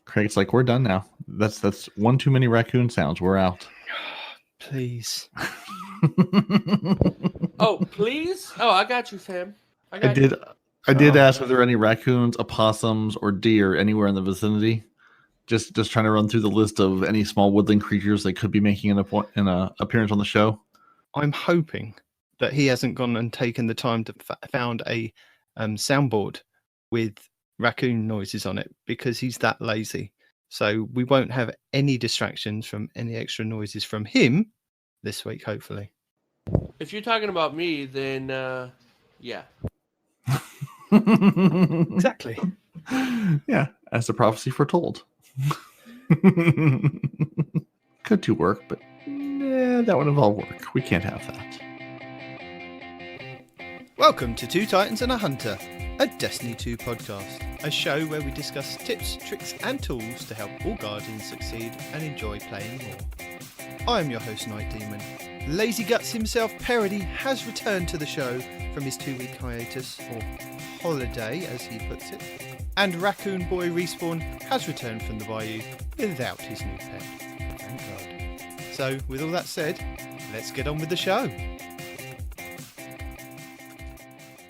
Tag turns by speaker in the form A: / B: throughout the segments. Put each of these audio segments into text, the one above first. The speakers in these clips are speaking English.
A: Craig's like, we're done now. That's one too many raccoon sounds. We're out.
B: Please.
C: Oh, please? Oh, I got you, fam.
A: I did ask if there were any raccoons, opossums, or deer anywhere in the vicinity. Just trying to run through the list of any small woodland creatures that could be making an appearance on the show.
B: I'm hoping that he hasn't gone and taken the time to found a soundboard with raccoon noises on it, because he's that lazy. So we won't have any distractions from any extra noises from him this week, hopefully.
C: If you're talking about me, then yeah.
B: Exactly.
A: Yeah, as the prophecy foretold. Could do work, but that would involve work. We can't have that.
B: Welcome to Two Titans and a Hunter, a Destiny 2 podcast, a show where we discuss tips, tricks and tools to help all guardians succeed and enjoy playing more. I am your host, Night Demon. Lazy Guts himself, Peroty, has returned to the show from his 2-week hiatus, or holiday as he puts it, and Raccoon Boy Respawn has returned from the Bayou without his new pet. Thank God. So, with all that said, let's get on with the show.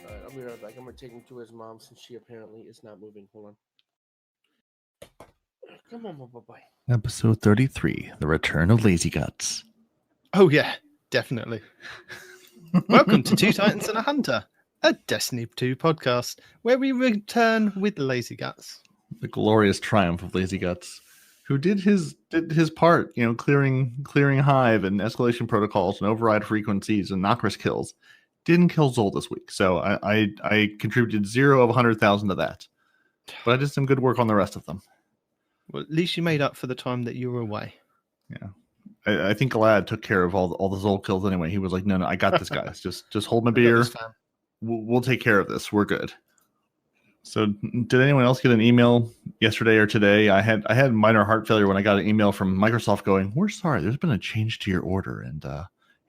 C: I'll be right back. I'm going to take him to his mom since she apparently is not moving. Hold on. Come on, my boy.
A: Episode 33, The Return of Lazy Guts.
B: Oh yeah, definitely. Welcome to Two Titans and a Hunter, a Destiny 2 podcast, where we return with Lazy Guts.
A: The glorious triumph of Lazy Guts, who did his part, clearing hive and escalation protocols and override frequencies and knock risk kills. Didn't kill Zol this week, so I contributed 0 of 100,000 to that. But I did some good work on the rest of them.
B: Well, at least you made up for the time that you were away.
A: Yeah. I think Galad took care of all the Zol kills anyway. He was like, no, I got this, guys. just hold my beer. We'll take care of this. We're good. So did anyone else get an email yesterday or today? I had minor heart failure when I got an email from Microsoft going, we're sorry, there's been a change to your order, and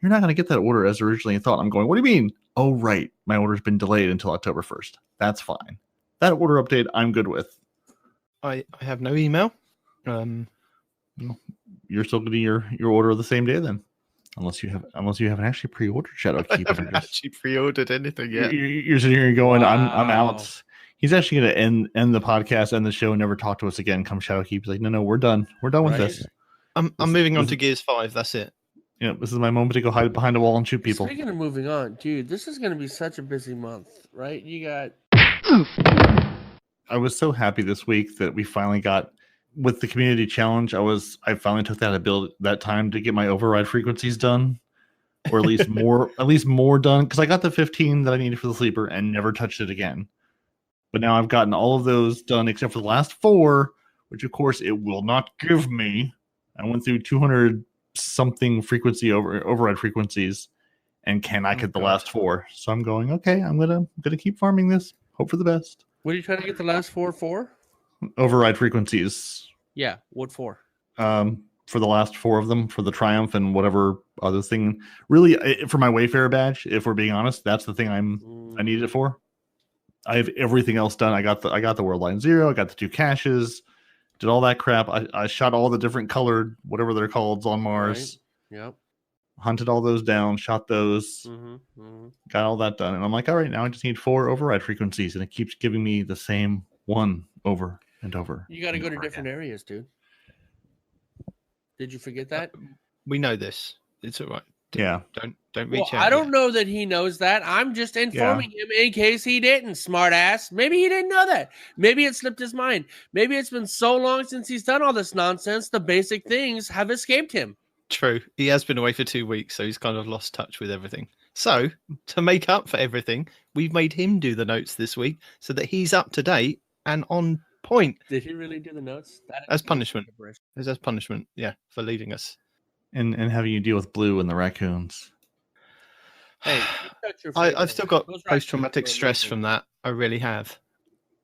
A: you're not going to get that order as originally thought. I'm going, what do you mean? Oh, right. My order's been delayed until October 1st. That's fine. That order update, I'm good with.
B: I have no email.
A: You're still getting your order the same day then, unless you haven't actually pre-ordered Shadowkeep.
B: I haven't actually pre-ordered anything yet.
A: You're sitting here going,
C: wow.
A: I'm out. He's actually going to end the podcast, end the show, and never talk to us again. Come Shadowkeep. He's like, no, we're done. We're done with this.
B: I'm moving on to Gears 5. That's it.
A: Yeah, this is my moment to go hide behind a wall and shoot people.
C: Speaking of moving on, dude, this is going to be such a busy month, right? You got.
A: I was so happy this week that we finally got with the community challenge. I finally took that time to get my override frequencies done, or at least more done, because I got the 15 that I needed for the sleeper and never touched it again. But now I've gotten all of those done except for the last 4, which of course it will not give me. I went through 200 something frequency override frequencies and cannot get the last 4. So I'm going, okay, I'm gonna keep farming this. Hope for the best.
C: What are you trying to get the last 4 for?
A: Override frequencies.
C: Yeah, what for?
A: For the last 4 of them, for the Triumph and whatever other thing. Really, for my Wayfarer badge, if we're being honest, that's the thing I need it for. I have everything else done. I got the World Line 0. I got the 2 caches. Did all that crap. I shot all the different colored, whatever they're called, on Mars.
C: Right. Yep.
A: Hunted all those down. Shot those. Got all that done. And I'm like, all right, now I just need 4 override frequencies. And it keeps giving me the same one over and over.
C: You got to go to different areas, dude. Did you forget that?
B: We know this. It's all right.
A: Yeah.
B: Don't reach out.
C: I don't know that he knows that. I'm just informing him in case he didn't, smart ass. Maybe he didn't know that. Maybe it slipped his mind. Maybe it's been so long since he's done all this nonsense, the basic things have escaped him.
B: True. He has been away for 2 weeks, so he's kind of lost touch with everything. So, to make up for everything, we've made him do the notes this week so that he's up to date and on point.
C: Did he really do the notes?
B: As punishment. As punishment, yeah, for leading us.
A: And having you deal with Blue and the raccoons.
C: Hey,
B: I've still got post-traumatic stress from that. I really have.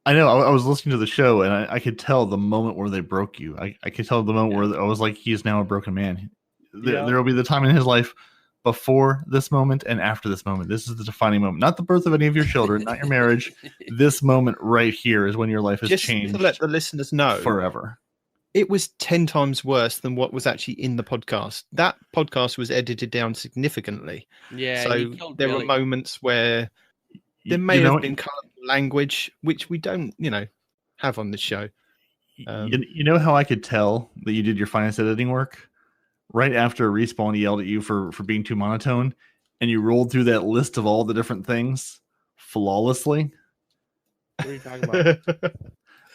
A: I know. I was listening to the show, and I could tell the moment where they broke you. I could tell the moment where I was like, he is now a broken man. There will be the time in his life before this moment and after this moment. This is the defining moment. Not the birth of any of your children, not your marriage. This moment right here is when your life has changed.
B: To let the listeners know
A: forever.
B: it was 10 times worse than what was actually in the podcast. That podcast was edited down significantly.
C: Yeah,
B: So
C: he killed
B: there
C: Billy.
B: were moments where there may have been colourful language, which we don't, have on this show.
A: You know how I could tell that you did your finest editing work? Right after Respawn yelled at you for being too monotone, and you rolled through that list of all the different things flawlessly.
C: What are you talking about?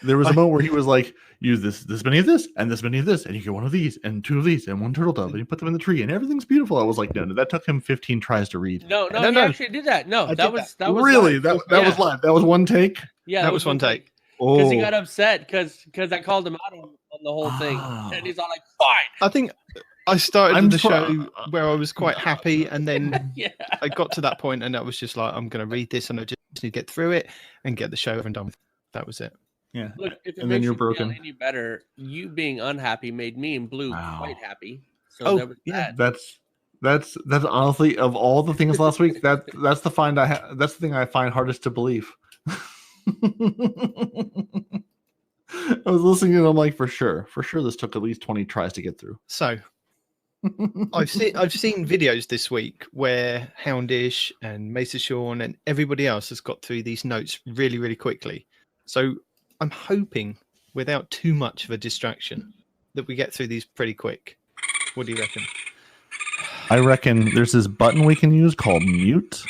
A: There was a moment where he was like, use this many of this, and this many of this, and you get one of these, and two of these, and one turtle dove, and you put them in the tree, and everything's beautiful. I was like, no, that took him 15 tries to read.
C: No, he actually did that. No, that was
A: really
C: live.
A: that was live. That was one take.
C: Yeah,
B: that was one take.
C: Because he got upset because I called him out on the whole thing, and he's all like, "Fine."
B: I think I started the show where I was quite happy, and then I got to that point, and I was just like, I'm going to read this, and I just need to get through it and get the show over and done with. That was it.
A: Yeah.
C: Look, if it
A: and
C: makes
A: then you're
C: you
A: broken.
C: feel any better, you being unhappy made me and Blue quite happy. So
B: Oh,
C: there was that.
A: That's honestly, of all the things last week, that's the that's the thing I find hardest to believe. I was listening and I'm like, for sure this took at least 20 tries to get through.
B: So I've seen videos this week where Houndish and Mesa Sean and everybody else has got through these notes really, really quickly. So I'm hoping, without too much of a distraction, that we get through these pretty quick. What do you reckon?
A: I reckon there's this button we can use called mute.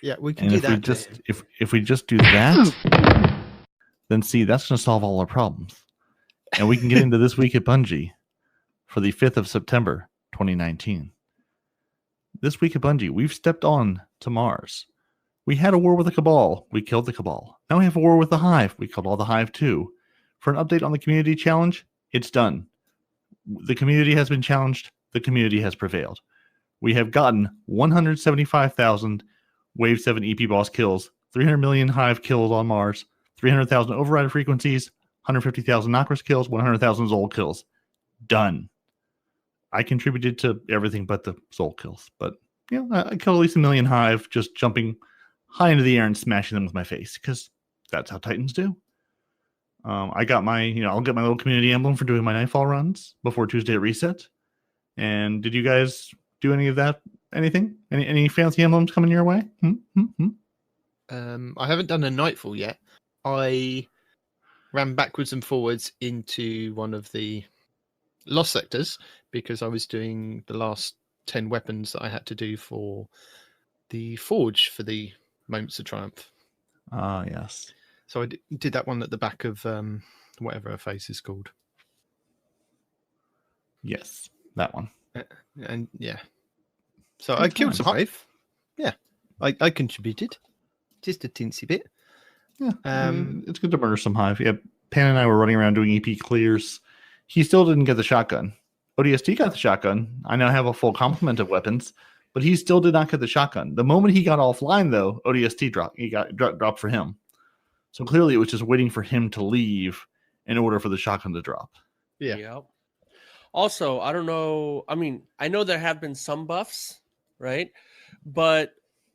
B: Yeah, we can do that.
A: If we just do that, then see, that's going to solve all our problems. And we can get into this week at Bungie for the 5th of September, 2019. This week at Bungie, we've stepped on to Mars. We had a war with the Cabal. We killed the Cabal. Now we have a war with the Hive. We killed all the Hive too. For an update on the community challenge, it's done. The community has been challenged. The community has prevailed. We have gotten 175,000 Wave 7 EP boss kills, 300 million Hive kills on Mars, 300,000 override frequencies, 150,000 Nokris kills, 100,000 Zol kills. Done. I contributed to everything but the Zol kills. But, I killed at least 1 million Hive just jumping high into the air and smashing them with my face, because that's how Titans do. I got my, I'll get my little community emblem for doing my Nightfall runs before Tuesday at reset. And did you guys do any of that? Anything? Any fancy emblems coming your way?
B: I haven't done a Nightfall yet. I ran backwards and forwards into one of the lost sectors because I was doing the last 10 weapons that I had to do for the Forge for the Moments of Triumph.
A: Ah, yes.
B: So I did that one at the back of whatever her face is called.
A: Yes, that one.
B: And yeah. So I killed some Hive. Yeah. I contributed. Just a teensy bit.
A: Yeah. It's good to murder some Hive. Yeah. Pan and I were running around doing EP clears. He still didn't get the shotgun. ODST got the shotgun. I now have a full complement of weapons, but he still did not get the shotgun. The moment he got offline, though, ODST dropped. He got dropped for him. So clearly, it was just waiting for him to leave in order for the shotgun to drop.
B: Yeah.
C: Yep. Also, I don't know. I mean, I know there have been some buffs, right? But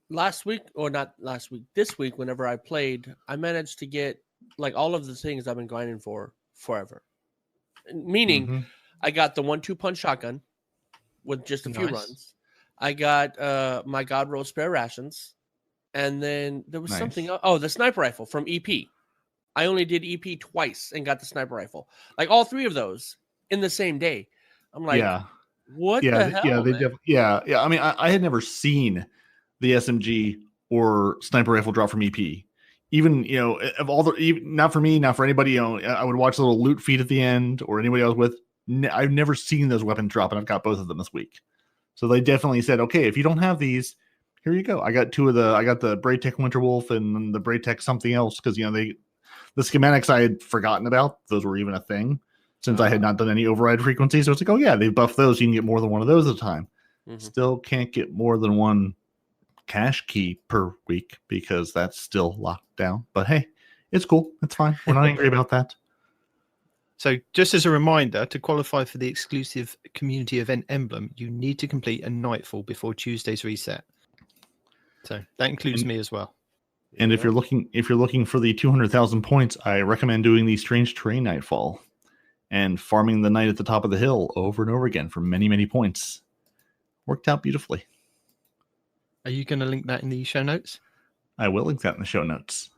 C: this week, whenever I played, I managed to get like all of the things I've been grinding for forever. Meaning, I got the 1-2 punch shotgun with just a few runs. I got my God Roll spare rations. And then there was something else. Oh, the sniper rifle from EP. I only did EP twice and got the sniper rifle. Like all three of those in the same day. I'm like, what the hell?
A: Yeah. I mean, I had never seen the SMG or sniper rifle drop from EP. Even, of all the, not for me, not for anybody, I would watch a little loot feed at the end or anybody else with. I've never seen those weapons drop, and I've got both of them this week. So they definitely said, okay, if you don't have these, here you go. I got the Braytech Winterwolf and the Braytech something else because the schematics I had forgotten about. Those were even a thing since I had not done any override frequencies. So it's like, oh yeah, they buffed those. You can get more than one of those at a time. Still can't get more than one cache key per week because that's still locked down. But hey, it's cool. It's fine. We're not angry about that.
B: So just as a reminder, to qualify for the exclusive community event emblem, you need to complete a Nightfall before Tuesday's reset. So that includes me as well.
A: And if you're looking for the 200,000 points, I recommend doing the Strange Terrain Nightfall. and farming the knight at the top of the hill over and over again for many, many points. Worked out beautifully.
B: Are you going to link that in the show notes?
A: I will link that in the show notes.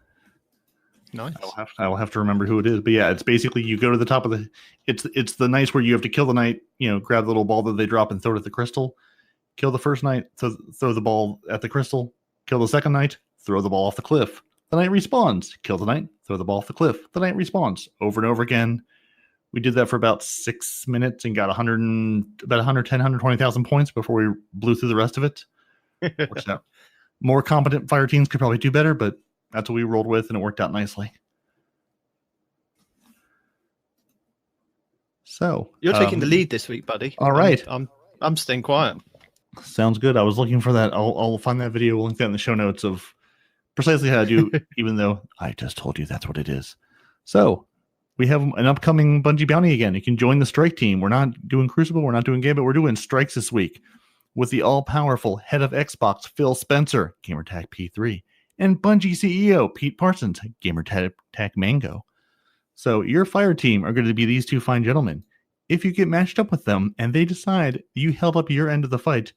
B: Nice.
A: I will have to remember who it is. But yeah, it's basically you go to the top of the... It's the knights where you have to kill the knight, grab the little ball that they drop and throw it at the crystal. Kill the first knight, throw the ball at the crystal. Kill the second knight, throw the ball off the cliff. The knight respawns. Kill the knight, throw the ball off the cliff. The knight respawns. Over and over again. We did that for about 6 minutes and got about 110, 120,000 points before we blew through the rest of it. Works out. More competent fire teams could probably do better, but that's what we rolled with, and it worked out nicely. So
B: you're taking the lead this week, buddy.
A: All right.
B: I'm staying quiet.
A: Sounds good. I was looking for that. I'll find that video. We'll link that in the show notes of precisely how to do, even though I just told you that's what it is. So we have an upcoming Bungie bounty again. You can join the strike team. We're not doing Crucible. We're not doing Game, but we're doing strikes this week with the all-powerful head of Xbox, Phil Spencer, Gamertag P3, and Bungie CEO, Pete Parsons, Gamertag Mango. So your fire team are going to be these two fine gentlemen. If you get matched up with them and they decide you held up your end of the fight,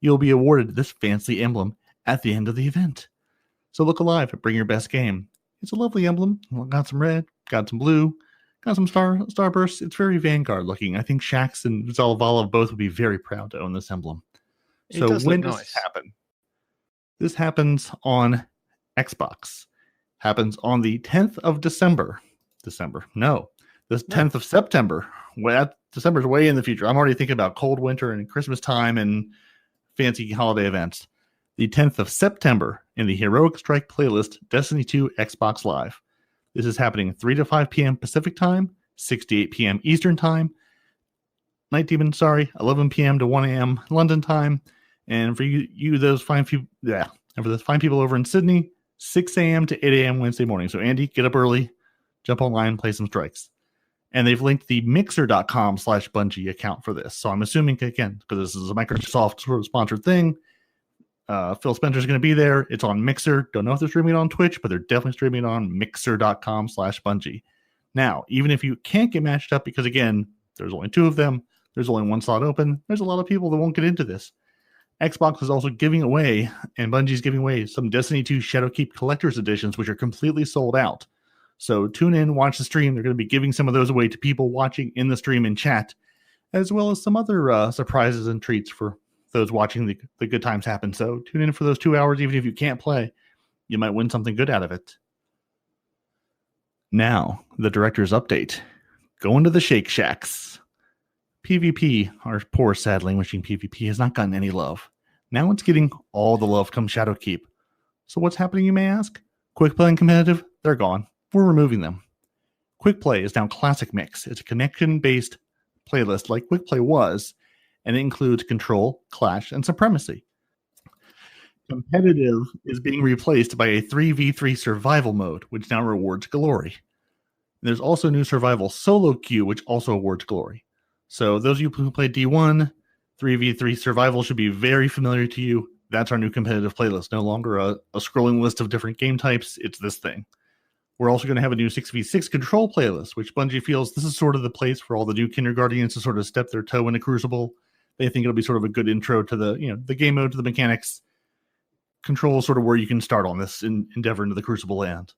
A: you'll be awarded this fancy emblem at the end of the event. So look alive and bring your best game. It's a lovely emblem. Got some red, got some blue, got some starbursts. It's very Vanguard looking. I think Shax and Zalavala both would be very proud to own this emblem. So when does this happen? This happens on Xbox. Happens on the 10th of December. The 10th of September. December's way in the future. I'm already thinking about cold winter and Christmas time and fancy holiday events. The 10th of September in the Heroic Strike playlist, Destiny 2 Xbox Live. This is happening 3 to 5 p.m. Pacific time, 6 to 8 p.m. Eastern time, 11 p.m. to 1 a.m. London time. And for you those fine people, and for those fine people over in Sydney, 6 a.m. to 8 a.m. Wednesday morning. So Andy, get up early, jump online, play some strikes. And they've linked the mixer.com/Bungie account for this. So I'm assuming, again, because this is a Microsoft sort of sponsored thing, Phil Spencer's going to be there. It's on Mixer. Don't know if they're streaming it on Twitch, but they're definitely streaming it on mixer.com/Bungie. Now, even if you can't get matched up, because again, there's only 2 of them, there's only 1 slot open, there's a lot of people that won't get into this. Xbox is also giving away, and Bungie's giving away, some Destiny 2 Shadowkeep collector's editions, which are completely sold out. So tune in, watch the stream. They're going to be giving some of those away to people watching in the stream and chat, as well as some other surprises and treats for those watching the good times happen. So tune in for those 2 hours. Even if you can't play, you might win something good out of it. Now, the director's update. Go into the Shake Shacks. PvP, our poor, sad, languishing PvP, has not gotten any love. Now it's getting all the love come Shadowkeep. So what's happening, you may ask? Quick play and competitive? They're gone. We're removing them. Quick Play is now Classic Mix. It's a connection-based playlist like Quick Play was, and it includes Control, Clash, and Supremacy. Competitive is being replaced by a 3v3 survival mode, which now rewards glory. There's also a new survival solo queue, which also awards glory. So those of you who play D1, 3v3 survival should be very familiar to you. That's our new competitive playlist. No longer a scrolling list of different game types. It's this thing. We're also going to have a new 6v6 control playlist, which Bungie feels this is sort of the place for all the new kindergartens to sort of step their toe into Crucible. They think it'll be sort of a good intro to the game mode, to the mechanics. Control is sort of where you can start on this endeavor into the Crucible land.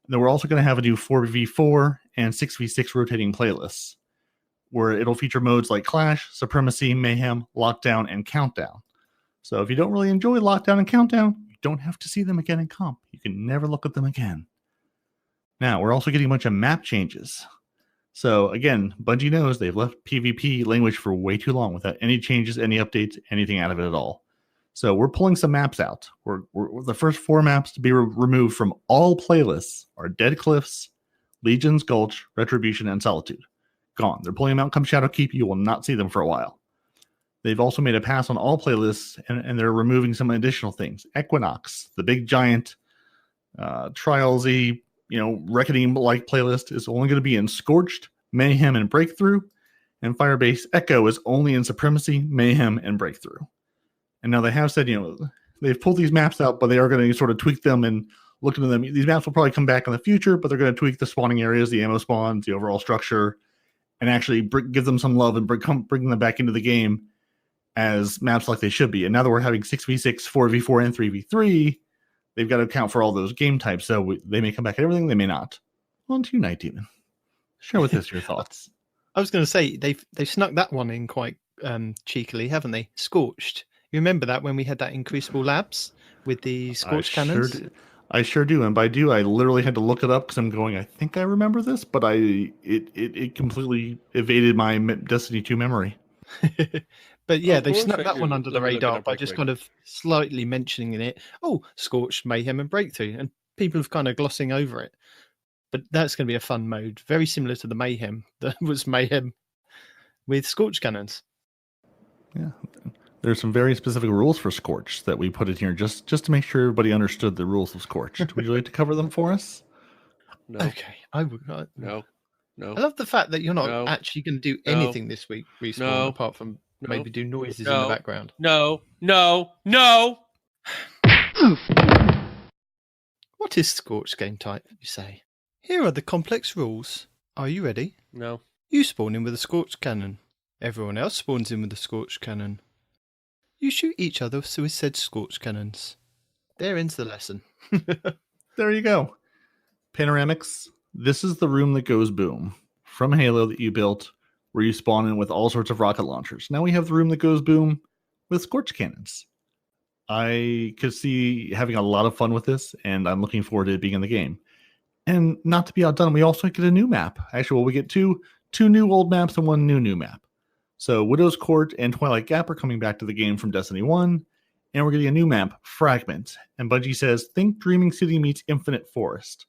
A: And then we're also going to have a new 4v4 and 6v6 rotating playlists, where it'll feature modes like Clash, Supremacy, Mayhem, Lockdown, and Countdown. So if you don't really enjoy Lockdown and Countdown, you don't have to see them again in comp. You can never look at them again. Now, we're also getting a bunch of map changes. So, again, Bungie knows they've left PvP language for way too long without any changes, any updates, anything out of it at all. So, we're pulling some maps out. We're the first 4 maps to be removed from all playlists are Dead Cliffs, Legion's Gulch, Retribution, and Solitude. Gone. They're pulling them out come Shadowkeep. You will not see them for a while. They've also made a pass on all playlists, and they're removing some additional things. Equinox, the big giant Trial-Z, Reckoning-like playlist is only going to be in Scorched, Mayhem, and Breakthrough, and Firebase Echo is only in Supremacy, Mayhem, and Breakthrough. And now they have said, they've pulled these maps out, but they are going to sort of tweak them and look into them. These maps will probably come back in the future, but they're going to tweak the spawning areas, the ammo spawns, the overall structure, and actually give them some love and bring them back into the game as maps like they should be. And now that we're having 6v6, 4v4, and 3v3, they've got to account for all those game types. So they may come back at everything, they may not. On to you, Night Demon. Share with us your thoughts.
B: I was going to say they've snuck that one in quite cheekily, haven't they? Scorched. You remember that when we had that in Crucible Labs with the Scorched cannons?
A: I sure do. And by do, I literally had to look it up because I'm going, I think I remember this, but it completely evaded my Destiny 2 memory.
B: But yeah, they've snuck that one under the radar by just kind of slightly mentioning it. Oh, Scorched, Mayhem, and Breakthrough. And people have kind of glossing over it. But that's going to be a fun mode, very similar to the Mayhem that was Mayhem with Scorched cannons.
A: Yeah. There's some very specific rules for Scorch that we put in here just to make sure everybody understood the rules of Scorch. Would you like to cover them for us?
C: No.
B: Okay. I would.
C: No.
B: I love the fact that you're not actually going to do anything this week, Respawn, apart from maybe do noises in the background.
C: No.
B: What is Scorch game type, you say? Here are the complex rules. Are you ready?
C: No.
B: You spawn in with a Scorched cannon. Everyone else spawns in with a Scorched cannon. You shoot each other with said Scorched cannons. There ends the lesson.
A: There you go. Panoramics. This is the room that goes boom from Halo that you built, where you spawn in with all sorts of rocket launchers. Now we have the room that goes boom with Scorch cannons. I could see having a lot of fun with this, and I'm looking forward to it being in the game. And not to be outdone, we also get a new map. Actually, we get two new old maps and one new map. So Widow's Court and Twilight Gap are coming back to the game from Destiny 1, and we're getting a new map, Fragment. And Bungie says, think Dreaming City meets Infinite Forest.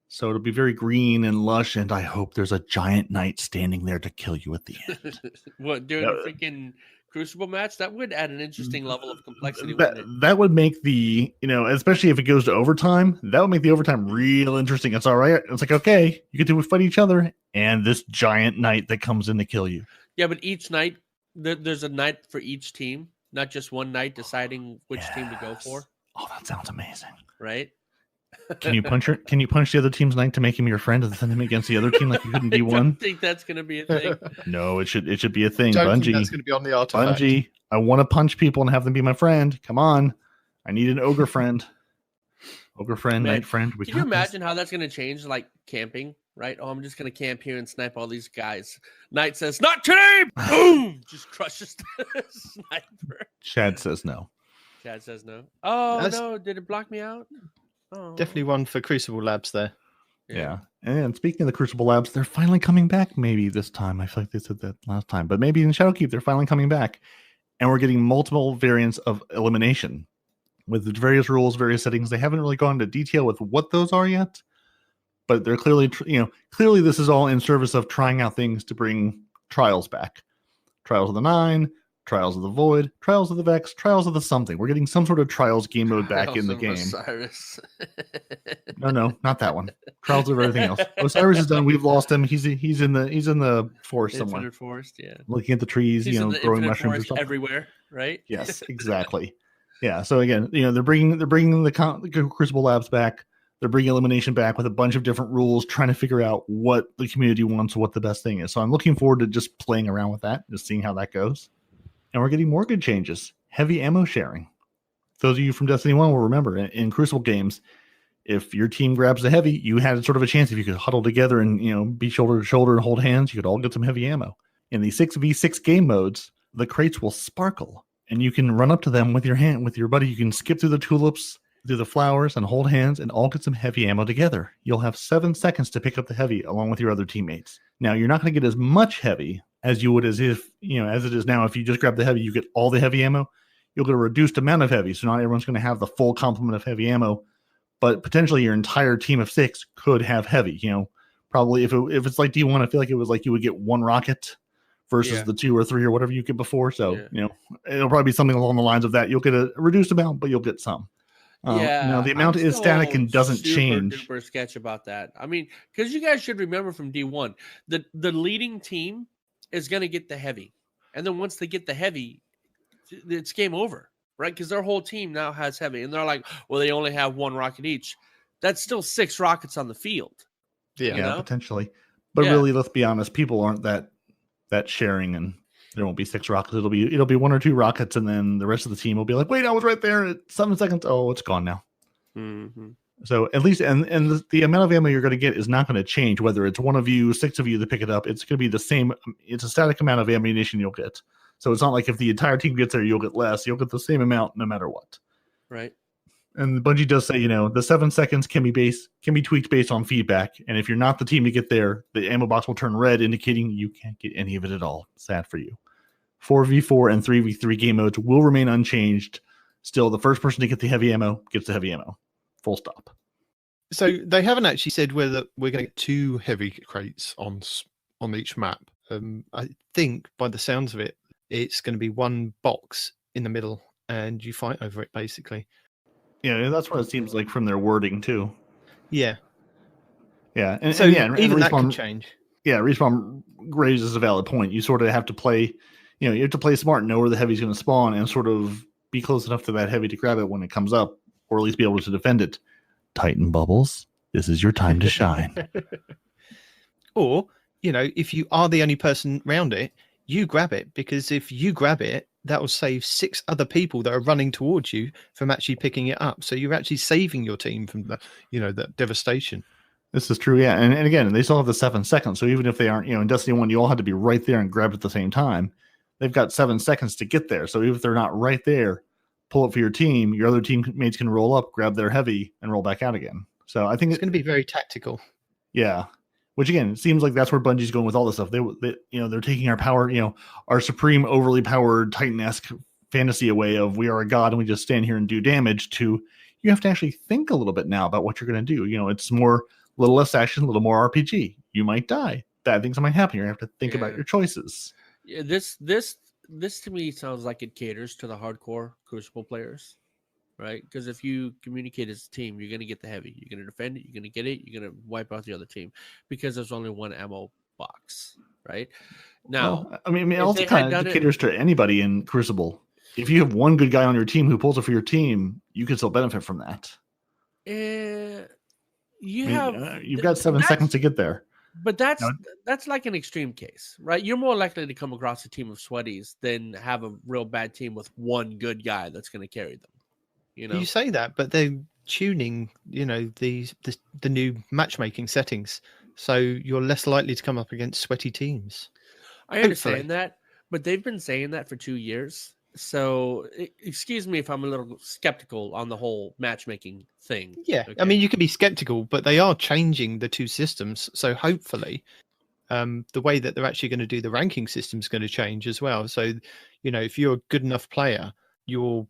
A: So it'll be very green and lush, and I hope there's a giant knight standing there to kill you at the end.
C: What, doing a freaking Crucible match? That would add an interesting level of complexity.
A: That would make the, especially if it goes to overtime, that would make the overtime real interesting. It's all right. It's like, okay, you get to fight each other and this giant knight that comes in to kill you.
C: Yeah, but each night, there's a knight for each team, not just one knight deciding which team to go for.
A: Oh, that sounds amazing.
C: Right?
A: Can you punch the other team's knight to make him your friend and send him against the other team like you couldn't be one?
C: I don't think that's going to be a thing.
A: No, it should be a thing.
B: Bungie,
A: think
B: that's going to be on the artifact.
A: Bungie, I want to punch people and have them be my friend. Come on, I need an ogre friend. Ogre friend, knight friend.
C: Can you imagine how that's going to change, like camping? Right? Oh, I'm just going to camp here and snipe all these guys. Knight says, "Not today!" Boom! Just crushes the sniper.
A: Chad says no.
C: Chad says no. Oh, no. Did it block me out? Oh.
B: Definitely one for Crucible Labs there.
A: Yeah. And speaking of the Crucible Labs, they're finally coming back maybe this time. I feel like they said that last time. But maybe in Shadowkeep, they're finally coming back. And we're getting multiple variants of elimination with the various rules, various settings. They haven't really gone into detail with what those are yet. But they're clearly this is all in service of trying out things to bring Trials back. Trials of the Nine, Trials of the Void, Trials of the Vex, Trials of the something. We're getting some sort of Trials game mode back in the game.
C: Osiris.
A: No, not that one. Trials of everything else. Osiris is done. We've lost him. He's in the forest somewhere.
C: Infinite forest, yeah.
A: Looking at the trees, growing mushrooms or something.
C: Everywhere, right?
A: Yes, exactly. Yeah. So again, they're bringing the Crucible Labs back. They're bringing elimination back with a bunch of different rules, trying to figure out what the community wants, what the best thing is. So I'm looking forward to just playing around with that, just seeing how that goes. And we're getting more good changes. Heavy ammo sharing. Those of you from Destiny 1 will remember in Crucible games, if your team grabs the heavy, you had sort of a chance. If you could huddle together and be shoulder to shoulder and hold hands, you could all get some heavy ammo. In the 6v6 game modes, the crates will sparkle, and you can run up to them with your buddy. You can skip through the tulips, through the flowers, and hold hands and all get some heavy ammo together. You'll have 7 seconds to pick up the heavy along with your other teammates. Now, you're not going to get as much heavy as you would as it is now. If you just grab the heavy, you get all the heavy ammo. You'll get a reduced amount of heavy, so not everyone's going to have the full complement of heavy ammo, but potentially your entire team of 6 could have heavy. Probably if it's like D1, I feel like it was like you would get 1 rocket versus the 2 or 3 or whatever you get before. So, it'll probably be something along the lines of that. You'll get a reduced amount, but you'll get some. Now the amount is static and doesn't change.
C: Super sketch about that. I mean, because you guys should remember from D1, the leading team is going to get the heavy, and then once they get the heavy, it's game over, right? Because their whole team now has heavy, and they're like, well, they only have 1 rocket each. That's still 6 rockets on the field.
A: Yeah, potentially. But
C: Yeah.
A: really, let's be honest, people aren't that sharing, and there won't be 6 rockets. It'll be 1 or 2 rockets, and then the rest of the team will be like, wait, I was right there at 7 seconds. Oh, it's gone now.
C: Mm-hmm.
A: So at least, and the amount of ammo you're going to get is not going to change, whether it's 1 of you, 6 of you that pick it up. It's going to be the same. It's a static amount of ammunition you'll get. So it's not like if the entire team gets there, you'll get less. You'll get the same amount no matter what.
C: Right.
A: And Bungie does say, the 7 seconds can be tweaked based on feedback. And if you're not the team to get there, the ammo box will turn red, indicating you can't get any of it at all. Sad for you. 4v4 and 3v3 game modes will remain unchanged. Still, the first person to get the heavy ammo gets the heavy ammo. Full stop.
B: So they haven't actually said whether we're going to get 2 heavy crates on each map. I think by the sounds of it, it's going to be 1 box in the middle, and you fight over it basically.
A: Yeah, that's what it seems like from their wording too.
B: Yeah.
A: Yeah, and
B: So
A: and
B: even that
A: Respawn,
B: can change.
A: Yeah, Respawn raises a valid point. You sort of have to play, you have to play smart and know where the heavy's going to spawn, and sort of be close enough to that heavy to grab it when it comes up, or at least be able to defend it. Titan Bubbles, this is your time to shine.
B: Or, if you are the only person around it, you grab it, because if you grab it, that will save 6 other people that are running towards you from actually picking it up. So you're actually saving your team from that devastation.
A: This is true, yeah. And again, they still have the 7 seconds. So even if they aren't, in Destiny 1, you all had to be right there and grab it at the same time. They've got 7 seconds to get there. So even if they're not right there, pull it for your team. Your other teammates can roll up, grab their heavy, and roll back out again. So I think
B: it's going to be very tactical.
A: Yeah. Which again, it seems like that's where Bungie's going with all this stuff. They're taking our power, our supreme, overly powered Titan-esque fantasy away of we are a god and we just stand here and do damage to you have to actually think a little bit now about what you're going to do. It's more, little less action, a little more RPG. You might die. Bad things might happen. You're going to have to think about your choices.
C: Yeah, this to me sounds like it caters to the hardcore Crucible players. Right? Because if you communicate as a team, you're going to get the heavy. You're going to defend it. You're going to get it. You're going to wipe out the other team because there's only 1 ammo box. Right? Now,
A: well, I mean, it also kind of caters to anybody in Crucible. If you have 1 good guy on your team who pulls it for your team, you can still benefit from that. You've got 7 seconds to get there.
C: But that's like an extreme case, right? You're more likely to come across a team of sweaties than have a real bad team with 1 good guy that's going to carry them.
B: You say that, but they're tuning, the new matchmaking settings, so you're less likely to come up against sweaty teams.
C: I understand that, but they've been saying that for 2 years. So, excuse me if I'm a little skeptical on the whole matchmaking thing.
B: Yeah, okay? I mean, you can be skeptical, but they are changing the 2 systems, so hopefully, the way that they're actually going to do the ranking system is going to change as well. So, if you're a good enough player, your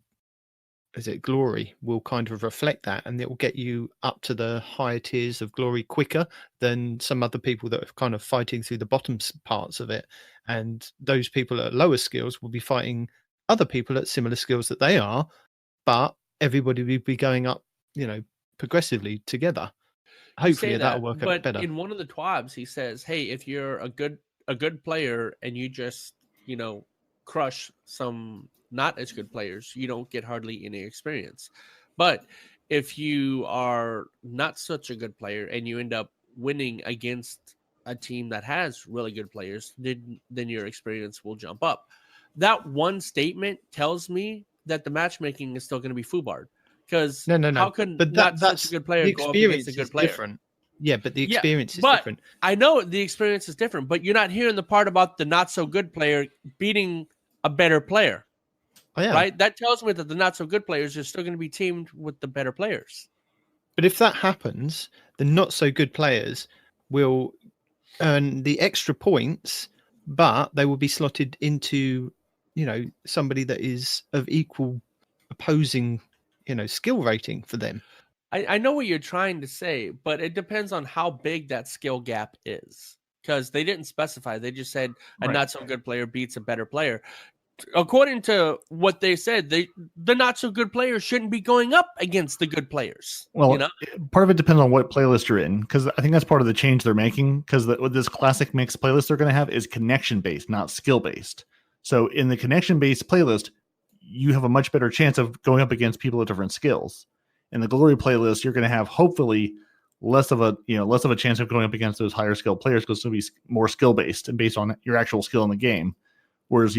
B: glory will kind of reflect that, and it will get you up to the higher tiers of glory quicker than some other people that are kind of fighting through the bottom parts of it. And those people at lower skills will be fighting other people at similar skills that they are, but everybody will be going up, progressively together. Hopefully that will work out better.
C: In one of the TWABs, he says, hey, if you're a good player and you just, crush some not as good players, you don't get hardly any experience. But if you are not such a good player and you end up winning against a team that has really good players, then your experience will jump up. That one statement tells me that the matchmaking is still going to be foobarred. Because how can such a good player go up against a good player?
B: Different. Yeah, but the experience is different.
C: I know the experience is different, but you're not hearing the part about the not so good player beating a better player.
B: Oh, yeah.
C: Right? That tells me that the not so good players are still going to be teamed with the better players.
B: But if that happens, the not so good players will earn the extra points, but they will be slotted into, somebody that is of equal opposing, skill rating for them.
C: I know what you're trying to say, but it depends on how big that skill gap is. Because they didn't specify. They just said a not so good player beats a better player. According to what they said, the not so good players shouldn't be going up against the good players.
A: Well, part of it depends on what playlist you're in, because I think that's part of the change they're making. Because this classic mix playlist they're going to have is connection based, not skill based. So in the connection based playlist, you have a much better chance of going up against people with different skills. In the glory playlist, you're going to have hopefully less of a chance of going up against those higher skill players because it's going to be more skill based and based on your actual skill in the game. Whereas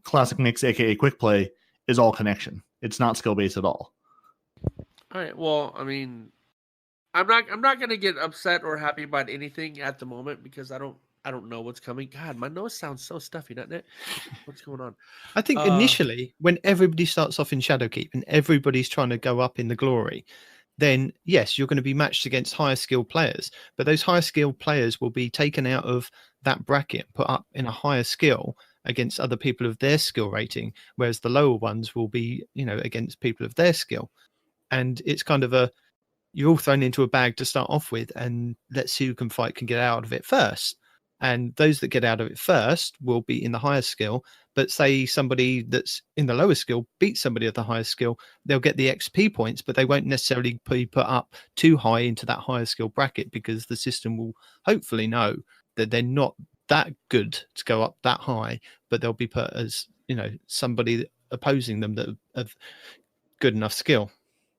A: classic mix, aka quick play, is all connection. It's not skill based at all.
C: All right. Well, I mean, I'm not gonna get upset or happy about anything at the moment because I don't know what's coming. God, my nose sounds so stuffy, doesn't it? What's going on?
B: I think initially, when everybody starts off in Shadowkeep and everybody's trying to go up in the glory, then yes, you're going to be matched against higher skill players. But those higher skill players will be taken out of that bracket, put up in a higher skill against other people of their skill rating, whereas the lower ones will be, against people of their skill. And it's kind of you're all thrown into a bag to start off with, and let's see who can get out of it first. And those that get out of it first will be in the higher skill. But say somebody that's in the lower skill beats somebody of the higher skill, they'll get the XP points, but they won't necessarily be put up too high into that higher skill bracket because the system will hopefully know that they're not that good to go up that high, but they'll be put as, somebody opposing them that have good enough skill.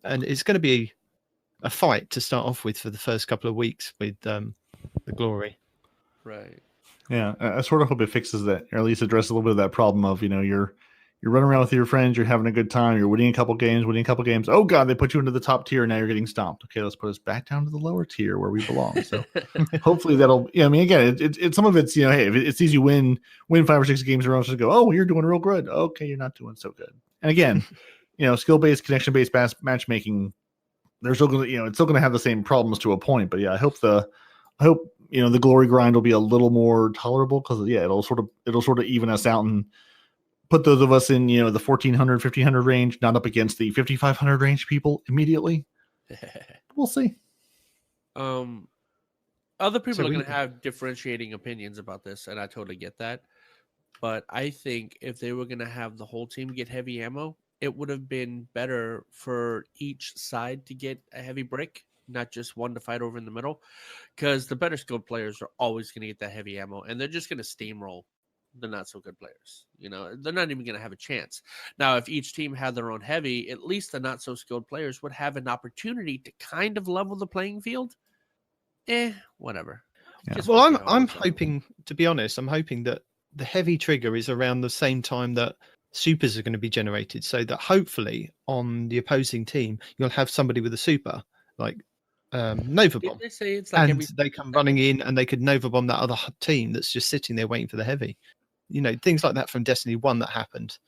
B: And it's going to be a fight to start off with for the first couple of weeks with the glory.
C: Right.
A: Yeah, I sort of hope it fixes that, or at least addresses a little bit of that problem of you're running around with your friends, you're having a good time, you're winning a couple games. Oh god, they put you into the top tier, and now you're getting stomped. Okay, let's put us back down to the lower tier where we belong. So hopefully that'll. Yeah, I mean, again, it's some of it's hey, if it sees you win 5 or 6 games in a row, just go, oh, you're doing real good. Okay, you're not doing so good. And again, skill based, connection based matchmaking. They're still going to, it's still going to have the same problems to a point. But yeah, I hope the glory grind will be a little more tolerable because it'll sort of even us out and put those of us in the 1400, 1500 range, not up against the 5500 range people immediately. We'll see.
C: Other people are going to have differentiating opinions about this, and I totally get that. But I think if they were going to have the whole team get heavy ammo, it would have been better for each side to get a heavy brick, not just one to fight over in the middle, because the better skilled players are always going to get that heavy ammo, and they're just going to steamroll the not so good players. They're not even going to have a chance. Now, if each team had their own heavy, at least the not so skilled players would have an opportunity to kind of level the playing field. Whatever.
B: Yeah. Well, I'm hoping, to be honest, that the heavy trigger is around the same time that supers are going to be generated, so that hopefully on the opposing team you'll have somebody with a super like Nova Bomb.
C: They say it's like
B: and they come running in and they could Nova Bomb that other team that's just sitting there waiting for the heavy. Things like that from Destiny 1 that happened.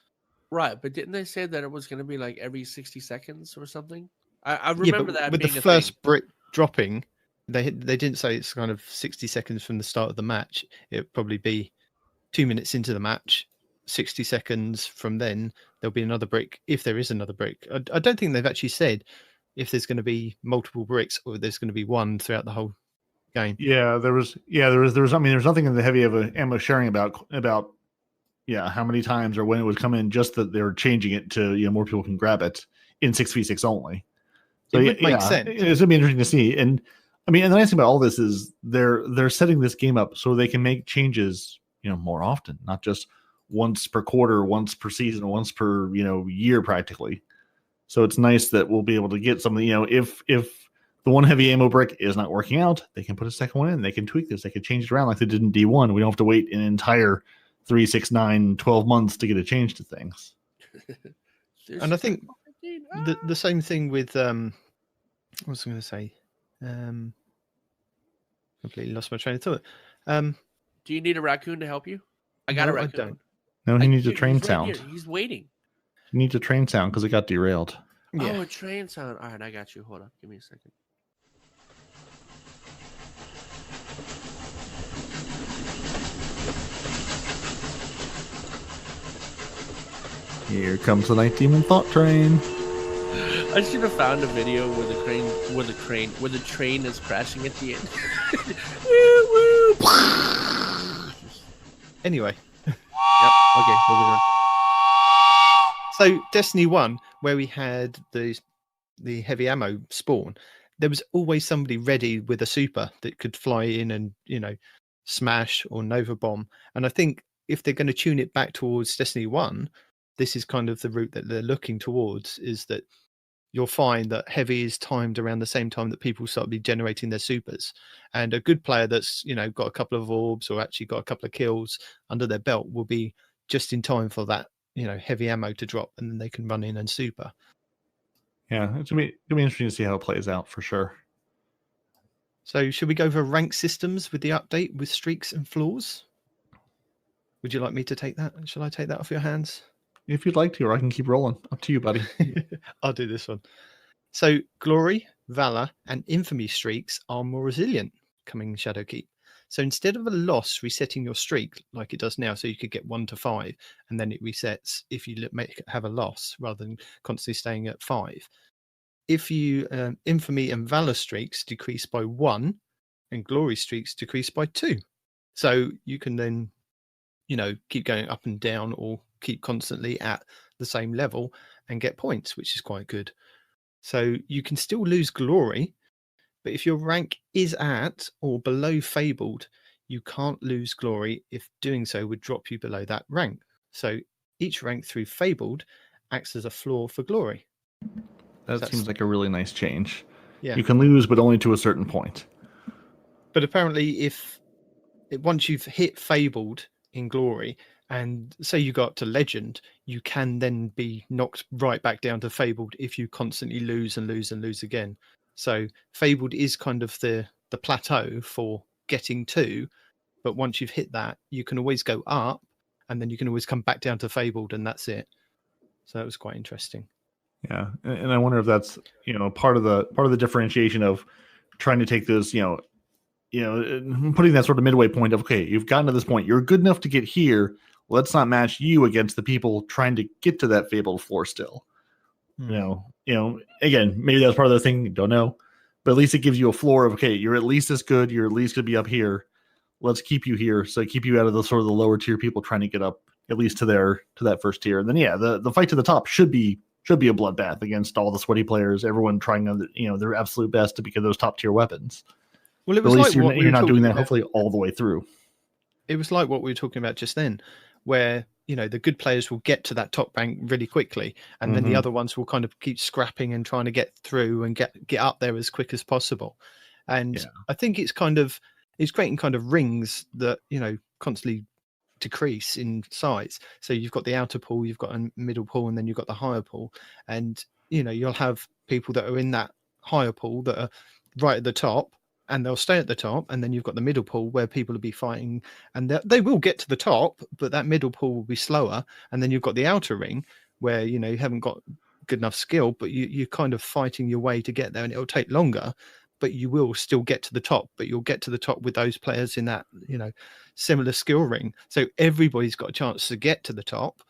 C: Right, but didn't they say that it was going to be like every 60 seconds or something? I remember that
B: with
C: being
B: the
C: a
B: first
C: thing.
B: brick dropping, they didn't say it's kind of 60 seconds from the start of the match. It'd probably be 2 minutes into the match. 60 seconds from then there'll be another brick if there is another brick. I don't think they've actually said if there's going to be multiple bricks or there's going to be one throughout the whole game.
A: There was I mean, there's nothing in the heavy of ammo sharing about how many times or when it would come in, just that they were changing it to more people can grab it in 6v6 only. So
B: it would make sense.
A: It's gonna be interesting to see. And I mean, and the nice thing about all this is they're setting this game up so they can make changes more often, not just once per quarter, once per season, once per year practically. So it's nice that we'll be able to get some of the if the one heavy ammo brick is not working out, they can put a second one in. They can tweak this. They can change it around like they did in D1. We don't have to wait an entire 3, 6, 9, 12 months to get a change to things.
B: And I think the same thing with what was I going to say? Completely lost my train of thought.
C: Do you need a raccoon to help you? I got a raccoon.
B: I don't.
A: No, he needs a train sound.
C: He's waiting.
A: He needs a train sound because it got derailed.
C: Yeah. Oh, a train sound. All right, I got you. Hold on. Give me a second.
A: Here comes the Night Demon Thought Train.
C: I should have found a video where the train is crashing at the end. Woo, woo.
B: Anyway.
C: Yep. Okay. Moving on.
B: So Destiny 1, where we had the heavy ammo spawn, there was always somebody ready with a super that could fly in and smash or Nova Bomb. And I think if they're going to tune it back towards Destiny 1, this is kind of the route that they're looking towards, is that you'll find that heavy is timed around the same time that people start be generating their supers. And a good player that's, got a couple of orbs or actually got a couple of kills under their belt will be just in time for that, heavy ammo to drop, and then they can run in and super.
A: Yeah, it's gonna be interesting to see how it plays out for sure.
B: So should we go over rank systems with the update with streaks and floors? Would you like me to take that? Shall I take that off your hands?
A: If you'd like to, or I can keep rolling. Up to you, buddy.
B: I'll do this one. So glory, valor, and infamy streaks are more resilient coming in Shadowkeep. So instead of a loss resetting your streak like it does now, so you could get 1 to 5, and then it resets if you have a loss rather than constantly staying at 5. If you infamy and valor streaks decrease by 1, and glory streaks decrease by 2. So you can then, keep going up and down or keep constantly at the same level and get points, which is quite good. So you can still lose glory, but if your rank is at or below fabled, you can't lose glory if doing so would drop you below that rank. So each rank through fabled acts as a floor for glory.
A: That seems like a really nice change.
B: Yeah.
A: You can lose, but only to a certain point.
B: But apparently once you've hit fabled in glory, and say you got to legend, you can then be knocked right back down to fabled if you constantly lose and lose and lose again. So fabled is kind of the plateau for getting to, but once you've hit that, you can always go up, and then you can always come back down to fabled, and that's it. So that was quite interesting.
A: Yeah, and I wonder if that's part of the differentiation of trying to take those putting that sort of midway point of, okay, you've gotten to this point, you're good enough to get here. Let's not match you against the people trying to get to that fabled floor still. Again, maybe that's part of the thing. Don't know, but at least it gives you a floor of, okay, you're at least as good. You're at least going to be up here. Let's keep you here. So keep you out of the sort of the lower tier people trying to get up at least to that first tier. And then the fight to the top should be a bloodbath against all the sweaty players. Everyone trying their absolute best to become those top tier weapons.
B: Well, it was like
A: you're not doing that hopefully all the way through.
B: It was like what we were talking about just then, where the good players will get to that top rank really quickly, and then the other ones will kind of keep scrapping and trying to get through and get up there as quick as possible. And I think it's creating kind of rings that constantly decrease in size. So you've got the outer pool, you've got a middle pool, and then you've got the higher pool. And you'll have people that are in that higher pool that are right at the top, and they'll stay at the top, and then you've got the middle pool where people will be fighting, and they will get to the top, but that middle pool will be slower. And then you've got the outer ring where you haven't got good enough skill, but you're kind of fighting your way to get there, and it'll take longer, but you will still get to the top. But you'll get to the top with those players in that similar skill ring, so everybody's got a chance to get to the top.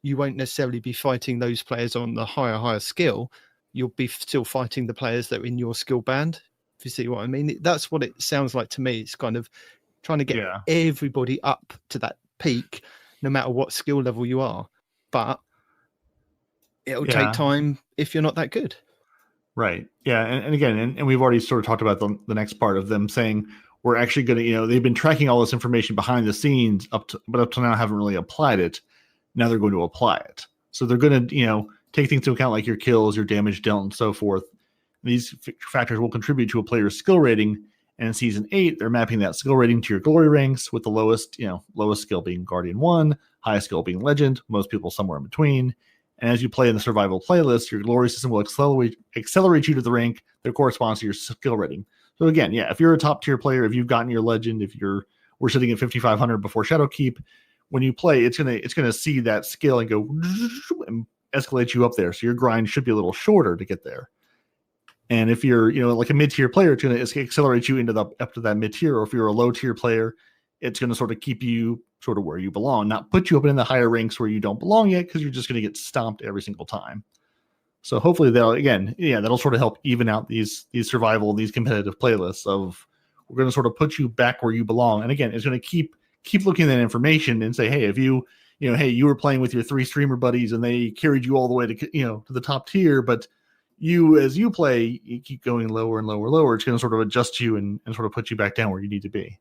B: You won't necessarily be fighting those players on the higher skill. You'll be still fighting the players that are in your skill band. If you see what I mean, that's what it sounds like to me. It's kind of trying to get everybody up to that peak, no matter what skill level you are. But it'll take time if you're not that good.
A: Right. Yeah. And again, and we've already sort of talked about the next part of them saying we're actually going to, they've been tracking all this information behind the scenes but up to now haven't really applied it. Now they're going to apply it. So they're going to, take things into account like your kills, your damage dealt, and so forth. These factors will contribute to a player's skill rating, and in Season 8, they're mapping that skill rating to your glory ranks, with the lowest skill being Guardian 1, highest skill being Legend, most people somewhere in between. And as you play in the survival playlist, your glory system will accelerate you to the rank that corresponds to your skill rating. So again, if you're a top tier player, if you've gotten your Legend, we're sitting at 5,500 before Shadowkeep, when you play, it's gonna see that skill and go and escalate you up there. So your grind should be a little shorter to get there. And if you're, like a mid-tier player, it's going to accelerate you up to that mid-tier. Or if you're a low-tier player, it's going to sort of keep you sort of where you belong, not put you up in the higher ranks where you don't belong yet, because you're just going to get stomped every single time. So hopefully that'll sort of help even out these survival, these competitive playlists of, we're going to sort of put you back where you belong. And again, it's going to keep looking at that information and say, hey, if you were playing with your 3 streamer buddies and they carried you all the way to, to the top tier, but as you play, you keep going lower and lower and lower, it's going to sort of adjust you and sort of put you back down where you need to be.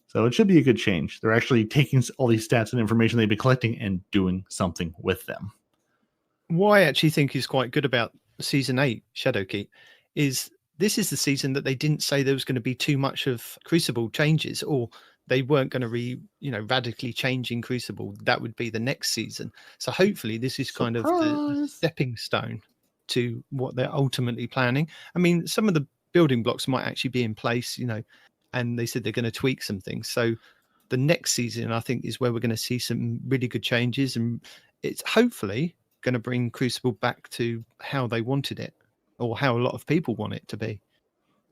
A: So it should be a good change. They're actually taking all these stats and information they've been collecting and doing something with them.
B: What I actually think is quite good about Season 8, Shadowkeep, is this is the season that they didn't say there was going to be too much of Crucible changes, or they weren't going to radically changing Crucible. That would be the next season. So hopefully this is kind of the
A: Surprise!
B: stepping stone to what they're ultimately planning. I mean, some of the building blocks might actually be in place, and they said they're going to tweak some things. So the next season, I think, is where we're going to see some really good changes, and it's hopefully going to bring Crucible back to how they wanted it, or how a lot of people want it to be.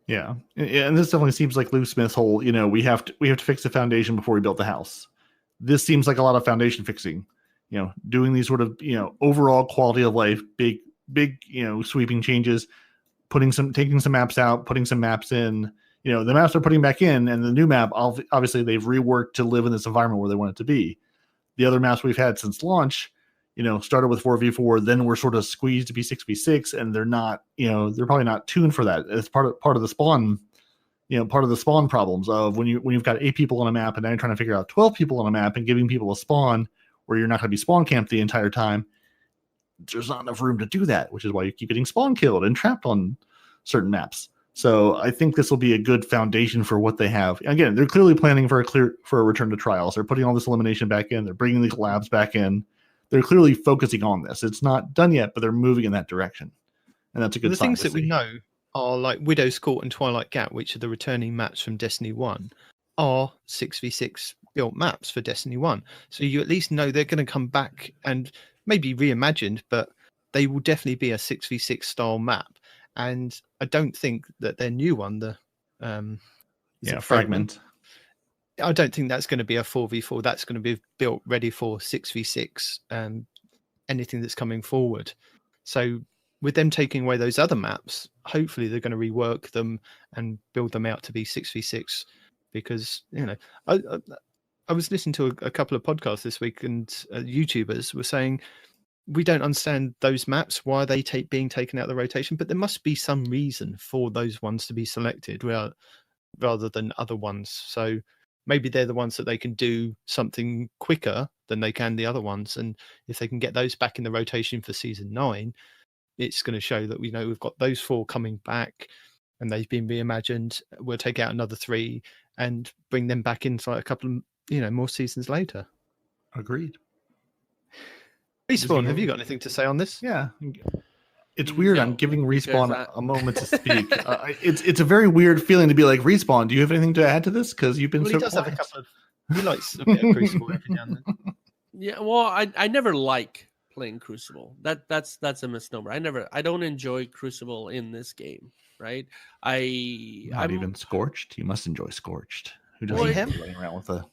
A: Yeah, and this definitely seems like Lou Smith's whole. We have to fix the foundation before we build the house. This seems like a lot of foundation fixing. Doing these sort of overall quality of life, big sweeping changes, taking some maps out, putting some maps in. The maps they're putting back in, and the new map, obviously they've reworked to live in this environment where they want it to be. The other maps we've had since launch, started with 4v4, then we're sort of squeezed to be 6v6, and they're not, they're probably not tuned for that. It's part of the spawn, part of the spawn problems of when you've got 8 people on a map and now you're trying to figure out 12 people on a map and giving people a spawn where you're not going to be spawn camped the entire time. There's not enough room to do that, which is why you keep getting spawn killed and trapped on certain maps. So I think this will be a good foundation for what they have. Again, they're clearly planning for a return to trials. They're putting all this elimination back in. They're bringing the collabs back in. They're clearly focusing on this. It's not done yet, but they're moving in that direction, and that's a good sign.
B: The things that we know are like Widow's Court and Twilight Gap, which are the returning maps from Destiny 1, are 6v6 built maps for Destiny 1. So you at least know they're going to come back and maybe reimagined, but they will definitely be a 6v6 style map. And I don't think that their new one, the
A: Fragment.
B: I don't think that's going to be a 4v4. That's going to be built ready for 6v6. Anything that's coming forward. So with them taking away those other maps, hopefully they're going to rework them and build them out to be 6v6. Because I was listening to a couple of podcasts this week, and YouTubers were saying, we don't understand those maps. Why are they being taken out of the rotation? But there must be some reason for those ones to be selected rather than other ones. So maybe they're the ones that they can do something quicker than they can the other ones. And if they can get those back in the rotation for season 9, it's going to show that we've got those 4 coming back and they've been reimagined. We'll take out another 3 and bring them back inside a couple of more seasons later.
A: Agreed.
B: Respawn, have you got anything to say on this?
A: Yeah. It's weird. I'm giving Respawn a moment to speak. It's a very weird feeling to be like, Respawn, do you have anything to add to this? Because you've been so
B: does
A: quiet.
B: Have a couple of, he likes a bit of Crucible every now and then.
C: Yeah, well, I never like playing Crucible. That's a misnomer. I don't enjoy Crucible in this game, right? I'm
A: even Scorched. You must enjoy Scorched. Who doesn't running around with a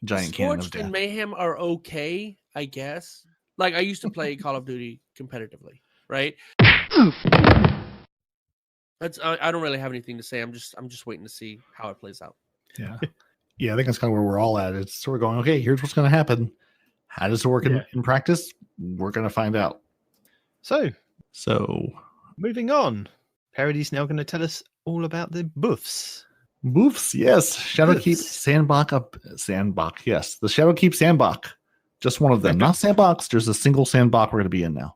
A: giant cannon of
C: Scorched
A: death?
C: and Mayhem are okay, I guess. Like I used to play Call of Duty competitively, right? That's I don't really have anything to say. I'm just waiting to see how it plays out.
A: Yeah. I think that's kind of where we're all at. It's sort of going, okay, here's what's going to happen. How does it work in practice? We're going to find out.
B: So
A: moving
B: on. Peroty's now going to tell us all about the buffs.
A: Buffs, yes. Shadowkeep Sandbox. Yes, the Shadowkeep Sandbox. Just one of them. Not Sandbox. There's a single Sandbox we're going to be in now.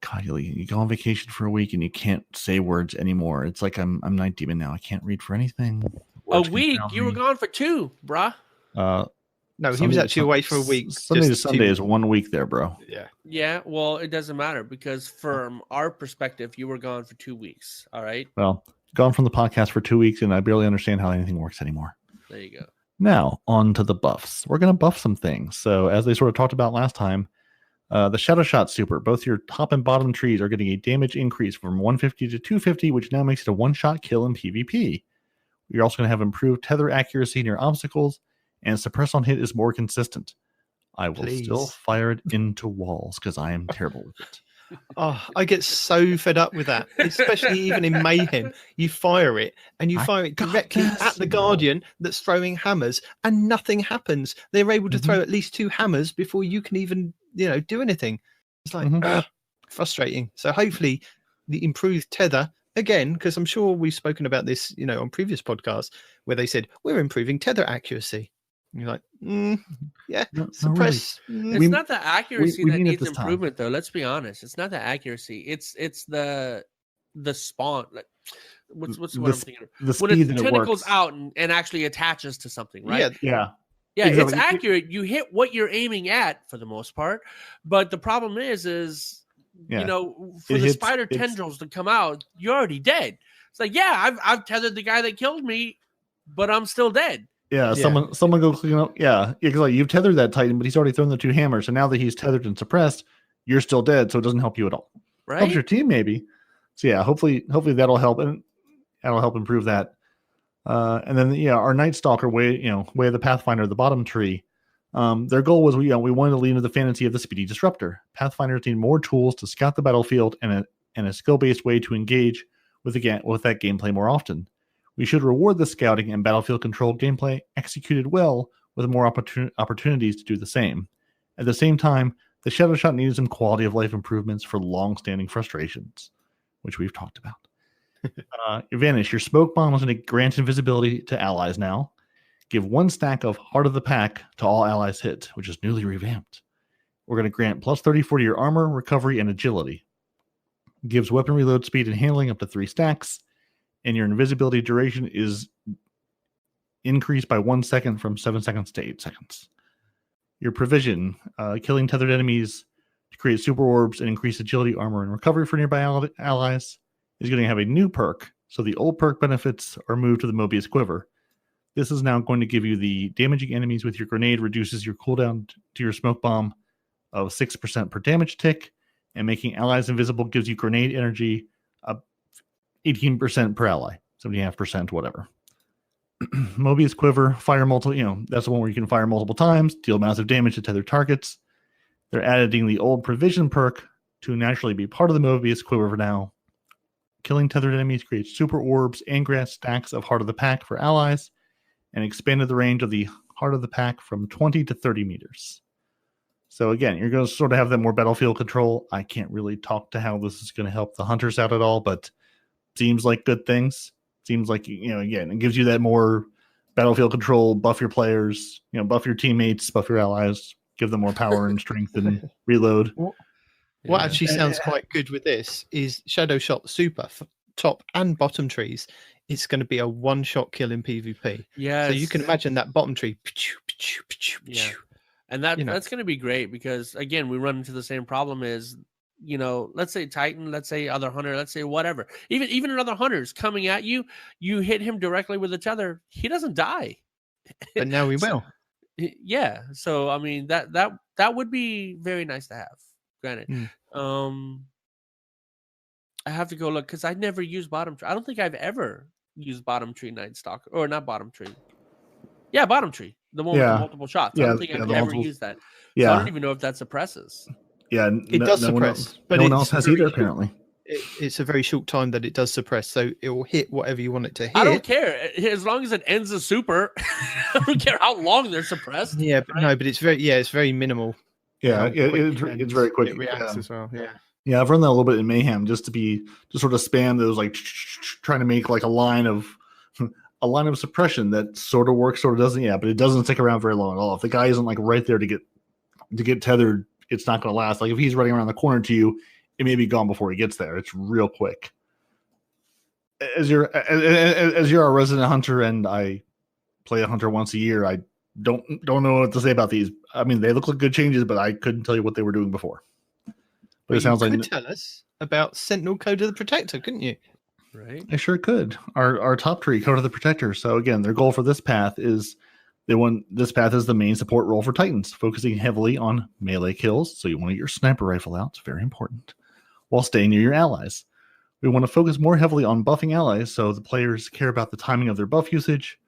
A: God, you go on vacation for a week and you can't say words anymore. It's like I'm Night Demon now. I can't read for anything. Words
C: a week? You were gone for 2, bruh.
B: No, he was actually away for a week.
A: Sunday to Sunday is 1 week there, bro.
B: Yeah.
C: Yeah, well, it doesn't matter because from our perspective, you were gone for 2 weeks. All right.
A: Well, gone from the podcast for 2 weeks and I barely understand how anything works anymore.
C: There you go.
A: Now, on to the buffs. We're going to buff some things. So, as they sort of talked about last time, the Shadow Shot Super, both your top and bottom trees are getting a damage increase from 150 to 250, which now makes it a one-shot kill in PvP. You're also going to have improved tether accuracy near obstacles, and suppress on hit is more consistent. I will still fire it into walls because I am terrible with it.
B: Oh, I get so fed up with that, especially even in Mayhem. You fire it, and you fire it directly at the Guardian that's throwing hammers, and nothing happens. They're able to throw at least 2 hammers before you can even, do anything. It's like frustrating. So hopefully, the improved tether again, because I'm sure we've spoken about this, on previous podcasts where they said we're improving tether accuracy. And you're like, yeah,
A: No,
B: suppress.
C: It's not the accuracy
A: we
C: that
A: mean it
C: needs
A: this time.
C: improvement, though. Let's be honest. It's not the accuracy. It's the spawn. Like, what's what I'm thinking of?
A: The
C: When
A: speed
C: it
A: that it
C: tentacles
A: works.
C: out and actually attaches to something, right?
B: Yeah,
C: Yeah,
A: exactly.
C: it's accurate. You hit what you're aiming at for the most part, but the problem is
A: Yeah.
C: for the spider tendrils to come out, you're already dead. It's like, yeah, I've tethered the guy that killed me, but I'm still dead.
A: Yeah, someone go clicking up. Yeah, because like you've tethered that Titan, but he's already thrown the 2 hammers, and now that he's tethered and suppressed, you're still dead. So it doesn't help you at all.
C: Right?
A: Helps your team maybe. So yeah, hopefully that'll help, and that'll help improve that. And then our Night Stalker way of the Pathfinder, the bottom tree. Their goal was we wanted to lean into the fantasy of the speedy disruptor. Pathfinders need more tools to scout the battlefield and a skill-based way to engage with that gameplay more often. We should reward the scouting and battlefield control gameplay executed well with more opportunities to do the same. At the same time, the Shadow Shot needed some quality of life improvements for long-standing frustrations, which we've talked about. Vanish. Your smoke bomb is going to grant invisibility to allies now. Give 1 stack of Heart of the Pack to all allies hit, which is newly revamped. We're going to grant plus 34 to your armor, recovery, and agility. Gives weapon reload speed and handling up to 3 stacks. And your invisibility duration is increased by 1 second from 7 seconds to 8 seconds. Your provision, killing tethered enemies to create super orbs and increase agility, armor, and recovery for nearby allies, is going to have a new perk. So the old perk benefits are moved to the Mobius Quiver. This is now going to give you the damaging enemies with your grenade reduces your cooldown to your smoke bomb of 6% per damage tick, and making allies invisible gives you grenade energy 18% per ally, 70.5%, whatever. Mobius Quiver, fire multiple, that's the one where you can fire multiple times, deal massive damage to tethered targets. They're adding the old provision perk to naturally be part of the Mobius Quiver for now. Killing tethered enemies creates super orbs and grants stacks of Heart of the Pack for allies, and expanded the range of the Heart of the Pack from 20 to 30 meters. So again, you're going to sort of have that more battlefield control. I can't really talk to how this is going to help the hunters out at all, but seems like good things. Seems like, again, it gives you that more battlefield control, buff your players, buff your teammates, buff your allies, give them more power and strength and reload.
B: What actually sounds quite good with this is Shadow Shot Super, top and bottom trees. It's going to be a one-shot kill in PvP.
C: Yeah.
B: So you can imagine that bottom tree.
C: Yeah. And that's going to be great because, again, we run into the same problem is, let's say Titan, let's say other hunter, let's say whatever. Even another hunter's coming at you, you hit him directly with a tether. He doesn't die.
B: But now we will.
C: Yeah. So, I mean, that would be very nice to have. Granted. I have to go look because I never used bottom tree. I don't think I've ever used bottom tree Night Stalker, or not bottom tree. Yeah, bottom tree. The one with the multiple shots. I don't think I've ever used that. So I don't even know if that suppresses.
A: Yeah,
B: it does suppress, but
A: no one else has either, apparently.
B: It's a very short time that it does suppress, so it will hit whatever you want it to hit.
C: I don't care as long as it ends a super. I don't care how long they're suppressed.
B: Yeah, but no, but it's very minimal.
A: Yeah, it's very quick.
B: It reacts as well.
A: Yeah, I've run that a little bit in Mayhem just to sort of spam those, like trying to make like a line of suppression that sort of works, sort of doesn't. Yeah, but it doesn't stick around very long at all. If the guy isn't like right there to get tethered, it's not going to last. Like if he's running around the corner to you, it may be gone before he gets there. It's real quick. As you're a resident hunter, and I play a hunter once a year, I don't know what to say about these. I mean, they look like good changes, but I couldn't tell you what they were doing before. But it sounds like
B: you could tell us about Sentinel Code of the Protector, couldn't you?
C: Right.
A: I sure could. Our top tree, Code of the Protector. So again, their goal for this path is this path is the main support role for Titans, focusing heavily on melee kills. So you want to get your sniper rifle out. It's very important. While staying near your allies. We want to focus more heavily on buffing allies so the players care about the timing of their buff usage.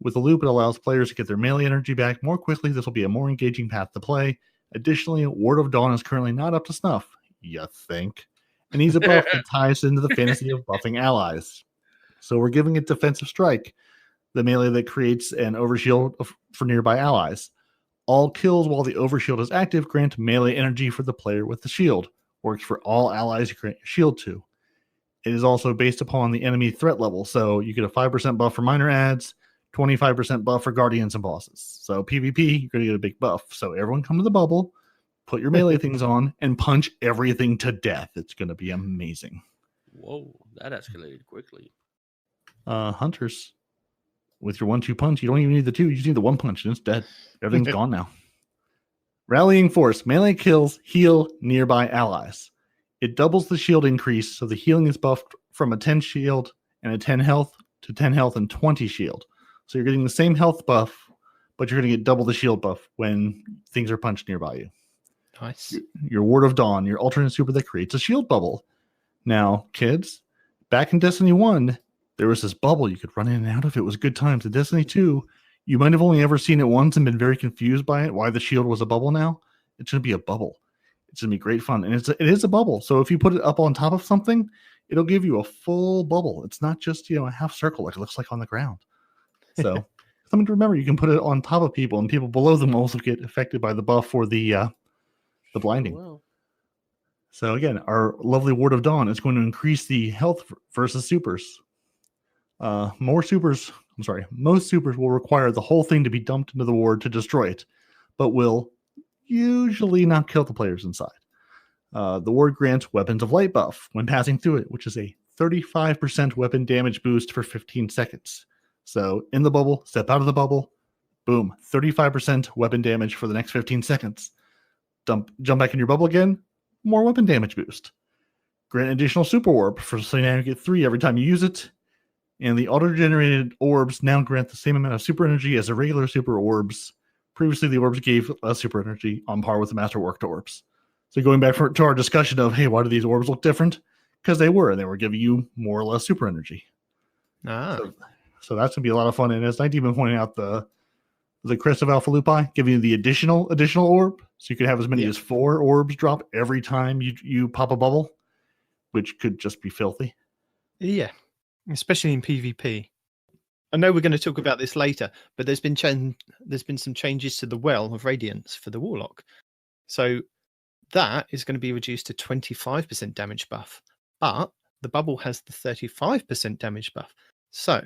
A: With the loop, it allows players to get their melee energy back more quickly. This will be a more engaging path to play. Additionally, Ward of Dawn is currently not up to snuff, you think, and needs a buff that ties into the fantasy of buffing allies. So we're giving it Defensive Strike, the melee that creates an overshield for nearby allies. All kills while the overshield is active grant melee energy for the player with the shield. Works for all allies you grant your shield to. It is also based upon the enemy threat level, so you get a 5% buff for minor adds, 25% buff for guardians and bosses. So PvP, you're going to get a big buff. So everyone come to the bubble, put your melee things on, and punch everything to death. It's going to be amazing.
C: Whoa, that escalated quickly.
A: Hunters, with your 1-2 punch, you don't even need the 2. You just need the 1 punch, and it's dead. Everything's gone now. Rallying Force, melee kills, heal nearby allies. It doubles the shield increase, so the healing is buffed from a 10 shield and a 10 health to 10 health and 20 shield. So you're getting the same health buff, but you're going to get double the shield buff when things are punched nearby you.
B: Nice.
A: Your Ward of Dawn, your alternate super that creates a shield bubble. Now, kids, back in Destiny 1, there was this bubble you could run in and out of. It was good times. In Destiny 2, you might have only ever seen it once and been very confused by it, why the shield was a bubble now. It's going to be a bubble. It's going to be great fun. And it is a bubble. So if you put it up on top of something, it'll give you a full bubble. It's not just, a half circle like it looks like on the ground. So something to remember, you can put it on top of people, and people below them also get affected by the buff or the blinding.
C: Oh, wow.
A: So again, our lovely Ward of Dawn is going to increase the health versus supers. Most supers will require the whole thing to be dumped into the ward to destroy it, but will usually not kill the players inside. The ward grants Weapons of Light buff when passing through it, which is a 35% weapon damage boost for 15 seconds. So in the bubble, step out of the bubble, boom, 35% weapon damage for the next 15 seconds. Jump back in your bubble again, more weapon damage boost. Grant additional super orb so now you get 3 every time you use it. And the auto-generated orbs now grant the same amount of super energy as the regular super orbs. Previously, the orbs gave less super energy on par with the Masterworked orbs. So going back to our discussion of, hey, why do these orbs look different? Because they were giving you more or less super energy. So that's going to be a lot of fun. And as Night Demon pointed out, the Crest of Alpha Lupi giving you the additional orb. So you could have as many as 4 orbs drop every time you pop a bubble, which could just be filthy.
B: Yeah, especially in PvP. I know we're going to talk about this later, but there's been some changes to the Well of Radiance for the Warlock. So that is going to be reduced to 25% damage buff, but the bubble has the 35% damage buff. So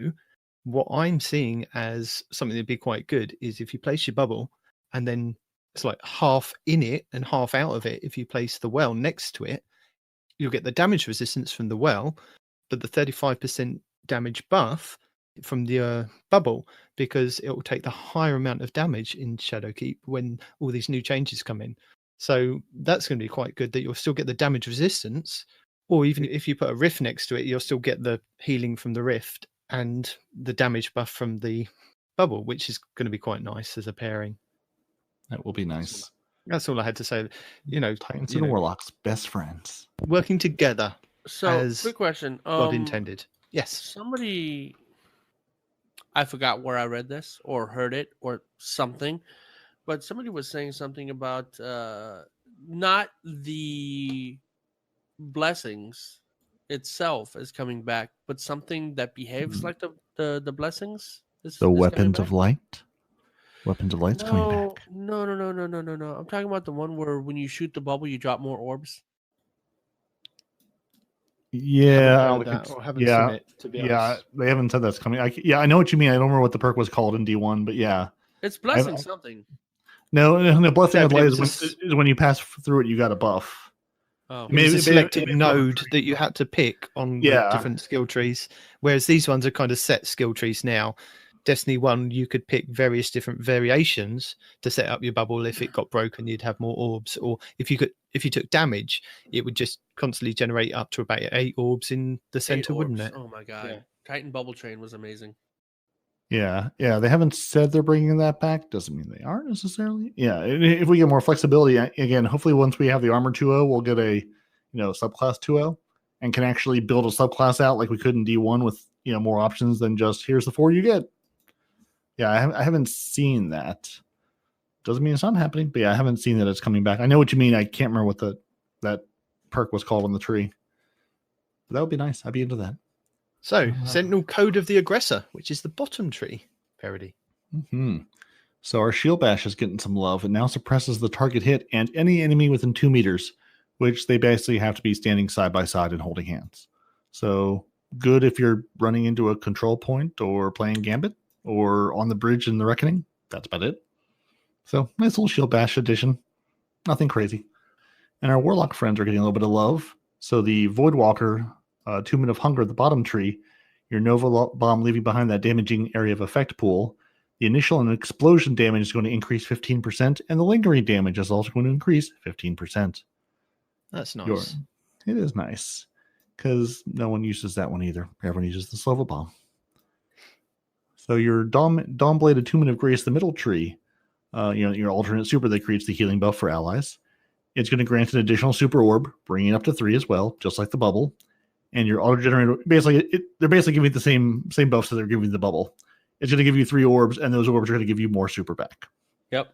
B: what I'm seeing as something that'd be quite good is if you place your bubble and then it's like half in it and half out of it. If you place the well next to it, you'll get the damage resistance from the well, but the 35% damage buff from the bubble, because it will take the higher amount of damage in Shadowkeep when all these new changes come in. So that's going to be quite good that you'll still get the damage resistance, or even if you put a rift next to it, you'll still get the healing from the rift and the damage buff from the bubble, which is going to be quite nice as a pairing.
A: That will be nice.
B: That's all I had to say.
A: Titans and Warlocks, best friends.
B: Working together.
C: So, quick question.
B: God intended. Yes.
C: Somebody, I forgot where I read this or heard it or something, but somebody was saying something about not the blessings itself is coming back, but something that behaves like the blessings. Is
A: Weapons of Light. Weapons of Light's coming back.
C: No. I'm talking about the one where when you shoot the bubble, you drop more orbs.
A: Yeah,
B: haven't seen it, to be honest.
A: They haven't said that's coming. I know what you mean. I don't remember what the perk was called in D1, but yeah,
C: it's blessing something.
A: No, the blessing of light is when you pass through it, you got a buff.
B: Oh. It was a selected node that you had to pick on the different skill trees, whereas these ones are kind of set skill trees now. Destiny 1, you could pick various different variations to set up your bubble. If it got broken, you'd have more orbs, or if you took damage, it would just constantly generate up to about 8 orbs in the center, wouldn't it?
C: Oh my god! Yeah. Titan Bubble Train was amazing.
A: Yeah. They haven't said they're bringing that back. Doesn't mean they aren't necessarily. Yeah, if we get more flexibility, again, hopefully once we have the Armor 2.0, we'll get a subclass 2.0 and can actually build a subclass out like we could in D1 with more options than just here's the 4 you get. Yeah, I haven't seen that. Doesn't mean it's not happening, but yeah, I haven't seen that it's coming back. I know what you mean. I can't remember what that perk was called on the tree. But that would be nice. I'd be into that.
B: So, Sentinel Code of the Aggressor, which is the bottom tree, Peroty.
A: Mm-hmm. So our Shield Bash is getting some love. It now suppresses the target hit and any enemy within 2 meters, which they basically have to be standing side by side and holding hands. So good if you're running into a control point or playing Gambit, or on the bridge in the Reckoning. That's about it. So nice little Shield Bash edition. Nothing crazy. And our Warlock friends are getting a little bit of love. So the Voidwalker, 2 Minute of Hunger at the bottom tree, your Nova Bomb leaving behind that damaging area of effect pool. The initial and explosion damage is going to increase 15%, and the lingering damage is also going to increase 15%.
B: That's nice.
A: It is nice, because no one uses that one either. Everyone uses the Slovo Bomb. So your Dawnbladed 2 Minute of Grace, the middle tree, your alternate super that creates the healing buff for allies. It's going to grant an additional super orb, bringing it up to 3 as well, just like the bubble. And your auto-generator, they're basically giving the same buffs that they're giving the bubble. It's going to give you 3 orbs, and those orbs are going to give you more super back.
C: Yep.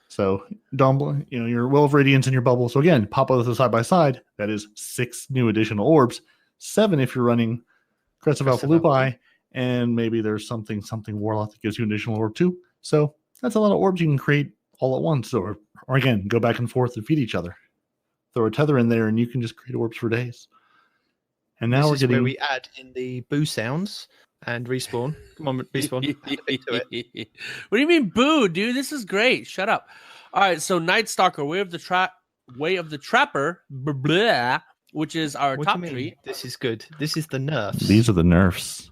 A: So, your Well of Radiance and your bubble. So again, pop those side by side. That is 6 new additional orbs. 7 if you're running Crest of Alpha Lupi, and maybe there's something Warlock that gives you an additional orb too. So that's a lot of orbs you can create all at once. Or again, go back and forth and feed each other. Throw a tether in there, and you can just create orbs for days. And now
B: this is where we add in the boo sounds and respawn. Come on, respawn. Add a bit to it.
C: What do you mean boo, dude? This is great. Shut up. All right, so Night Stalker, Way of the Trapper, blah, which is our top tree.
B: This is good. This is the nerfs.
A: These are the nerfs.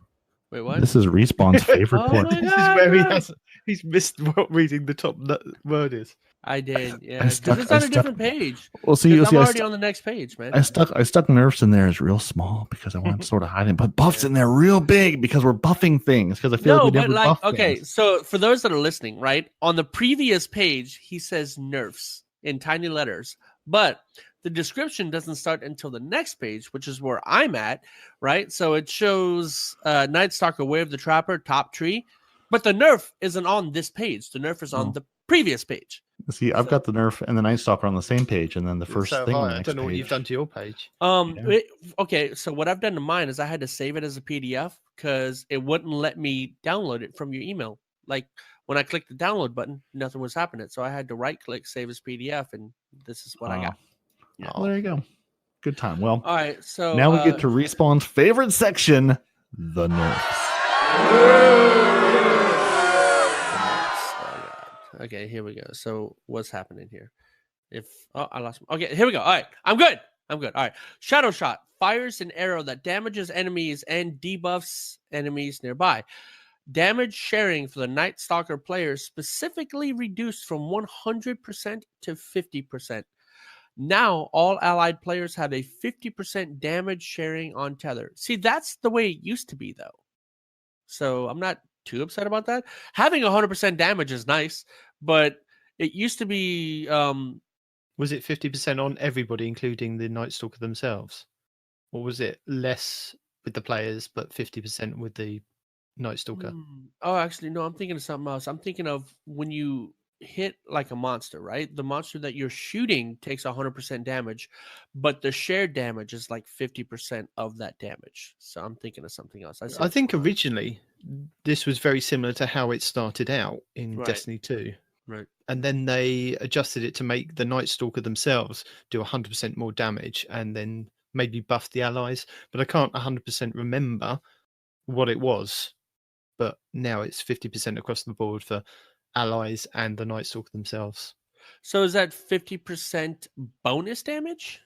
C: Wait, what?
A: This is Respawn's favorite part.
B: This is where he's missed what reading the top word is.
C: I did, yeah. Because it's on a different page.
A: Well, see,
C: I'm already on the next page, man.
A: I stuck nerfs in there as real small because I wanted to sort of hide it, but buffs in there real big because we're buffing things. Because I feel like we never buff
C: okay,
A: things.
C: So for those that are listening, right on the previous page, he says nerfs in tiny letters, but the description doesn't start until the next page, which is where I'm at, right? So it shows Night Stalker, Way of the Trapper, top tree, but the nerf isn't on this page. The nerf is on the previous page.
A: See, I've got the nerf and the Night Stalker on the same page, and then the first thing on the next
B: I don't know what
A: page.
B: you've done to your page.
C: Okay, so what I've done to mine is I had to save it as a PDF because it wouldn't let me download it from your email. Like when I clicked the download button, nothing was happening. So I had to right-click, save as PDF, and this is what I got.
A: Yeah. Well, there you go. Good time. Well,
C: all right. So
A: now we get to Respawn's favorite section, the nerfs.
C: Okay, here we go. So what's happening here? I lost. Okay, here we go. All right, I'm good. All right. Shadow Shot fires an arrow that damages enemies and debuffs enemies nearby. Damage sharing for the Night Stalker players specifically reduced from 100% to 50%. Now all allied players have a 50% damage sharing on Tether. See, that's the way it used to be, though. So I'm not too upset about that. Having 100% damage is nice, but it used to be
B: was it 50% on everybody, including the Night Stalker themselves? Or was it less with the players but 50% with the Night Stalker?
C: Oh, actually no, I'm thinking of something else. I'm thinking of when you hit like a monster, right? The monster that you're shooting takes 100% damage, but the shared damage is like 50% of that damage. So I'm thinking of something else.
B: I think originally this was very similar to how it started out in Destiny 2.
C: Right.
B: And then they adjusted it to make the Night Stalker themselves do 100% more damage and then maybe buff the allies. But I can't 100% remember what it was. But now it's 50% across the board for allies and the Night Stalker themselves.
C: So is that 50% bonus damage?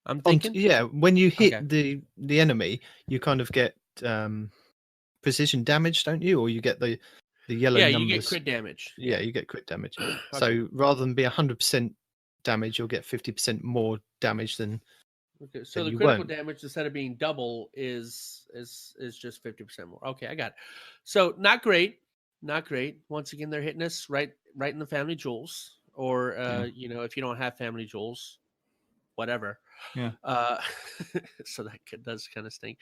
C: I'm thinking.
B: When you hit the enemy, you kind of get precision damage, don't you? Or you get the yellow numbers.
C: You get crit damage.
B: Yeah, you get crit damage. So rather than be 100% damage, you'll get 50% more damage than.
C: Okay, so the critical damage instead of being double is just 50% more. Okay, I got it. So not great. Once again, they're hitting us right in the family jewels, or if you don't have family jewels, whatever.
A: Yeah.
C: So that does kind of stink.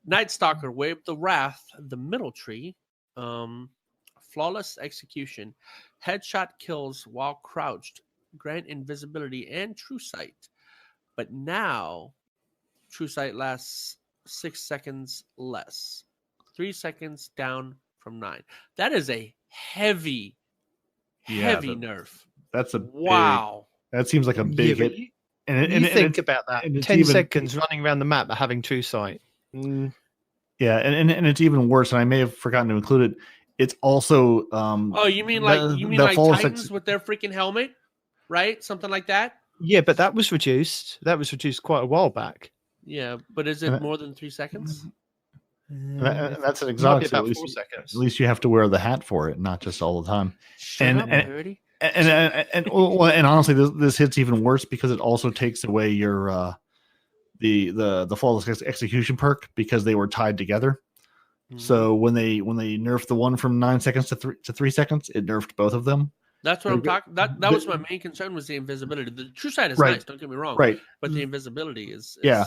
C: Night Stalker, Way of the Wrath, the middle tree, flawless execution, headshot kills while crouched, grant invisibility and true sight. But now, true sight lasts 6 seconds less, 3 seconds down from 9. That is a heavy nerf.
A: That's a
C: wow.
A: That seems like a big hit.
B: And think about that. 10 seconds running around the map but having true sight.
A: It Yeah, and it's even worse. And I may have forgotten to include it. It's also
C: Oh, you mean
A: the
C: like
A: flawless
C: Titans with their freaking helmet, right? Something like that.
B: Yeah, but that was reduced. That was reduced quite a while back.
C: Yeah, but is it more than 3 seconds?
A: That's an
B: It might be
A: exotic. So
B: about 4 seconds.
A: At least you have to wear the hat for it, not just all the time.
C: Shut up, Peroty.
A: And honestly, this hits even worse because it also takes away your the flawless execution perk because they were tied together. So when they nerfed the one from 9 seconds to 3 seconds, it nerfed both of them.
C: That's what I'm talking. That was my main concern was the invisibility. The true sight is
A: Right.
C: nice. Don't get me wrong.
A: Right.
C: But the invisibility is
A: yeah.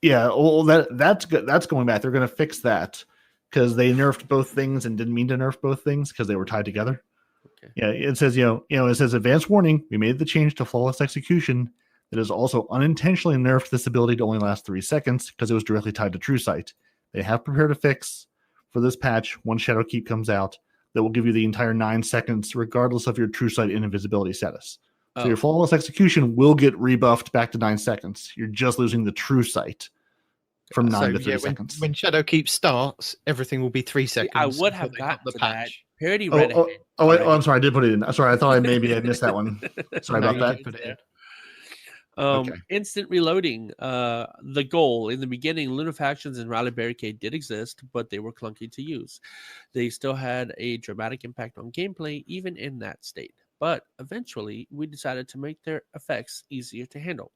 A: Well, that's good. That's going back. They're going to fix that because they nerfed both things and didn't mean to nerf both things because they were tied together. Okay. Yeah. It says it says advanced warning. We made the change to flawless execution. That has also unintentionally nerfed this ability to only last 3 seconds because it was directly tied to true sight. They have prepared a fix for this patch when Shadowkeep comes out that will give you the entire 9 seconds, regardless of your true sight and invisibility status. So your flawless execution will get rebuffed back to 9 seconds. You're just losing the true sight from 9 to 3 seconds.
B: When Shadowkeep starts, everything will be 3 seconds.
C: I would have got the patch. Peroty read
A: it. I'm sorry. I did put it in. Sorry, I thought I missed that one. Sorry about that.
B: Put it in.
C: Instant reloading. The goal in the beginning, Lunafactions and Rally Barricade did exist, but they were clunky to use. They still had a dramatic impact on gameplay, even in that state. But eventually, we decided to make their effects easier to handle.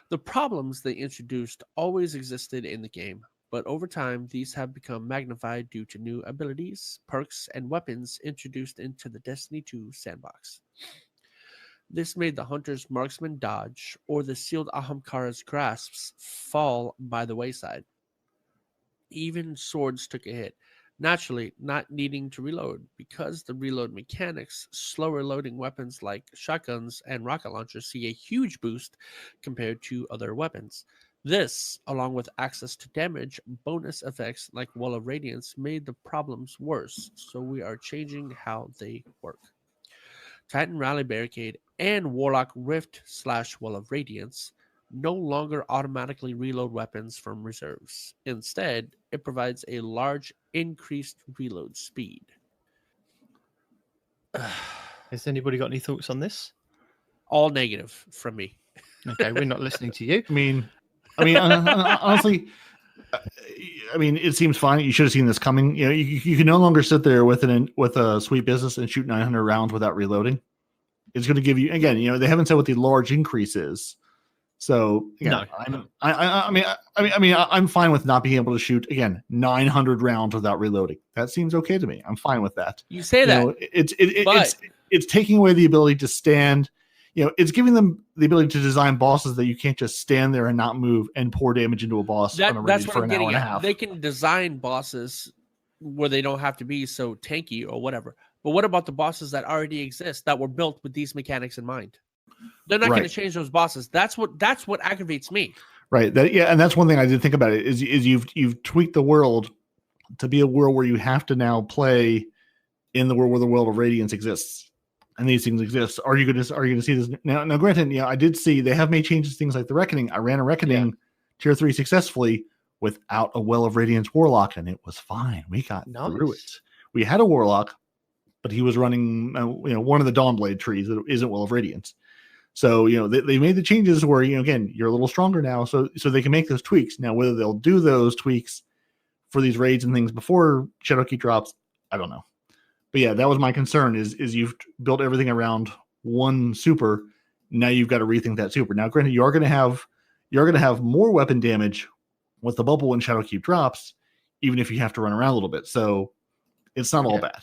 C: The problems they introduced always existed in the game, but over time, these have become magnified due to new abilities, perks, and weapons introduced into the Destiny 2 sandbox. This made the Hunter's Marksman dodge or the Sealed Ahamkara's grasps fall by the wayside. Even swords took a hit, naturally not needing to reload because the reload mechanics, slower loading weapons like shotguns and rocket launchers see a huge boost compared to other weapons. This, along with access to damage bonus effects like Wall of Radiance, made the problems worse, so we are changing how they work. Titan Rally Barricade and Warlock Rift / Wall of Radiance no longer automatically reload weapons from reserves. Instead, it provides a large increased reload speed.
B: Has anybody got any thoughts on this?
C: All negative from me.
B: Okay, we're not listening to you.
A: I mean, honestly, it seems fine. You should have seen this coming. You can no longer sit there with a sweet business and shoot 900 rounds without reloading. It's going to give you again. They haven't said what the large increase is. So again,
B: no.
A: I'm fine with not being able to shoot again 900 rounds without reloading. That seems okay to me. I'm fine with that.
C: You say that
A: it's taking away the ability to stand. It's giving them the ability to design bosses that you can't just stand there and not move and pour damage into a boss on a raid for an hour and a half.
C: They can design bosses where they don't have to be so tanky or whatever. But what about the bosses that already exist that were built with these mechanics in mind? They're not going to change those bosses. That's what aggravates me.
A: Right. And that's one thing I did think about it is you've tweaked the world to be a world where you have to now play in the world where the world of Radiance exists. And these things exist. Are you going to see this now? Now, granted, I did see they have made changes to things like the Reckoning. I ran a Reckoning Tier 3 successfully without a Well of Radiance Warlock, and it was fine. We got through it. We had a Warlock, but he was running one of the Dawnblade trees that isn't Well of Radiance. So they made the changes where again you're a little stronger now, so they can make those tweaks. Now whether they'll do those tweaks for these raids and things before Shadowkeep drops, I don't know. But yeah, that was my concern. Is you've built everything around one super. Now you've got to rethink that super. Now, granted, you're going to have more weapon damage with the bubble when Shadowkeep drops, even if you have to run around a little bit. So it's not all bad.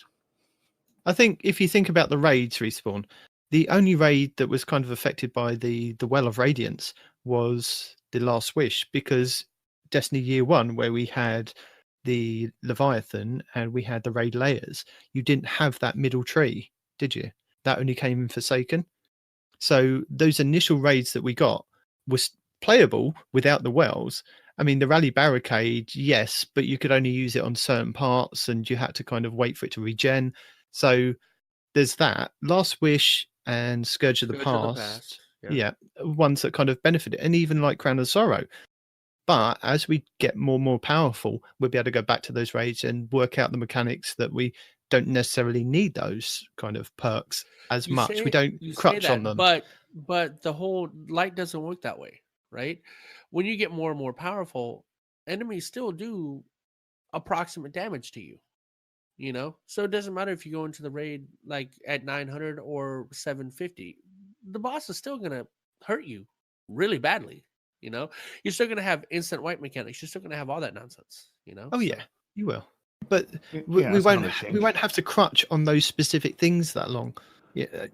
B: I think if you think about the raids respawn, the only raid that was kind of affected by the Well of Radiance was the Last Wish, because Destiny Year 1, where we had the Leviathan and we had the raid layers, you didn't have that middle tree, did you? That only came in Forsaken. So those initial raids that we got was playable without the wells. I mean, the Rally Barricade, yes, but you could only use it on certain parts and you had to kind of wait for it to regen. So there's that. Last Wish and Scourge of the Past. Yeah, ones that kind of benefited. And even like Crown of Sorrow. But as we get more and more powerful, we'll be able to go back to those raids and work out the mechanics that we don't necessarily need those kind of perks as much. We don't crutch on them.
C: But the whole light doesn't work that way, right? When you get more and more powerful, enemies still do approximate damage to you. You know, so it doesn't matter if you go into the raid like at 900 or 750. The boss is still gonna hurt you really badly. You know, you're still gonna have instant wipe mechanics. You're still gonna have all that nonsense. You know.
B: Oh yeah, you will. But
A: Yeah,
B: we
A: that's
B: won't.
A: not a change.
B: We won't have to crutch on those specific things that long.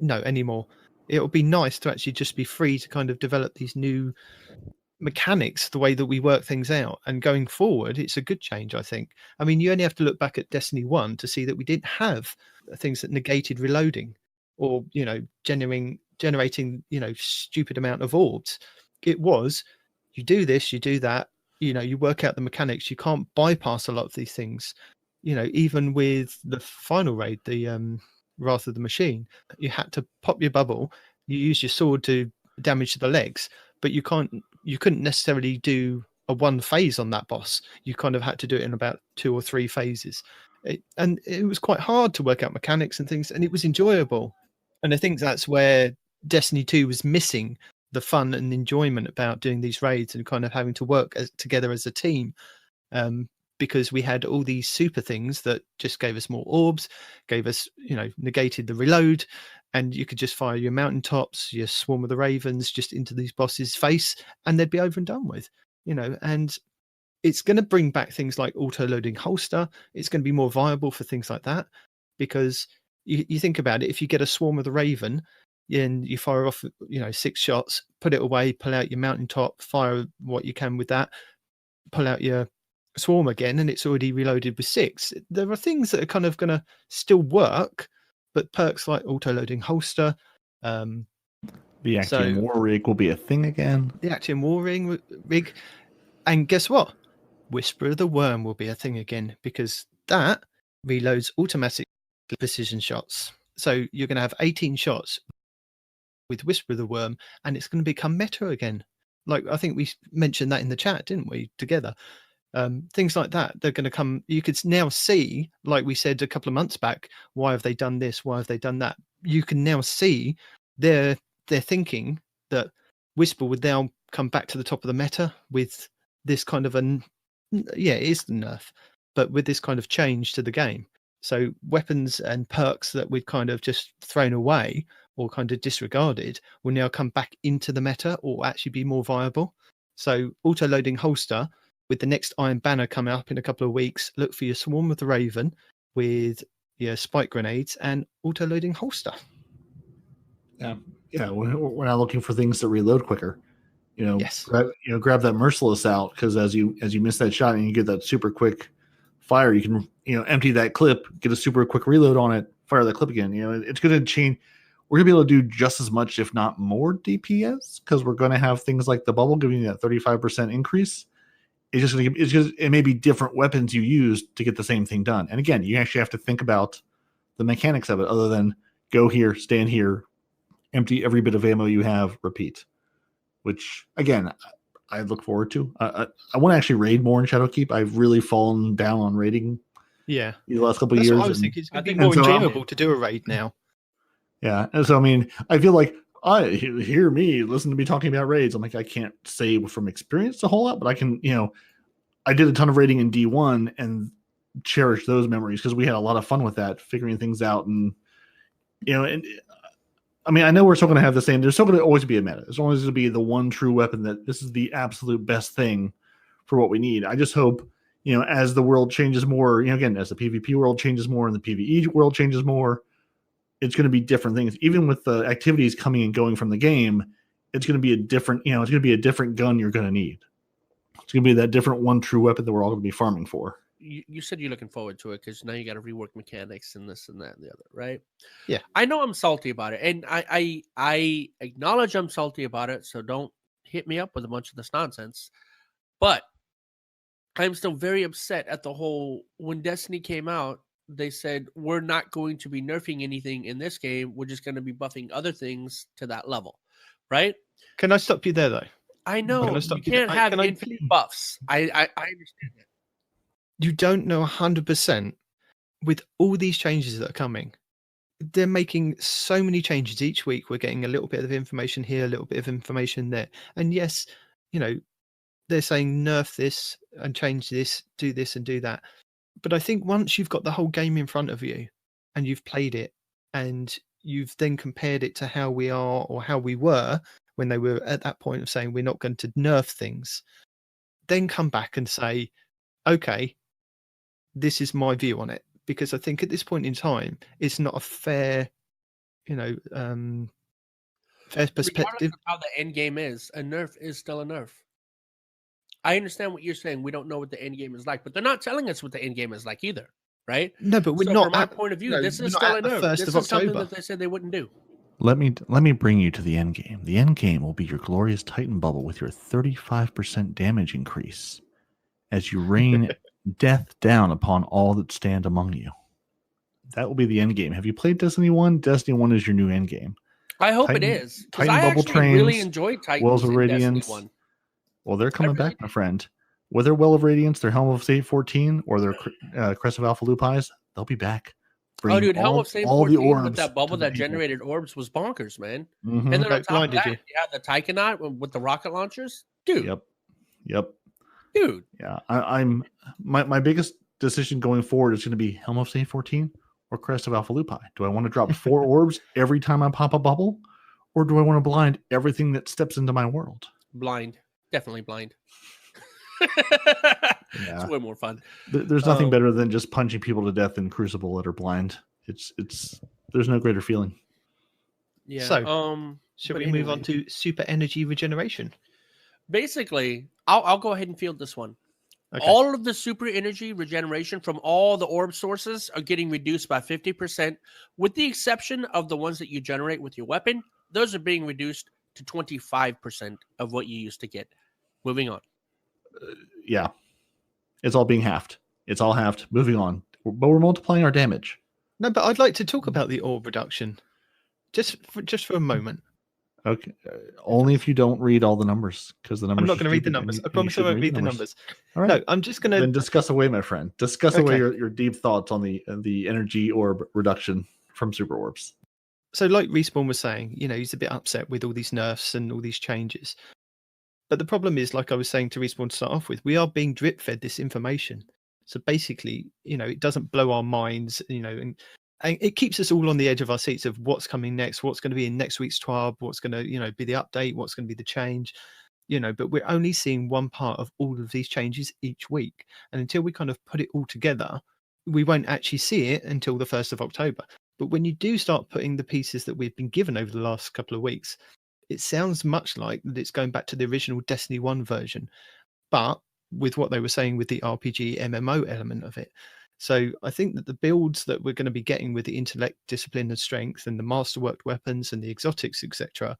B: No, anymore. It'll be nice to actually just be free to kind of develop these new mechanics, the way that we work things out, and going forward it's a good change, I think. I mean, you only have to look back at Destiny 1 to see that we didn't have things that negated reloading or generating stupid amount of orbs. It was, you do this, you do that, you work out the mechanics. You can't bypass a lot of these things. Even with the final raid, the Wrath of the Machine, you had to pop your bubble, you use your sword to damage the legs, but you couldn't necessarily do a one phase on that boss. You kind of had to do it in about 2 or 3 phases. And it was quite hard to work out mechanics and things, and it was enjoyable. And I think that's where Destiny 2 was missing the fun and enjoyment about doing these raids and kind of having to work together as a team. Because we had all these super things that just gave us more orbs, gave us, negated the reload, and you could just fire your mountaintops, your Swarm of the Ravens just into these bosses' face, and they'd be over and done with, and it's going to bring back things like auto-loading holster. It's going to be more viable for things like that, because you think about it, if you get a Swarm of the Raven and you fire off, 6 shots, put it away, pull out your mountaintop, fire what you can with that, pull out your Swarm again, and it's already reloaded with 6. There are things that are kind of going to still work, but perks like auto-loading holster,
A: the Actium War Rig will be a thing again.
B: The Actium War Rig, and guess what? Whisper of the Worm will be a thing again, because that reloads automatic precision shots. So you're going to have 18 shots with Whisper of the Worm, and it's going to become meta again. Like, I think we mentioned that in the chat, didn't we, together? Things like that, they're going to come. You could now see, like we said a couple of months back, why have they done this? Why have they done that? You can now see they're thinking that Whisper would now come back to the top of the meta with this kind of it is the nerf, but with this kind of change to the game. So weapons and perks that we've kind of just thrown away or kind of disregarded will now come back into the meta or actually be more viable. So auto-loading holster, with the next Iron Banner coming up in a couple of weeks, look for your Swarm of the Raven with your spike grenades and auto-loading holster.
A: Yeah, we're now looking for things that reload quicker.
B: Yes.
A: Grab that Merciless out, because as you miss that shot and you get that super quick fire, you can empty that clip, get a super quick reload on it, fire that clip again. It's going to change. We're going to be able to do just as much, if not more, DPS, because we're going to have things like the bubble giving you that 35% increase. It may be different weapons you use to get the same thing done. And again, you actually have to think about the mechanics of it, other than go here, stand here, empty every bit of ammo you have, repeat. Which, again, I look forward to. I want to actually raid more in Shadowkeep. I've really fallen down on raiding.
B: Yeah,
A: the last couple of years.
B: What I was thinking. It's going to be more enjoyable to do a raid now.
A: Yeah, and so I feel like I hear me, listen to me talking about raids. I'm like, I can't say from experience a whole lot, but I can, I did a ton of raiding in D1 and cherish those memories because we had a lot of fun with that, figuring things out. And, I know we're still going to have the same, there's still going to always be a meta. There's always going to be the one true weapon that this is the absolute best thing for what we need. I just hope, as the world changes more, again, as the PvP world changes more and the PvE world changes more, it's going to be different things. Even with the activities coming and going from the game, it's going to be a different, it's going to be a different gun you're going to need. It's going to be that different one true weapon that we're all going to be farming for.
C: You said you're looking forward to it because now you got to rework mechanics and this and that and the other, right?
B: Yeah.
C: I know I'm salty about it, and I acknowledge I'm salty about it, so don't hit me up with a bunch of this nonsense. But I'm still very upset at the whole, when Destiny came out, they said, we're not going to be nerfing anything in this game. We're just going to be buffing other things to that level, right?
B: Can I stop you there, though?
C: I know
B: Can I stop
C: you
B: you there?
C: can't have
B: Can I
C: infinite buffs. I understand that.
B: You don't know 100% with all these changes that are coming. They're making so many changes each week. We're getting a little bit of information here, a little bit of information there. And yes, you know, they're saying nerf this and change this and do that. But I think once you've got the whole game in front of you and you've played it and you've then compared it to how we are or how we were when they were at that point of saying we're not going to nerf things, then come back and say, okay, this is my view on it. Because I think at this point in time, it's not a fair, fair
C: Regardless
B: perspective.
C: of how the end game is, a nerf is still a nerf. I understand what you're saying. We don't know what the end game is like, but they're not telling us what the end game is like either, right?
B: No, but we're
C: So
B: not
C: from our
B: at,
C: point of view,
B: no,
C: this
B: we're
C: is
B: not
C: still
B: at
C: a
B: the
C: nerf.
B: 1st
C: This
B: of
C: is something
B: October.
C: that they said they wouldn't do.
A: Let me bring you to the end game. The end game will be your glorious Titan bubble with your 35% damage increase as you rain death down upon all that stand among you. That will be the end game. Have you played Destiny 1? Destiny 1 is your new end game.
C: I hope
A: Titan-
C: it is, because
A: Titan
C: I
A: bubble
C: actually really
A: trains,
C: enjoyed
A: Wells
C: Titans
A: of
C: in Destiny
A: Radiance.
C: 1.
A: Well, they're coming
C: really
A: back, my friend. Whether Well of Radiance, their Helm of State 14, or their Crest of Alpha Lupis, they'll be back.
C: Oh, dude, Helm of State 14
A: the orbs
C: with that bubble
A: to the
C: that
A: people.
C: generated orbs was bonkers, man.
A: Mhm.
C: And then on
B: That
C: top of
B: blinded
C: that,
B: you.
C: you had the Taikonaut with the rocket launchers. Dude,
A: Yep.
C: dude.
A: Yeah, I'm my biggest decision going forward is going to be Helm of State 14 or Crest of Alpha Lupi. Do I want to drop 4 orbs every time I pop a bubble, or do I want to blind everything that steps into my world?
C: Blind. Definitely blind.
A: Yeah.
C: It's way more fun.
A: There's nothing better than just punching people to death in Crucible that are blind. It's there's no greater feeling.
C: Yeah.
B: So, should
C: but
B: we move on
C: anyway.
B: to super energy regeneration?
C: Basically, I'll go ahead and field this one.
B: Okay.
C: All of the super energy regeneration from all the orb sources are getting reduced by 50%, with the exception of the ones that you generate with your weapon. Those are being reduced to 25% of what you used to get. Moving on.
A: Yeah. It's all being halved. It's all halved. Moving on. But we're multiplying our damage.
B: No, but I'd like to talk about the orb reduction, just for a moment.
A: Okay. Only if you don't read all the numbers, because the numbers.
B: I'm not going to read the numbers. I promise I won't read the numbers.
A: All right.
B: No, I'm just going to.
A: Then discuss away, my friend. Discuss away
B: Okay.
A: your deep thoughts on the energy orb reduction from super orbs.
B: So, like Respawn was saying, he's a bit upset with all these nerfs and all these changes. But the problem is, like I was saying to Respawn to start off with, we are being drip fed this information. So basically, it doesn't blow our minds, and it keeps us all on the edge of our seats of what's coming next, what's going to be in next week's TWAB, what's going to, be the update, what's going to be the change, but we're only seeing one part of all of these changes each week. And until we kind of put it all together, we won't actually see it until the 1st of October. But when you do start putting the pieces that we've been given over the last couple of weeks, it sounds much like that it's going back to the original Destiny 1 version, but with what they were saying with the RPG MMO element of it. So I think that the builds that we're going to be getting with the intellect, discipline, and strength, and the masterworked weapons and the exotics, etc.,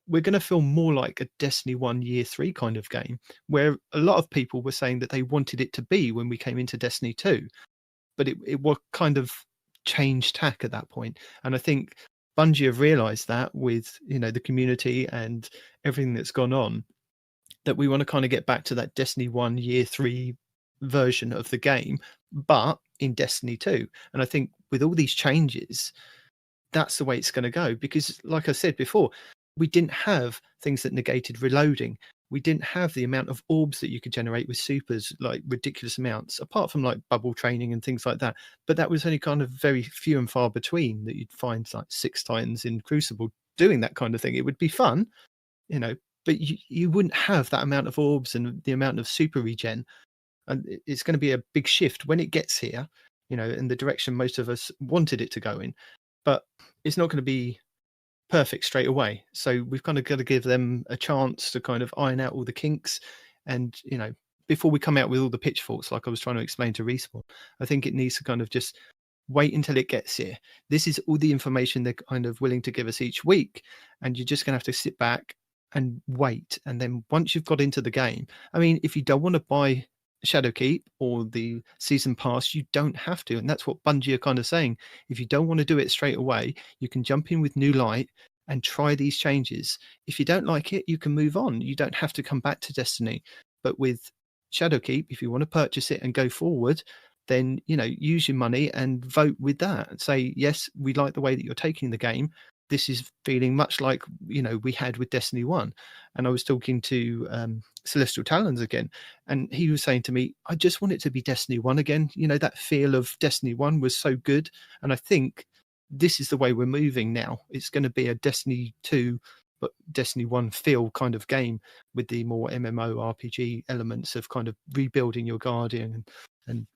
B: we're going to feel more like a Destiny 1 Year 3 kind of game, where a lot of people were saying that they wanted it to be when we came into Destiny 2. But it was kind of changed tack at that point. And I think Bungie have realized that with, the community and everything that's gone on, that we want to kind of get back to that Destiny 1 Year 3 version of the game, but in Destiny 2. And I think with all these changes, that's the way it's going to go. Because like I said before, we didn't have things that negated reloading. We didn't have the amount of orbs that you could generate with supers, like ridiculous amounts, apart from like bubble training and things like that. But that was only kind of very few and far between that you'd find like 6 Titans in Crucible doing that kind of thing. It would be fun, but you wouldn't have that amount of orbs and the amount of super regen. And it's going to be a big shift when it gets here, in the direction most of us wanted it to go in. But it's not going to be perfect straight away. So we've kind of got to give them a chance to kind of iron out all the kinks. And, before we come out with all the pitchforks, like I was trying to explain to Respawn, I think it needs to kind of just wait until it gets here. This is all the information they're kind of willing to give us each week. And you're just going to have to sit back and wait. And then once you've got into the game, I mean, if you don't want to buy Shadowkeep or the season pass, you don't have to. And that's what Bungie are kind of saying. If you don't want to do it straight away, you can jump in with New Light and try these changes. If you don't like it, you can move on. You don't have to come back to Destiny. But with Shadowkeep, if you want to purchase it and go forward, then use your money and vote with that and say, yes, we like the way that you're taking the game. This is feeling much like we had with Destiny 1. And I was talking to Celestial Talons again, and he was saying to me, I just want it to be Destiny 1 again. That feel of Destiny 1 was so good. And I think this is the way we're moving now. It's going to be a Destiny 2 but Destiny 1 feel kind of game with the more MMO RPG elements of kind of rebuilding your Guardian and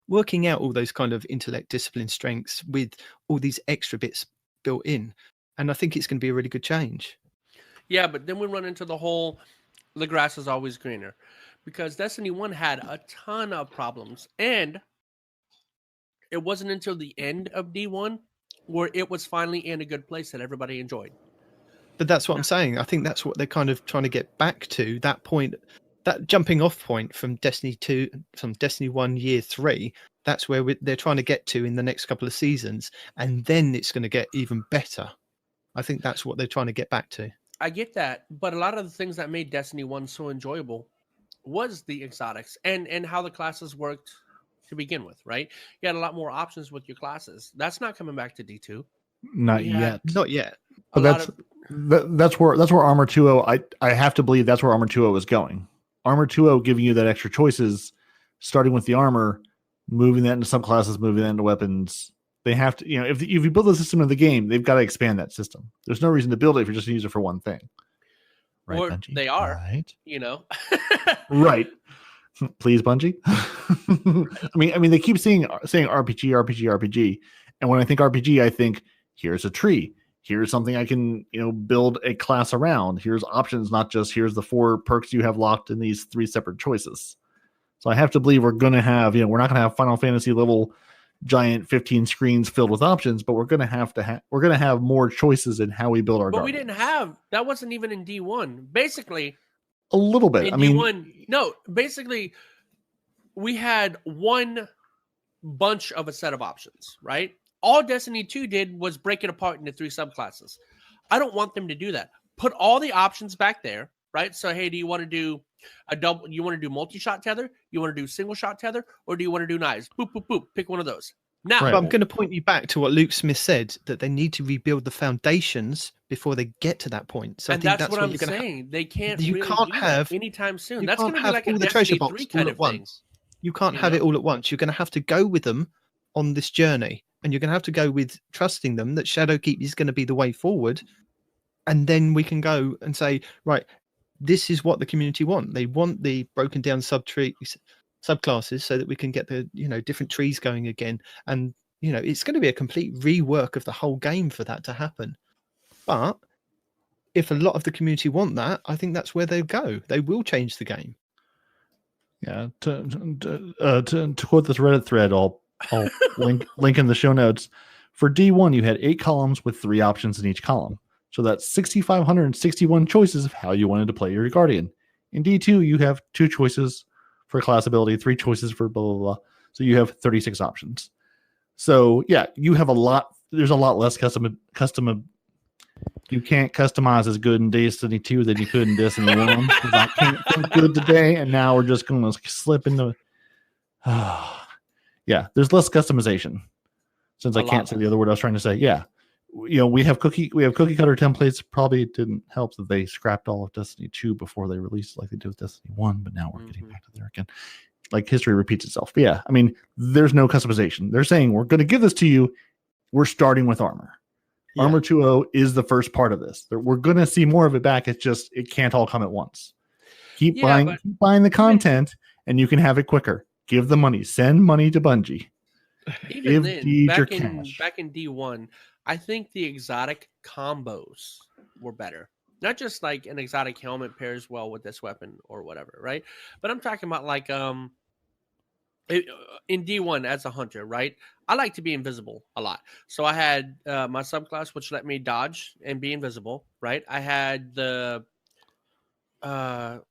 B: working out all those kind of intellect, discipline, strengths with all these extra bits built in. And I think it's going to be a really good change.
C: Yeah, but then we run into the grass is always greener, because Destiny 1 had a ton of problems, and it wasn't until the end of D1 where it was finally in a good place that everybody enjoyed.
B: But that's what I'm saying. I think that's what they're kind of trying to get back to, that point, that jumping off point from Destiny 2, from Destiny 1 year 3. That's where they're trying to get to in the next couple of seasons. And then it's going to get even better. I think that's what they're trying to get back to.
C: I get that. But a lot of the things that made Destiny 1 so enjoyable was the exotics and how the classes worked to begin with, right? You had a lot more options with your classes. That's not coming back to D2.
A: Not yet.
B: Not yet.
A: But that's where Armor 2.0, I have to believe that's where Armor 2.0 is going. Armor 2.0 giving you that extra choices, starting with the armor, moving that into subclasses, moving that into weapons. They have to, if you build the system of the game, they've got to expand that system. There's no reason to build it if you're just going to use it for one thing. Right,
C: or
A: Bungie?
C: They are,
A: right?
C: Right.
A: Please, Bungie. I mean, they keep saying RPG, and when I think RPG, I think here's a tree. Here's something I can, build a class around. Here's options, not just here's the 4 perks you have locked in these 3 separate choices. So I have to believe we're going to have, we're not going to have Final Fantasy level giant 15 screens filled with options, but we're going to have more choices in how we build our.
C: But
A: Guardians.
C: we didn't have that. Wasn't even in D1. Basically,
A: a little bit.
C: In D1, no. Basically, we had one bunch of a set of options, right? All Destiny 2 did was break it apart into 3 subclasses. I don't want them to do that. Put all the options back there, right? So, hey, do you want to do a double? You want to do multi-shot tether? You want to do single-shot tether? Or do you want to do knives? Boop, boop, boop. Pick one of those. Now,
B: but I'm going to point you back to what Luke Smith said, that they need to rebuild the foundations before they get to that point. So
C: and
B: I think
C: that's what
B: what
C: I'm saying. They can't.
B: You
C: really
B: can't
C: do
B: have
C: that anytime soon.
B: You
C: That's
B: can't
C: going to be
B: have
C: like
B: all
C: a
B: the treasure
C: Destiny
B: boxes
C: 3 kind
B: all
C: of
B: at once. You can't have it all at once. You're going to have to go with them on this journey, and you're going to have to go with trusting them that Shadowkeep is going to be the way forward, and then we can go and say, right, this is what the community want. They want the broken down subclasses so that we can get the different trees going again, and it's going to be a complete rework of the whole game for that to happen. But if a lot of the community want that, I think that's where they'll go. They will change the game.
A: Yeah. To quote this Reddit thread, I'll link in the show notes. For D1, you had 8 columns with 3 options in each column. So that's 6,561 choices of how you wanted to play your Guardian. In D2, you have 2 choices for class ability, 3 choices for blah, blah, blah. So you have 36 options. So yeah, you have a lot. There's a lot less custom. You can't customize as good in Destiny 2 than you could in Destiny 1. I can't think good today, and now we're just going to slip into. Yeah, there's less customization. Since I can't say the other word I was trying to say. Yeah, we have cookie cutter templates. Probably didn't help that they scrapped all of Destiny 2 before they released like they did with Destiny 1. But now we're getting back to there again. Like history repeats itself. But yeah, I mean, there's no customization. They're saying we're going to give this to you. We're starting with armor. Yeah. Armor 2.0 is the first part of this. We're going to see more of it back. It's just it can't all come at once. Keep buying the content, and you can have it quicker. Give the money. Send money to Bungie.
C: Even then, back in D1, I think the exotic combos were better. Not just like an exotic helmet pairs well with this weapon or whatever, right? But I'm talking about like in D1 as a hunter, right? I like to be invisible a lot. So I had my subclass, which let me dodge and be invisible, right? I had the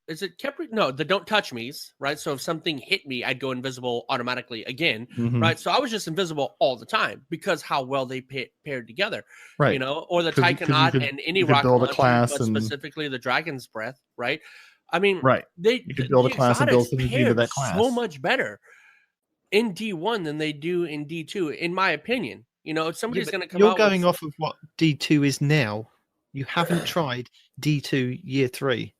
C: is it no, the don't touch me's, right? So if something hit me, I'd go invisible automatically again,
A: Mhm.
C: right? So I was just invisible all the time because how well they paired together,
A: Right.
C: or the
A: 'Cause you
C: Taikanaut
A: could-
C: and any
A: you could
C: rock
A: build a
C: launcher,
A: class
C: but
A: and-
C: specifically the Dragon's Breath, right? I mean,
A: Right. You could build a class and build
C: exotics
A: synergy to
C: paired
A: that class.
C: so much better in D1 than they do in D2, in my opinion. If somebody's going to come
B: You're
C: out
B: going
C: with,
B: off of what D2 is now. You haven't tried D2 Year 3.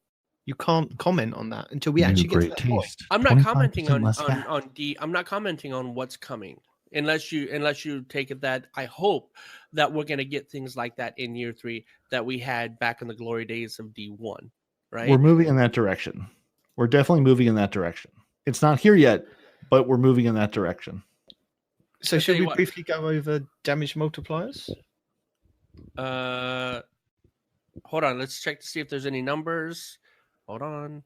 B: You can't comment on that until we actually get to that point.
C: I'm not commenting
A: 25% less fat.
C: on D. I'm not commenting on what's coming, unless you take it that I hope that we're going to get things like that in Year 3 that we had back in the glory days of D1. Right?
A: We're moving in that direction. We're definitely moving in that direction. It's not here yet, but we're moving in that direction.
B: So should we briefly go over damage multipliers?
C: Hold on. Let's check to see if there's any numbers. Hold on.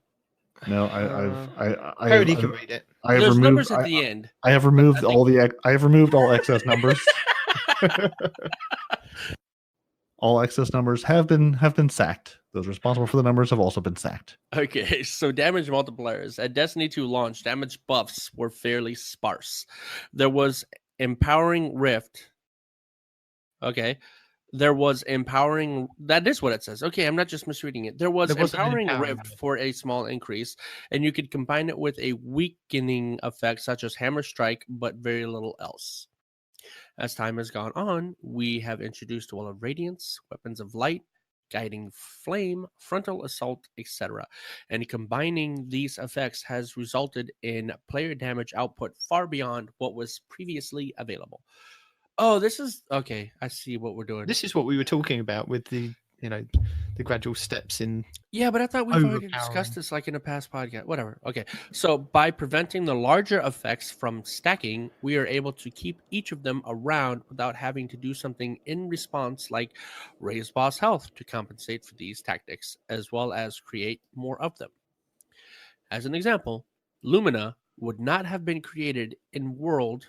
A: No,
B: Peroty can read it.
C: There's numbers at the end.
A: I have removed all excess numbers. All excess numbers have been sacked. Those responsible for the numbers have also been sacked.
C: Okay, so damage multipliers. At Destiny 2 launch, damage buffs were fairly sparse. There was Empowering Rift. Okay. There was Empowering... That is what it says. Okay, I'm not just misreading it. There was Empowering Rift for a small increase, and you could combine it with a weakening effect such as Hammer Strike, but very little else. As time has gone on, we have introduced Wall of Radiance, Weapons of Light, Guiding Flame, Frontal Assault, etc. And combining these effects has resulted in player damage output far beyond what was previously available. Oh, this is... Okay, I see what we're doing.
B: This is what we were talking about with the gradual steps in...
C: Yeah, but I thought we've already discussed this like in a past podcast. Whatever. Okay. So by preventing the larger effects from stacking, we are able to keep each of them around without having to do something in response like raise boss health to compensate for these tactics, as well as create more of them. As an example, Lumina would not have been created in a world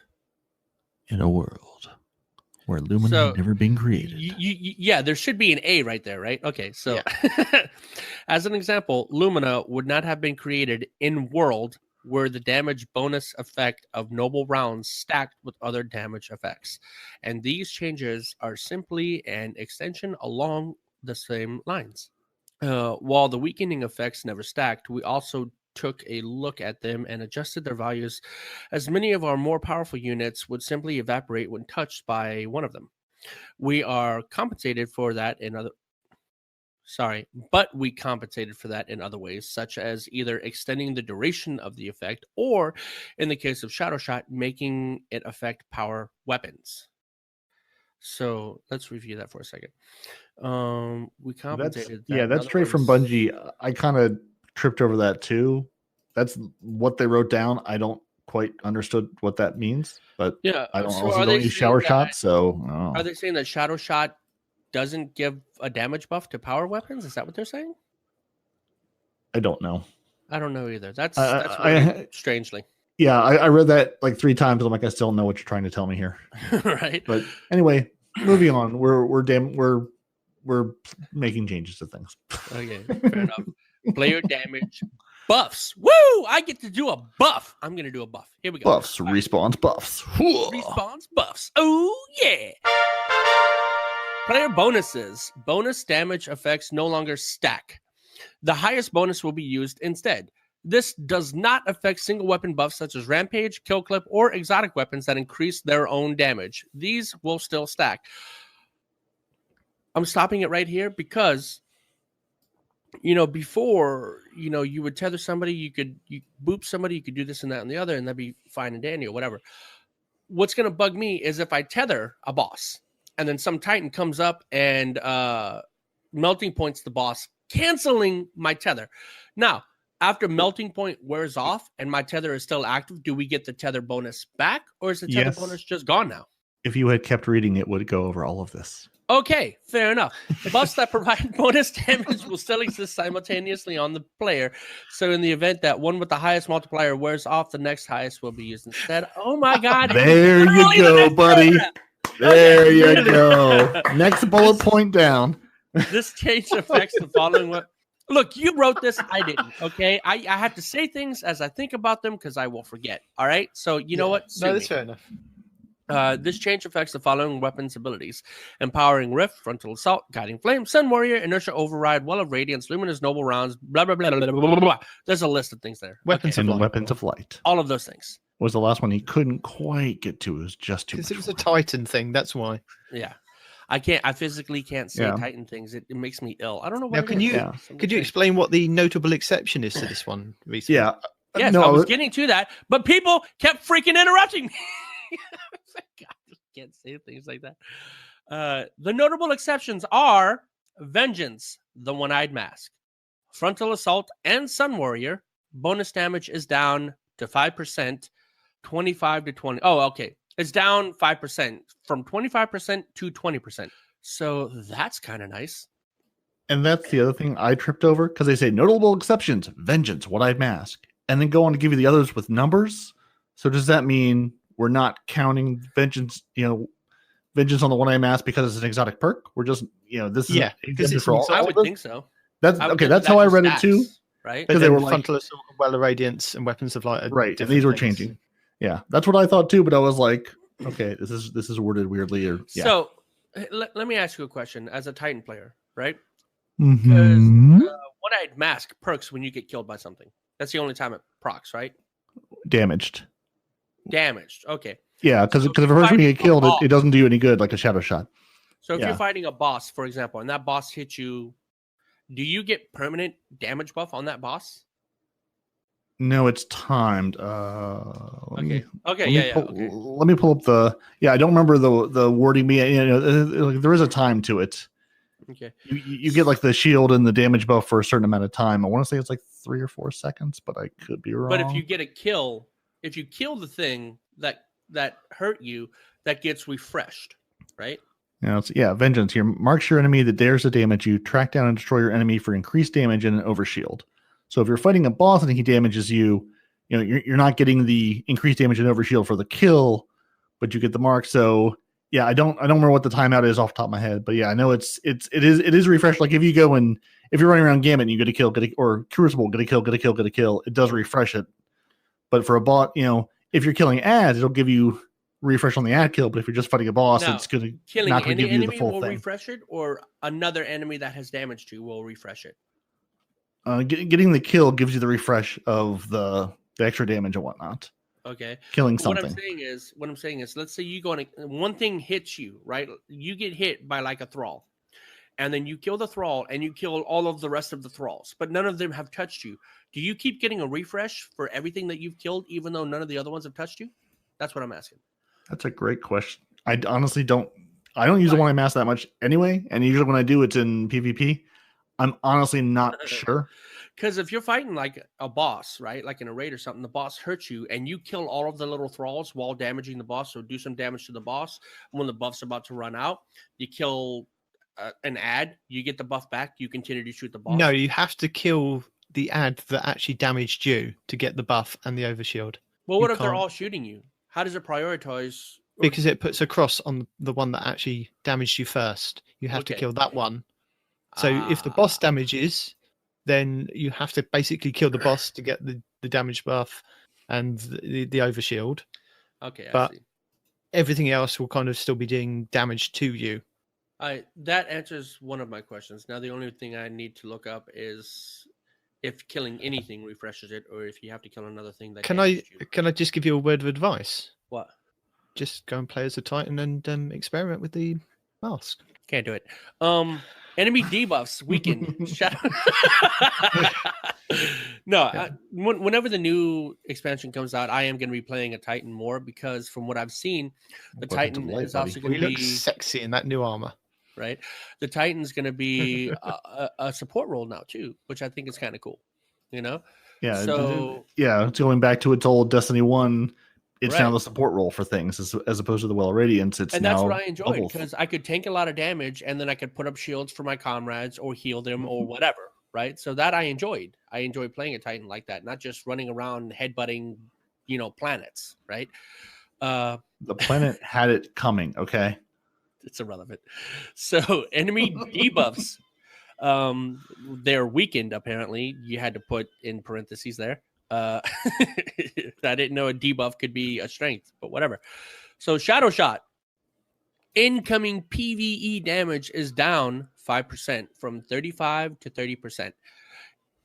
A: where Lumina had never been created.
C: Yeah, there should be an A right there, right? Okay, so as an example, Lumina would not have been created in world where the damage bonus effect of noble rounds stacked with other damage effects. And these changes are simply an extension along the same lines. While the weakening effects never stacked, we also took a look at them and adjusted their values, as many of our more powerful units would simply evaporate when touched by one of them. We compensated for that in other ways, such as either extending the duration of the effect or, in the case of Shadow Shot, making it affect power weapons. So let's review that for a second. We compensated.
A: That's straight from Bungie. I kind of tripped over that too. That's what they wrote down. I don't quite understood what that means, but I don't use Shower Shot. So
C: are they saying that Shadow Shot doesn't give a damage buff to power weapons? Is that what they're saying?
A: I don't know.
C: I don't know either. That's strangely.
A: Yeah, I read that like 3 times. I'm like, I still don't know what you're trying to tell me here.
C: Right.
A: But anyway, moving on. We're making changes to things.
C: Okay, fair enough. Player damage buffs. Woo! I get to do a buff. I'm going to do a buff. Here we go.
A: Buffs. Respawns buffs.
C: Respawns buffs. Oh, yeah. Player bonuses. Bonus damage effects no longer stack. The highest bonus will be used instead. This does not affect single weapon buffs such as Rampage, Kill Clip, or exotic weapons that increase their own damage. These will still stack. I'm stopping it right here because... before, you would tether somebody, you boop somebody, you could do this and that and the other, and that'd be fine and dandy or whatever. What's going to bug me is if I tether a boss and then some Titan comes up and melting points the boss, canceling my tether. Now, after melting point wears off and my tether is still active, do we get the tether bonus back, or is the tether bonus just gone now?
A: If you had kept reading, it would go over all of this.
C: Okay, fair enough. Buffs that provide bonus damage will still exist simultaneously on the player. So in the event that one with the highest multiplier wears off, the next highest will be used instead. Oh my God.
A: There you go, buddy. There you go. Next bullet point down.
C: This change affects the following Look, you wrote this. I didn't. Okay, I have to say things as I think about them because I will forget. All right. So you know what?
B: No,
C: Sue
B: that's
C: me.
B: fair enough.
C: This change affects the following weapons abilities: Empowering Rift, Frontal Assault, Guiding Flame, Sun Warrior, Inertia Override, Well of Radiance, Luminous Noble Rounds, blah blah blah blah blah blah. Blah. There's a list of things there.
B: Weapons
C: Okay.
B: of light.
A: Weapons of light
C: All of those things.
A: was the last one he couldn't quite get to. It was just too much.
B: Because it was a
A: for him.
B: Titan thing. That's why.
C: Yeah. I physically can't say
A: Yeah.
C: Titan things. It makes me ill. I don't know what
B: Now,
C: it
B: can
C: is.
B: you
A: Yeah.
B: could you explain what the notable exception is to this one recently?
A: Yeah.
C: Yes,
A: No,
C: I was getting to that, but people kept freaking interrupting me. God, I can't say things like that. The notable exceptions are Vengeance, the One-Eyed Mask, Frontal Assault, and Sun Warrior. Bonus damage is down to 5%, 25 to 20. Oh, okay. It's down 5% from 25% to 20%. So that's kind of nice.
A: And that's the other thing I tripped over because they say notable exceptions, Vengeance, One-Eyed Mask, and then go on to give you the others with numbers. So does that mean we're not counting Vengeance, Vengeance on the One-Eyed Mask because it's an exotic perk? We're just, this is
B: because it's
A: for all.
C: I
A: all
C: would
A: of
C: think so.
A: That's
C: I would
A: okay.
C: think
A: That's how I read it
C: stats,
A: too.
C: right?
B: But
A: Because they
B: then
A: were like-
B: Frontal Assault, Well of Radiance, and Weapons of Light are
A: Right, and
B: different
A: these were
B: things.
A: changing. Yeah, that's what I thought too. But I was like, okay, this is worded weirdly. Or yeah.
C: So let me ask you a question as a Titan player, right?
A: Mhm.
C: One-Eyed Mask perks when you get killed by something. That's the only time it procs, right?
A: Damaged.
C: Damaged. Okay.
A: Yeah, because
C: So
A: the
C: if you're
A: first when you
C: fighting
A: get killed,
C: a
A: it doesn't do you any good like a shadow shot.
C: So if
A: Yeah.
C: you're fighting a boss, for example, and that boss hits you, do you get permanent damage buff on that boss?
A: No, it's timed.
C: Okay. Okay.
A: Let
C: Yeah.
A: me
C: Yeah.
A: pull,
C: Okay.
A: Let me pull up the. Yeah, I don't remember the wording. There is a time to it.
C: Okay.
A: You get like the shield and the damage buff for a certain amount of time. I want to say it's like 3 or 4 seconds, but I could be wrong.
C: But if you get a kill, if you kill the thing that hurt you, that gets refreshed, right?
A: Vengeance here marks your enemy that dares to damage you. Track down and destroy your enemy for increased damage and an overshield. So if you're fighting a boss and he damages you, you're not getting the increased damage and overshield for the kill, but you get the mark. So yeah, I don't remember what the timeout is off the top of my head, but yeah, I know it is refreshed. Like if you're running around Gambit and you get a kill, or Crucible, get a kill, it does refresh it. But for a bot, if you're killing ads, it'll give you refresh on the ad kill. But if you're just fighting a boss,
C: Now,
A: it's not going
C: Killing
A: to
C: any
A: give you the
C: enemy
A: full
C: will
A: thing.
C: refresh it, or another enemy that has damaged you will refresh it.
A: Getting the kill gives you the refresh of the extra damage and whatnot.
C: Okay.
A: Killing
C: But
A: something.
C: What I'm saying is, let's say you go on one thing hits you, right? You get hit by like a thrall, and then you kill the thrall, and you kill all of the rest of the thralls, but none of them have touched you. Do you keep getting a refresh for everything that you've killed, even though none of the other ones have touched you? That's what I'm asking.
A: That's a great question. I honestly don't. I don't use the One-Eyed Mask that much anyway, and usually when I do, it's in PvP. I'm honestly not sure.
C: Because if you're fighting like a boss, right, like in a raid or something, the boss hurts you, and you kill all of the little thralls while damaging the boss, so do some damage to the boss. When the buff's about to run out, you kill an ad, you get the buff back, you continue to shoot the boss.
B: No, you have to kill the ad that actually damaged you to get the buff and the overshield.
C: Well, what
B: you
C: if they're
B: can't.
C: all shooting you? How does it prioritize?
B: Because it puts a cross on the one that actually damaged you first. You have to
C: Okay.
B: kill that one. So if the boss damages, then you have to basically kill the boss to get the damage buff and the overshield.
C: Okay,
B: but
C: I see.
B: Everything else will kind of still be doing damage to you.
C: That answers one of my questions. Now, the only thing I need to look up is if killing anything refreshes it, or if you have to kill another thing that
B: Can I
C: damaged you.
B: can I just give you a word of advice?
C: What?
B: Just go and play as a Titan and experiment with the mask.
C: Can't do it. Enemy debuffs weaken. No, whenever the new expansion comes out, I am going to be playing a Titan more because from what I've seen, the Titan is also going
B: He
C: to
B: looks
C: be
B: sexy in that new armor.
C: right. The Titan's going to be a support role now too, which I think is kind of cool.
A: Yeah.
C: So
A: it's going back to its old Destiny 1. It's now
C: Right.
A: the support role for things as opposed to the Well of Radiance. It's
C: and
A: now
C: that's what I enjoyed
A: double.
C: because I could tank a lot of damage and then I could put up shields for my comrades or heal them or whatever. Right. So that I enjoyed. I enjoyed playing a Titan like that, not just running around headbutting, planets. Right.
A: The planet had it coming. Okay.
C: It's irrelevant. So enemy debuffs They're weakened, apparently. You had to put in parentheses there. I didn't know a debuff could be a strength, but whatever. So Shadow Shot. Incoming PvE damage is down 5% from 35 to 30%.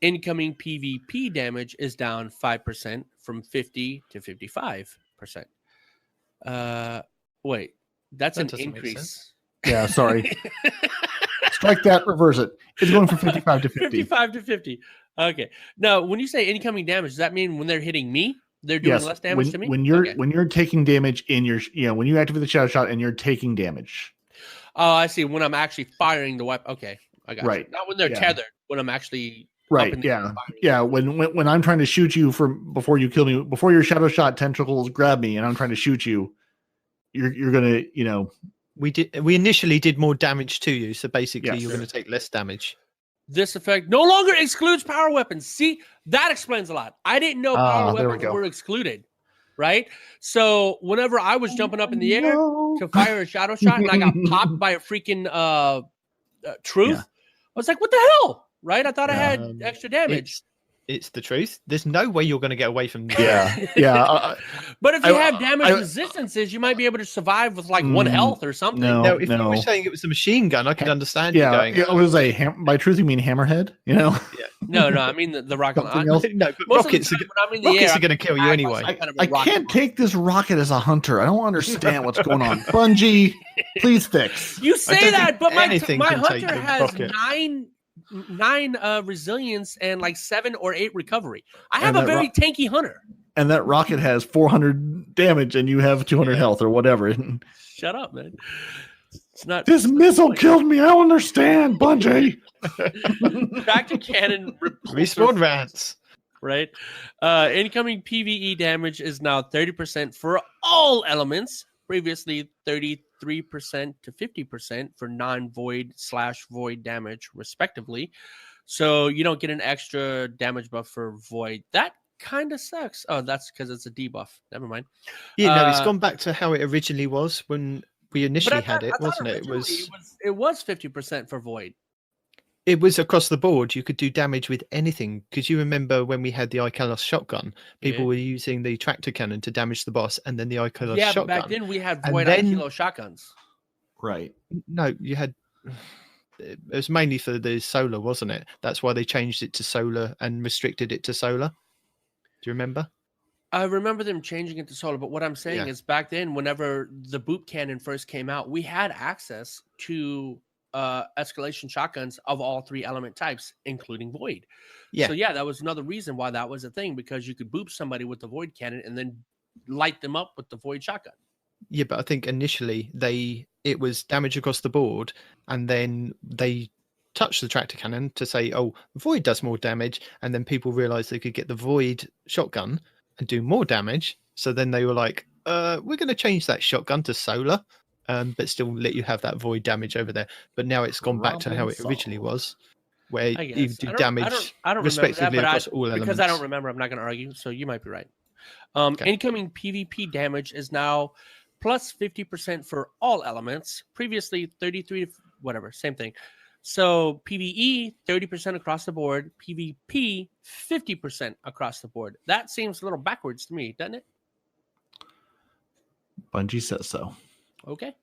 C: Incoming PvP damage is down 5% from 50 to 55%. Wait, that's an increase.
A: Yeah, sorry. Strike that, reverse it. It's going from 55 to 50.
C: 55 to 50. Okay. Now, when you say incoming damage, does that mean when they're hitting me, they're doing less damage to me?
A: When you're taking damage in your, when you activate the Shadow Shot and you're taking damage.
C: Oh, I see. When I'm actually firing the weapon. Okay, I got you. Not when they're tethered. When I'm actually
A: yeah. When I'm trying to shoot you before you kill me, before your Shadow Shot tentacles grab me, and I'm trying to shoot you, you're gonna,
B: We initially did more damage to you, so basically you're going to take less damage.
C: This effect no longer excludes power weapons. See, that explains a lot. I didn't know power weapons were excluded, right? So whenever I was jumping up in the air to fire a Shadow Shot and I got popped by a freaking truth, I was like, what the hell? Right? I thought I had extra damage.
B: It's the truth. There's no way you're going to get away from this.
C: But if you have damage resistances, you might be able to survive with like 1 health or something.
B: No, if you were saying it was a machine gun, I could understand you going.
A: I was like, by truth, you mean hammerhead?
C: No, I mean the rocket.
B: No, but rockets are going to kill you anyway.
A: I can't take this rocket as a hunter. I don't understand what's going on. Bungie, please fix.
C: You say that, but my hunter has 9 resilience and like 7 or 8 recovery. I have a very tanky hunter.
A: And that rocket has 400 damage and you have 200 health or whatever.
C: Shut up, man. It's not.
A: This missile killed me. I don't understand, Bungie.
C: Tractor cannon.
B: Respawn Rants.
C: Right. Incoming PvE damage is now 30% for all elements. Previously 33% to 50% for non-void/void damage, respectively. So you don't get an extra damage buff for void. That kind of sucks. Oh, that's because it's a debuff. Never mind.
B: Yeah, no, it's gone back to how it originally was when we initially had it, wasn't it?
C: It was 50% for void.
B: It was across the board. You could do damage with anything. Because you remember when we had the Icalos shotgun, people were using the tractor cannon to damage the boss, and then the Icalos shotgun.
C: Yeah, back then we had void Icalos shotguns.
A: Right.
B: No, you had. It was mainly for the solar, wasn't it? That's why they changed it to solar and restricted it to solar. Do you remember?
C: I remember them changing it to solar, but what I'm saying is back then, whenever the boop cannon first came out, we had access to escalation shotguns of all 3 element types, including void. So that was another reason why that was a thing, because you could boop somebody with the void cannon and then light them up with the void shotgun.
B: Yeah, but I think initially it was damage across the board, and then they touched the tractor cannon to say, oh, void does more damage, and then people realized they could get the void shotgun and do more damage. So then they were like, we're going to change that shotgun to solar, but still let you have that void damage over there. But now it's gone back to how it originally was, where you do damage respectively across all elements.
C: Because I don't remember, I'm not going to argue, so you might be right. Incoming PvP damage is now plus 50% for all elements. Previously 33 to whatever, same thing. So PvE 30% across the board, PvP 50% across the board. That seems a little backwards to me, doesn't it?
A: Bungie says so.
C: Okay.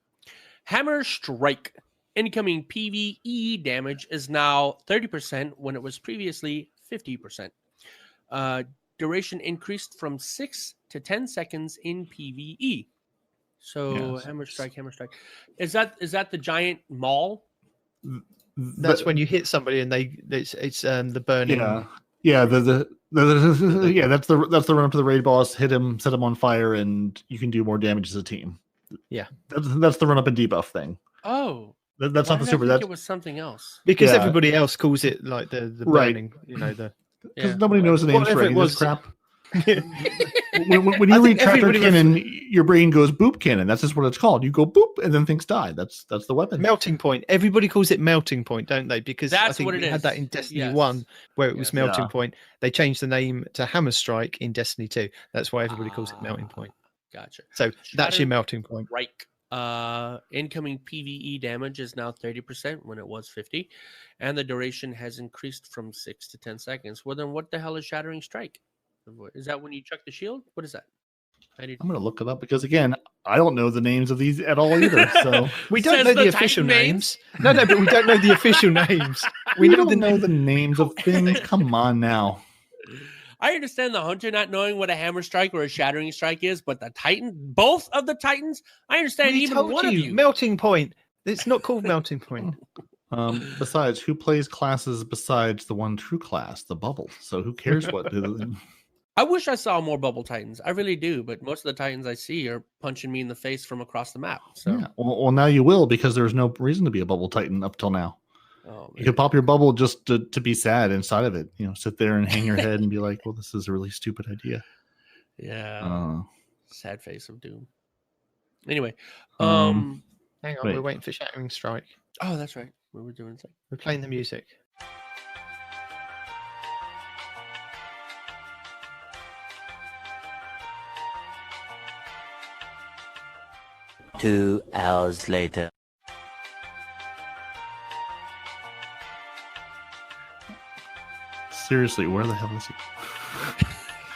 C: Hammer Strike. Incoming PvE damage is now 30% when it was previously 50%. Duration increased from 6 to 10 seconds in PvE. So Hammer Strike. Is that the giant maul?
B: That's when you hit somebody and it's the burning.
A: That's the run up to the raid boss, hit him, set him on fire, and you can do more damage as a team.
B: Yeah,
A: that's the run up and debuff thing.
C: Oh,
A: that's not the super.
C: It was something else
B: because everybody else calls it like the burning.
A: Because nobody knows the names for any of this crap. when you read tractor cannon, your brain goes boop cannon. That's just what it's called. You go boop, and then things die. That's the weapon.
B: Melting point. Everybody calls it melting point, don't they? Because
C: that's
B: I think
C: what it
B: we had that in Destiny 1, where it was melting point. They changed the name to Hammer Strike in Destiny 2. That's why everybody calls it melting point.
C: Gotcha.
B: So that's your melting point.
C: Right. Incoming PvE damage is now 30% when it was 50, and the duration has increased from 6 to 10 seconds. Well, then what the hell is Shattering Strike? Is that when you chuck the shield? What is that?
A: I'm going to look it up because, again, I don't know the names of these at all either. So
B: we don't
C: Says
B: know
C: the
B: the official
C: Titan
B: names. No, but we don't know the official names.
A: we don't know the names of things. Come on now.
C: I understand the hunter not knowing what a hammer strike or a shattering strike is, but the Titan, both of the Titans, I understand
B: We
C: even
B: told
C: one of you.
B: Melting Point. It's not called Melting Point.
A: Besides, who plays classes besides the one true class, the bubble? So who cares what?
C: I wish I saw more bubble Titans. I really do, but most of the Titans I see are punching me in the face from across the map. So,
A: yeah. Well, now you will, because there's no reason to be a bubble Titan up till now.
C: oh,
A: you could pop your bubble just to be sad inside of it. You know, sit there and hang your head and be like, "Well, this is a really stupid idea."
C: Yeah. Sad face of doom. Anyway,
B: Hang on,
A: wait.
B: we're waiting for Shattering Strike.
C: Oh, that's right. We were doing something.
B: We're playing the music.
D: Two hours later.
A: Seriously, where the hell is he?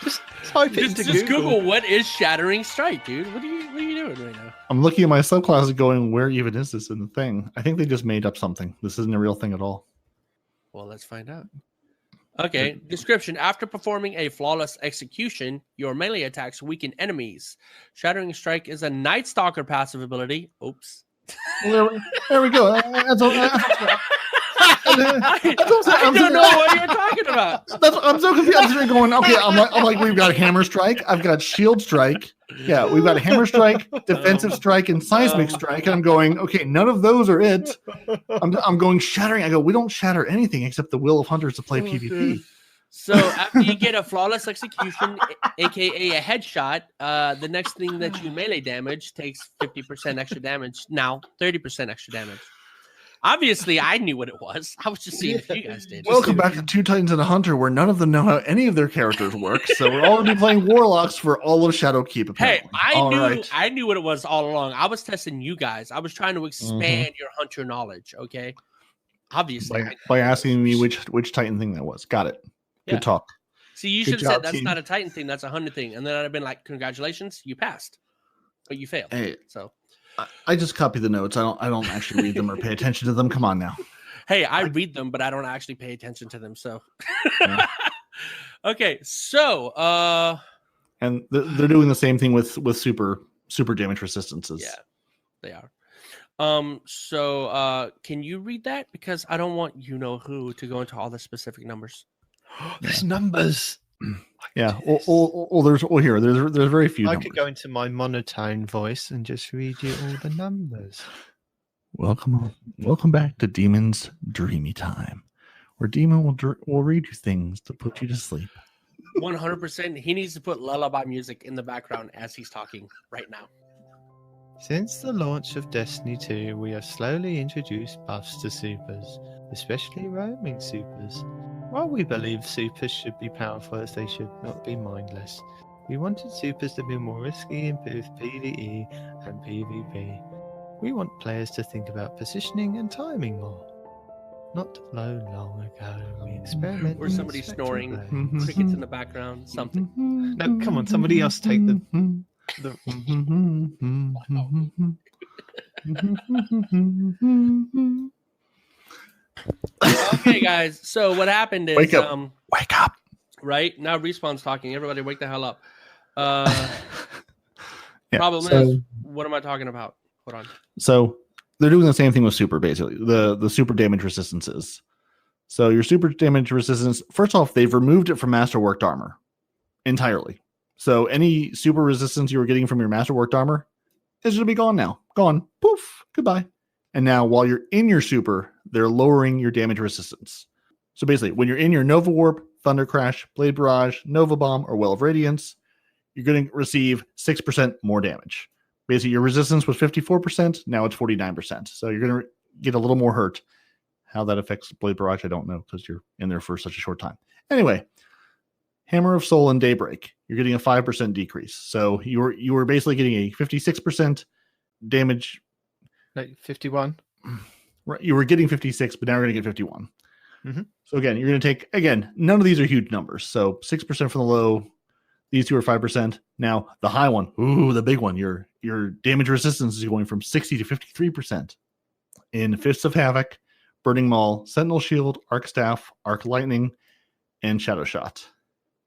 B: Just type it into
C: Just Google what is Shattering Strike, dude. What are you doing right now?
A: I'm looking at my subclasses going, where even is this in the thing? I think they just made up something. This isn't a real thing at all.
C: Well, let's find out. Okay, description. After performing a flawless execution, your melee attacks weaken enemies. Shattering Strike is a Night Stalker passive ability. Oops.
A: Well, there we go. I
C: don't know what you're talking about.
A: I'm so confused. I'm just going, okay, I'm like, we've got Hammer Strike. I've got Shield Strike. Yeah, we've got Hammer Strike, Defensive Strike, and Seismic Strike. And I'm going, okay, none of those are it. I'm going Shattering. I go, we don't shatter anything except the will of hunters to play PvP.
C: So after you get a flawless execution, aka a headshot, the next thing that you melee damage takes 50% extra damage. Now 30% extra damage. Obviously, I knew what it was. I was just seeing if you guys did.
A: Welcome back to Two Titans and a Hunter, where none of them know how any of their characters work. So we're all going to be playing Warlocks for all of Shadowkeep. Apparently.
C: Hey, I knew what it was all along. I was testing you guys. I was trying to expand your hunter knowledge. Okay, obviously
A: by asking me which Titan thing that was. Got it. Good talk.
C: See, you should have said that's not a Titan thing. That's a hunter thing, and then I'd have been like, "Congratulations, you passed," but you failed.
A: Hey,
C: so.
A: I just copy the notes. I don't actually read them or pay attention to them. Come on now.
C: Hey, I read them, but I don't actually pay attention to them. So, okay, so
A: and they're doing the same thing with super damage resistances.
C: Yeah, they are. So can you read that, because I don't want who to go into all the specific numbers.
B: There's numbers.
A: Yeah. There's very few.
B: I could go into my monotone voice and just read you all the numbers.
A: Welcome back to Demon's Dreamy Time, where Demon will read you things to put you to sleep.
C: 100%. He needs to put lullaby music in the background as he's talking right now.
B: Since the launch of Destiny 2, we have slowly introduced buffs to supers, especially roaming supers. While we believe supers should be powerful as they should not be mindless, we wanted supers to be more risky in both PvE and PvP. We want players to think about positioning and timing more. Not long ago, we experimented.
C: Or somebody snoring, crickets in the background, something.
B: No, come on, somebody else take the
C: Okay, guys. So what happened is,
A: wake up!
C: Right now, Respawn's talking. Everybody, wake the hell up.
A: Yeah,
C: problem is, what am I talking about? Hold on.
A: So they're doing the same thing with super, basically. The super damage resistances. So your super damage resistance, first off, they've removed it from masterworked armor entirely. So any super resistance you were getting from your masterworked armor is going to be gone now. Gone. Poof. Goodbye. And now while you're in your super, they're lowering your damage resistance. So basically, when you're in your Nova Warp, Thunder Crash, Blade Barrage, Nova Bomb, or Well of Radiance, you're going to receive 6% more damage. Basically, your resistance was 54%. Now it's 49%. So you're going to get a little more hurt. How that affects Blade Barrage, I don't know, because you're in there for such a short time. Anyway, Hammer of Soul and Daybreak, you're getting a 5% decrease. So you were basically getting a 56% damage.
B: Like 51.
A: Right, you were getting 56, but now you're going to get 51.
B: Mm-hmm.
A: So again, you're going to take, again, none of these are huge numbers. So 6% from the low, these two are 5%. Now the high one, the big one, your damage resistance is going from 60 to 53% in Fists of Havoc, Burning Maul, Sentinel Shield, Arc Staff, Arc Lightning, and Shadow Shot.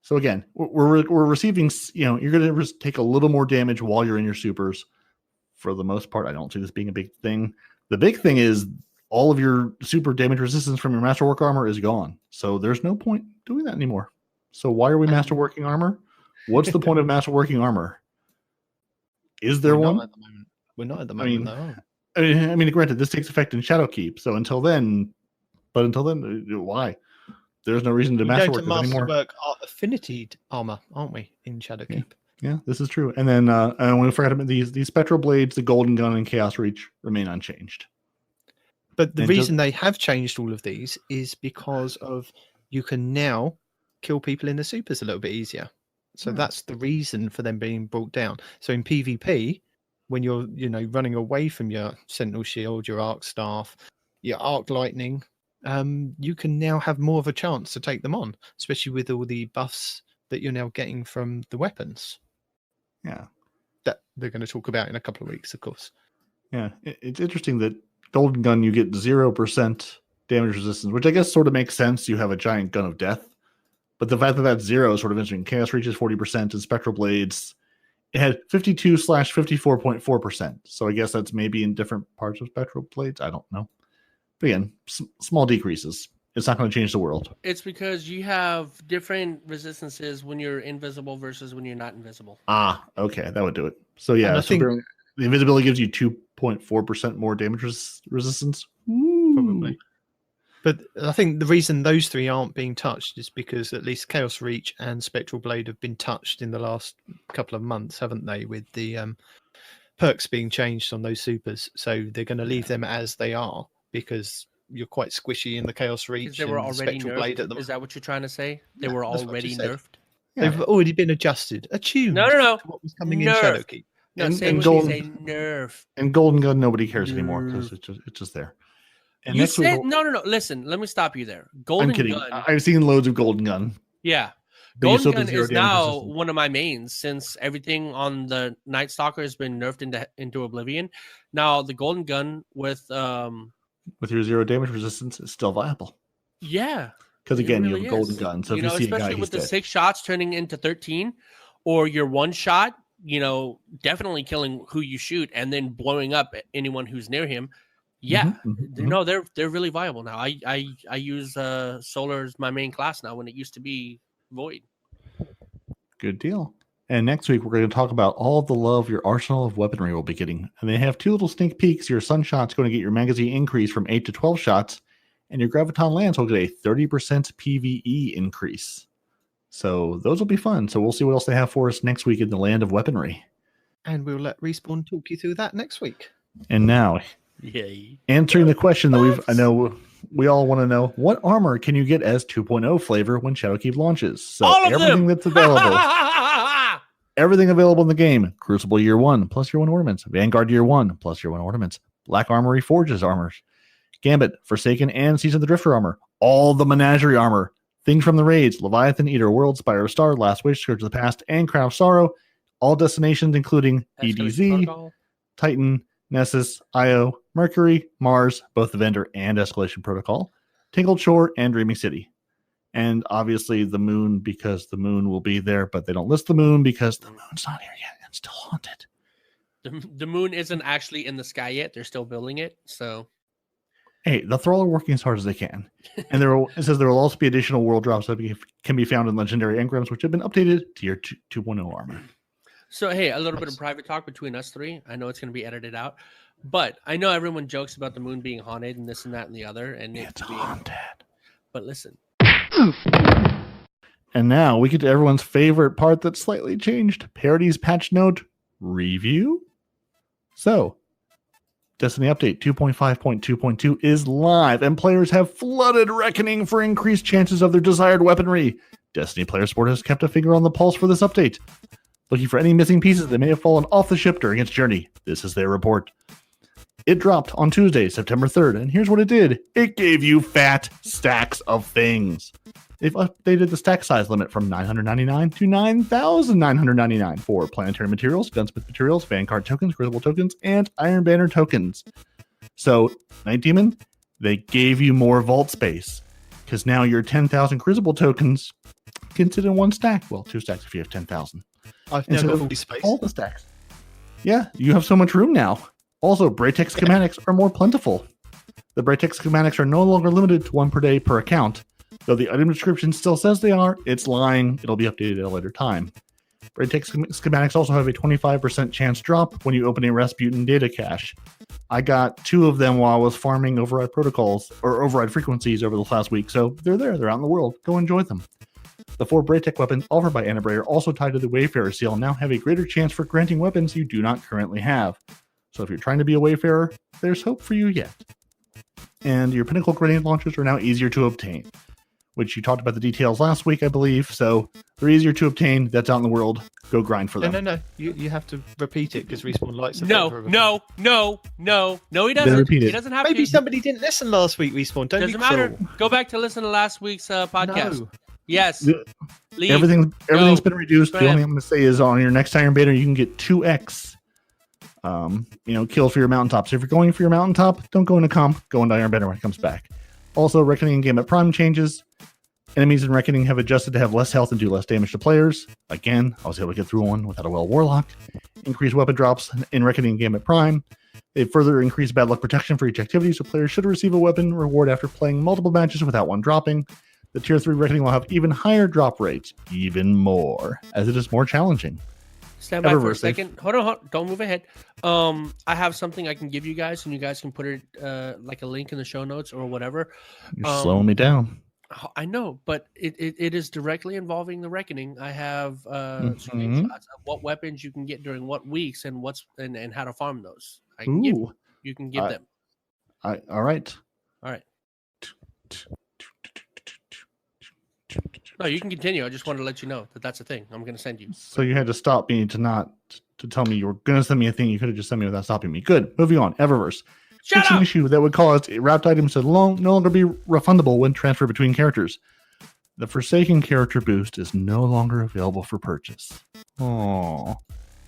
A: So again, we're receiving, you're going to take a little more damage while you're in your supers. For the most part, I don't see this being a big thing. The big thing is all of your super damage resistance from your Masterwork armor is gone. So there's no point doing that anymore. So why are we Masterworking armor? What's the point of Masterworking armor? Is there one?
B: At the moment. We're not at the moment, though.
A: I mean, granted, this takes effect in Shadowkeep. So until then, why? There's no reason to Masterwork this anymore.
B: Masterwork affinity armor, aren't we, in Shadowkeep?
A: Yeah, this is true. And then when we forgot about these Spectral Blades, the Golden Gun, and Chaos Reach remain unchanged.
B: But the reason they have changed all of these is because of you can now kill people in the supers a little bit easier. So that's the reason for them being brought down. So in PvP, when you're running away from your Sentinel Shield, your Arc Staff, your Arc Lightning, you can now have more of a chance to take them on, especially with all the buffs that you're now getting from the weapons.
A: Yeah.
B: That they're going to talk about in a couple of weeks, of course.
A: Yeah, it's interesting that Golden Gun, you get 0% damage resistance, which I guess sort of makes sense. You have a giant gun of death. But the fact that that's 0 is sort of interesting. Chaos Reach is 40%, and Spectral Blades, it had 52/54.4%. So I guess that's maybe in different parts of Spectral Blades. I don't know. But again, small decreases. It's not going to change the world.
C: It's because you have different resistances when you're invisible versus when you're not invisible.
A: Okay. That would do it. So yeah, the invisibility gives you 2.4% more damage resistance.
B: Probably. But I think the reason those three aren't being touched is because at least Chaos Reach and Spectral Blade have been touched in the last couple of months, haven't they, with the perks being changed on those supers. So they're going to leave them as they are because you're quite squishy in the Chaos Reach.
C: They were already
B: Spectral
C: nerfed.
B: Blade at the
C: Is that what you're trying to say? They were already nerfed?
B: Yeah. They've already been adjusted, attuned to what was coming in Shadowkeep.
C: No,
A: and
C: nerf.
A: And Golden Gun, nobody cares anymore because it's just there. And
C: you said no. Listen, let me stop you there. Golden
A: I'm kidding.
C: Gun.
A: I've seen loads of Golden Gun.
C: Yeah. Golden Gun is now one of my mains since everything on the Night Stalker has been nerfed into oblivion. Now the Golden Gun with
A: your 0 damage resistance is still viable.
C: Yeah.
A: Because again, you have a Golden Gun. So if you see a guy,
C: especially with the
A: dead.
C: 6 shots turning into 13, or your 1 shot, definitely killing who you shoot and then blowing up anyone who's near him. Yeah, no, they're really viable now. I use Solar as my main class now when it used to be Void.
A: Good deal. And next week we're going to talk about all the love your arsenal of weaponry will be getting. And they have 2 little sneak peeks. Your Sunshot's going to get your magazine increase from 8 to 12 shots, and your Graviton Lance will get a 30% PvE increase. So those will be fun. So we'll see what else they have for us next week in the land of weaponry.
B: And we'll let Respawn talk you through that next week.
A: And now, answering the question that I know we all want to know, what armor can you get as 2.0 flavor when Shadowkeep launches? So everything that's available. Everything available in the game. Crucible Year 1 plus Year 1 ornaments. Vanguard Year 1 plus Year 1 ornaments. Black Armory Forges armors. Gambit, Forsaken, and Season of the Drifter armor. All the Menagerie armor. Things from the raids. Leviathan, Eater World, Spire of Star, Last Wish, Scourge of the Past, and Crown of Sorrow. All destinations including EDZ, Titan, Nessus, Io, Mercury, Mars, both the Vendor and Escalation Protocol, Tinkled Shore, and Dreaming City. And obviously the moon, because the moon will be there, but they don't list the moon because the moon's not here yet and still haunted.
C: The moon isn't actually in the sky yet. They're still building it. So,
A: hey, the Thrall are working as hard as they can. And it says there will also be additional world drops that can be found in legendary engrams, which have been updated to your 2.0 armor.
C: So, hey, a little bit of private talk between us three. I know it's going to be edited out, but I know everyone jokes about the moon being haunted and this and that and the other. And
A: it's haunted.
C: But listen.
A: And now we get to everyone's favorite part that slightly changed. Peroty's patch note review. So, Destiny Update 2.5.2.2 is live, and players have flooded Reckoning for increased chances of their desired weaponry. Destiny Player Support has kept a finger on the pulse for this update. looking for any missing pieces that may have fallen off the ship during its journey. This is their report. It dropped on Tuesday, September 3rd, and here's what it did. It gave you fat stacks of things. They've updated the stack size limit from 999 to 9,999 for planetary materials, gunsmith materials, vanguard tokens, crucible tokens, and Iron Banner tokens. So, Night Demon, they gave you more vault space, because now your 10,000 crucible tokens can sit in one stack. Well, 2 stacks if you have 10,000.
B: I've now got all these space.
A: All the stacks. Yeah, you have so much room now. Also, Braytech schematics are more plentiful. The Braytech schematics are no longer limited to 1 per day per account. Though the item description still says they are, it's lying. It'll be updated at a later time. Braytech schematics also have a 25% chance drop when you open a Rasputin data cache. I got 2 of them while I was farming override protocols or override frequencies over the last week, so they're there. They're out in the world. Go enjoy them. The 4 Braytech weapons offered by Anabray are also tied to the Wayfarer seal and now have a greater chance for granting weapons you do not currently have. So if you're trying to be a Wayfarer, there's hope for you yet. And your Pinnacle grenade launchers are now easier to obtain, which you talked about the details last week, I believe. So they're easier to obtain. That's out in the world. Go grind for them.
B: No. You have to repeat it because Respawn likes it.
C: No, he doesn't. He doesn't have
B: Maybe
C: to.
B: somebody didn't listen last week, Respawn. Don't
C: Doesn't
B: be
C: matter.
B: cruel.
C: Go back to listen to last week's podcast.
B: No.
C: Yes. Leave.
A: Everything's been reduced.
C: Go
A: The only
C: ahead.
A: thing I'm going to say is on your next Iron Banner, you can get 2x kills for your mountaintop. So if you're going for your mountaintop, don't go into comp. Go into Iron Banner when it comes back. Also, Reckoning and Game at Prime changes. Enemies in Reckoning have adjusted to have less health and do less damage to players. Again, I was able to get through one without a well warlock. Increased weapon drops in Reckoning and Game at Prime. They further increased bad luck protection for each activity, so players should receive a weapon reward after playing multiple matches without one dropping. The Tier 3 Reckoning will have even higher drop rates, even more, as it is more challenging.
C: Stand by for a
A: Eververse,
C: second. Hold on. Don't move ahead. I have something I can give you guys, and you guys can put it like a link in the show notes or whatever.
A: You're slowing me down.
C: I know, but it is directly involving the Reckoning. I have screenshots of what weapons you can get during what weeks and and how to farm those. I can give you can give them.
A: All right.
C: No, you can continue. I just wanted to let you know that that's a thing I'm going to send you.
A: So you had to stop me to tell me you were going to send me a thing. You could have just sent me without stopping me. Good. Moving on. Eververse.
C: Shut
A: It's
C: up!
A: an issue that would cause wrapped items to no longer be refundable when transferred between characters. The Forsaken character boost is no longer available for purchase. Oh,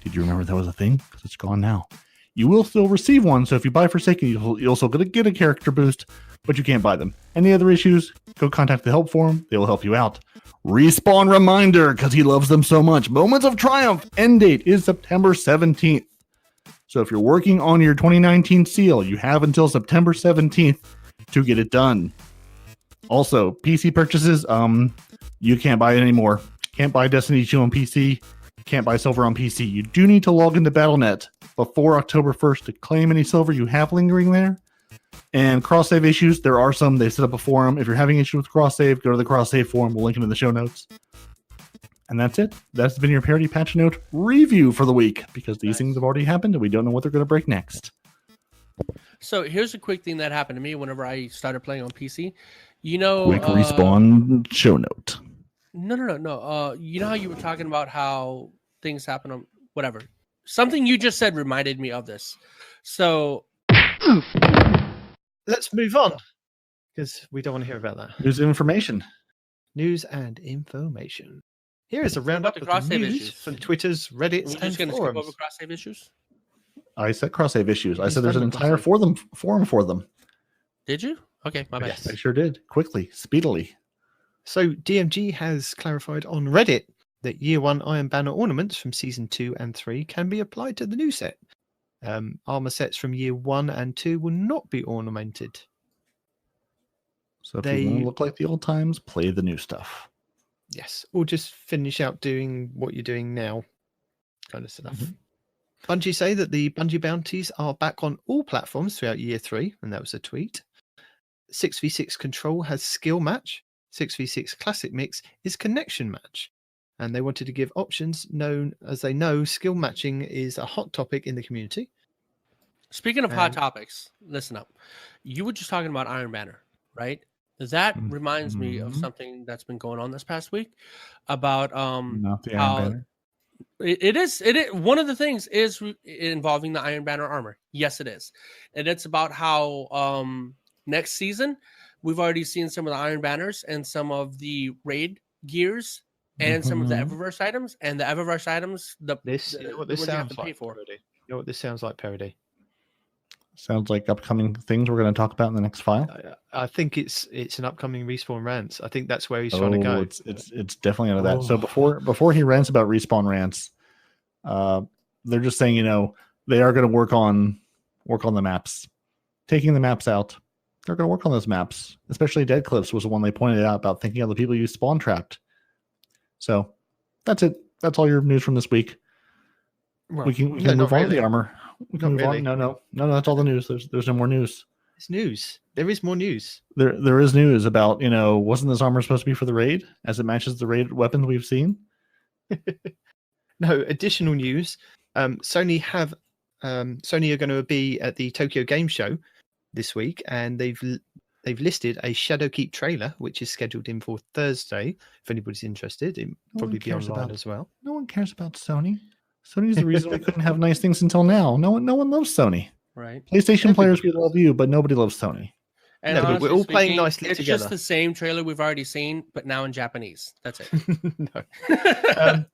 A: did you remember that was a thing? Because it's gone now. You will still receive one, so if you buy Forsaken, you'll still get a character boost, but you can't buy them. Any other issues, go contact the help forum. They will help you out. Respawn reminder, because he loves them so much. Moments of Triumph end date is September 17th. So if you're working on your 2019 seal, you have until September 17th to get it done. Also, PC purchases, you can't buy it anymore. Can't buy Destiny 2 on PC. Can't buy silver on PC. You do need to log into Battle.net before October 1st to claim any silver you have lingering there. And cross-save issues, there are some. They set up a forum. If you're having issues with cross-save, go to the cross-save forum. We'll link it in the show notes. And that's it. That's been your Peroty patch note review for the week, because these things have already happened and we don't know what they're going to break next.
C: So here's a quick thing that happened to me whenever I started playing on PC.
A: Quick Respawn show note.
C: No. You know how you were talking about how things happen on whatever. Something you just said reminded me of this. So
B: let's move on because we don't want to hear about that.
A: News and information.
B: News and information. Here is a roundup
C: the
B: of
C: cross-save
B: news
C: issues.
B: from Twitter's, Reddit's,
C: we're
B: and
C: just going to skip
B: forums.
C: over cross-save issues.
A: I said cross-save issues. I
B: He's
A: said there's an
B: done the
A: entire
B: cross-save.
A: forum for them.
C: Did you? Okay, my bad.
B: Yes.
A: I sure did. Quickly, speedily.
B: So DMG has clarified on Reddit that Year 1 Iron Banner ornaments from Season 2 and 3 can be applied to the new set. Armor sets from Year 1 and 2 will not be ornamented.
A: So if you want to look like the old times, play the new stuff.
B: Yes, or just finish out doing what you're doing now, kind of stuff.
A: Mm-hmm.
B: Bungie say that the Bungie bounties are back on all platforms throughout Year 3, and that was a tweet. 6v6 Control has skill match. 6v6 Classic Mix is connection match. And they wanted to give options, known as they know skill matching is a hot topic in the community.
C: Speaking of hot topics, listen up. You were just talking about Iron Banner, right? That reminds me of something that's been going on this past week about
A: Not the Iron
C: how
A: Banner.
C: It is. One of the things is involving the Iron Banner armor. Yes, it is, and it's about how next season we've already seen some of the Iron Banners and some of the raid gears and some of the Eververse items. And the Eververse items,
B: you know what this sounds like, Peroty? You know what this sounds like, Peroty?
A: Sounds like upcoming things we're going to talk about in the next file.
B: I think it's an upcoming Respawn Rants. I think that's where he's trying to go.
A: It's definitely out of that. So before he rants about Respawn Rants, they're just saying, they are going to work on the maps, taking the maps out. They're going to work on those maps, especially Dead Cliffs was the one they pointed out about thinking of the people you spawn trapped. So that's it. That's all your news from this week. Well, we can move on to the armor. We can move on. No. That's all the news. There's no more news.
B: It's news. There is more news.
A: There is news about, wasn't this armor supposed to be for the raid as it matches the raid weapons we've seen?
B: No, additional news. Sony are going to be at the Tokyo Game Show this week, and they've listed a Shadowkeep trailer, which is scheduled in for Thursday. If anybody's interested, it'll probably be online as well.
A: No one cares about Sony. Sony's the reason we couldn't have nice things until now. No one loves Sony.
C: Right.
A: PlayStation players, we love you, but nobody loves Sony.
C: And
B: no, but we're all playing nicely together. It's just the
C: same trailer we've already seen, but now in Japanese. That's it.
B: No.